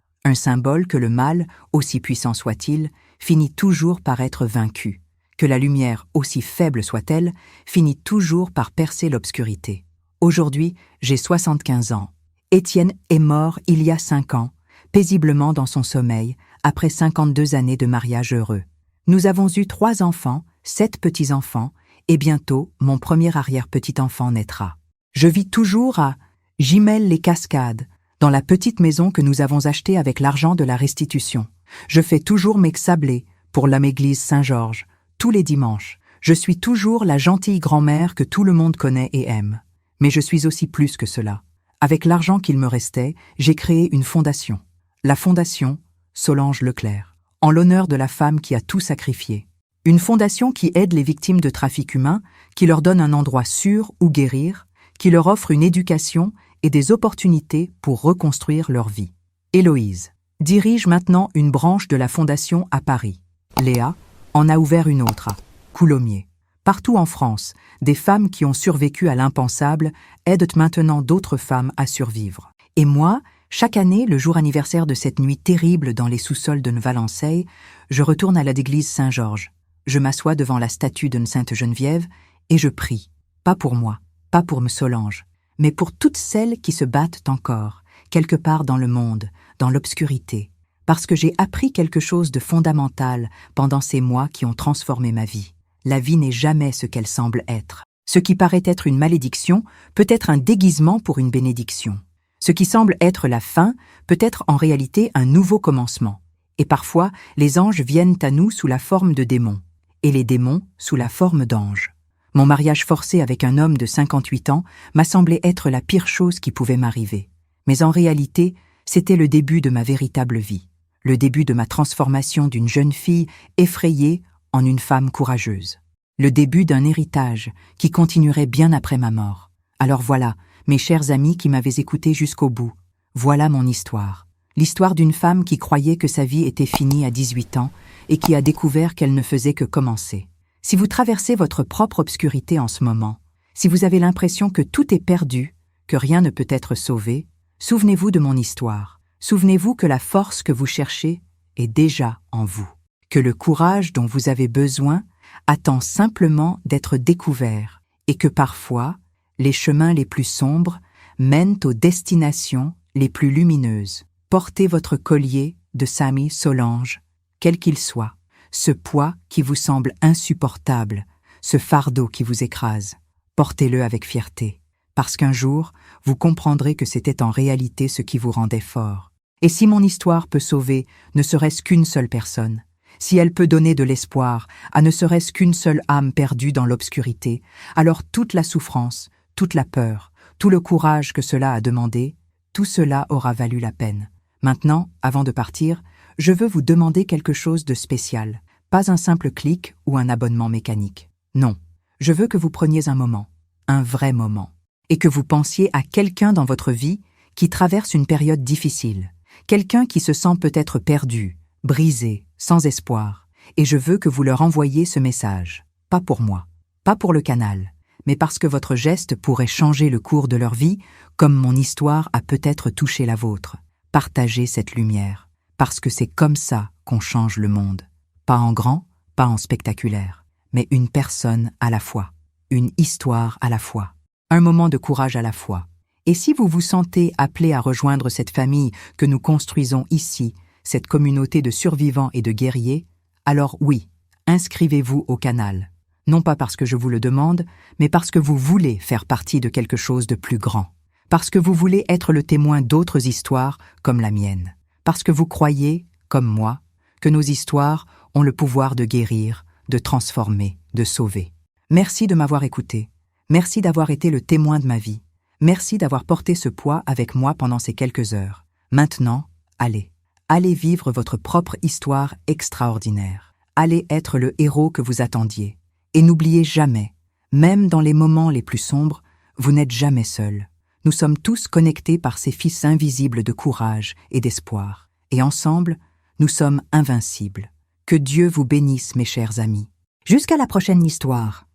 que le mal, aussi puissant soit-il, finit toujours par être vaincu, que la lumière, aussi faible soit-elle, finit toujours par percer l'obscurité. Aujourd'hui, j'ai 75 ans. Étienne est mort il y a 5 ans, paisiblement dans son sommeil, après 52 années de mariage heureux. Nous avons eu 3 enfants, 7 petits-enfants, et bientôt mon premier arrière-petit-enfant naîtra. Je vis toujours à J'y mêle les cascades, dans la petite maison que nous avons achetée avec l'argent de la restitution. Je fais toujours mes sablés pour l'âme église Saint-Georges, tous les dimanches. Je suis toujours la gentille grand-mère que tout le monde connaît et aime. Mais je suis aussi plus que cela. Avec l'argent qu'il me restait, j'ai créé une fondation. La fondation Solange Leclerc, en l'honneur de la femme qui a tout sacrifié. Une fondation qui aide les victimes de trafic humain, qui leur donne un endroit sûr où guérir, qui leur offre une éducation et des opportunités pour reconstruire leur vie. Héloïse dirige maintenant une branche de la fondation à Paris. Léa en a ouvert une autre à Coulommiers. Partout en France, des femmes qui ont survécu à l'impensable aident maintenant d'autres femmes à survivre. Et moi, chaque année, le jour anniversaire de cette nuit terrible dans les sous-sols de Valençay, je retourne à l'église Saint-Georges. Je m'assois devant la statue de Sainte Geneviève et je prie, pas pour moi, pas pour Solange, mais pour toutes celles qui se battent encore, quelque part dans le monde, dans l'obscurité, parce que j'ai appris quelque chose de fondamental pendant ces mois qui ont transformé ma vie. La vie n'est jamais ce qu'elle semble être. Ce qui paraît être une malédiction peut être un déguisement pour une bénédiction. Ce qui semble être la fin peut être en réalité un nouveau commencement. Et parfois, les anges viennent à nous sous la forme de démons, et les démons sous la forme d'anges. Mon mariage forcé avec un homme de 58 ans m'a semblé être la pire chose qui pouvait m'arriver. Mais en réalité, c'était le début de ma véritable vie, le début de ma transformation d'une jeune fille effrayée en une femme courageuse, le début d'un héritage qui continuerait bien après ma mort. Alors voilà, mes chers amis qui m'avaient écouté jusqu'au bout, voilà mon histoire. L'histoire d'une femme qui croyait que sa vie était finie à 18 ans et qui a découvert qu'elle ne faisait que commencer. Si vous traversez votre propre obscurité en ce moment, si vous avez l'impression que tout est perdu, que rien ne peut être sauvé, souvenez-vous de mon histoire. Souvenez-vous que la force que vous cherchez est déjà en vous, que le courage dont vous avez besoin attend simplement d'être découvert et que parfois, les chemins les plus sombres mènent aux destinations les plus lumineuses. Portez votre collier de Samy Solange, quel qu'il soit, ce poids qui vous semble insupportable, ce fardeau qui vous écrase. Portez-le avec fierté, parce qu'un jour, vous comprendrez que c'était en réalité ce qui vous rendait fort. Et si mon histoire peut sauver ne serait-ce qu'une seule personne, si elle peut donner de l'espoir à ne serait-ce qu'une seule âme perdue dans l'obscurité, alors toute la souffrance, toute la peur, tout le courage que cela a demandé, tout cela aura valu la peine. Maintenant, avant de partir, je veux vous demander quelque chose de spécial, pas un simple clic ou un abonnement mécanique. Non, je veux que vous preniez un moment, un vrai moment, et que vous pensiez à quelqu'un dans votre vie qui traverse une période difficile, quelqu'un qui se sent peut-être perdu, brisé, sans espoir, et je veux que vous leur envoyiez ce message, pas pour moi, pas pour le canal, mais parce que votre geste pourrait changer le cours de leur vie, comme mon histoire a peut-être touché la vôtre. Partagez cette lumière, parce que c'est comme ça qu'on change le monde. Pas en grand, pas en spectaculaire, mais une personne à la fois, une histoire à la fois, un moment de courage à la fois. Et si vous vous sentez appelé à rejoindre cette famille que nous construisons ici, cette communauté de survivants et de guerriers, alors oui, inscrivez-vous au canal. Non pas parce que je vous le demande, mais parce que vous voulez faire partie de quelque chose de plus grand. Parce que vous voulez être le témoin d'autres histoires comme la mienne. Parce que vous croyez, comme moi, que nos histoires ont le pouvoir de guérir, de transformer, de sauver. Merci de m'avoir écouté. Merci d'avoir été le témoin de ma vie. Merci d'avoir porté ce poids avec moi pendant ces quelques heures. Maintenant, allez. Allez vivre votre propre histoire extraordinaire. Allez être le héros que vous attendiez. Et n'oubliez jamais, même dans les moments les plus sombres, vous n'êtes jamais seul. Nous sommes tous connectés par ces fils invisibles de courage et d'espoir. Et ensemble, nous sommes invincibles. Que Dieu vous bénisse, mes chers amis. Jusqu'à la prochaine histoire.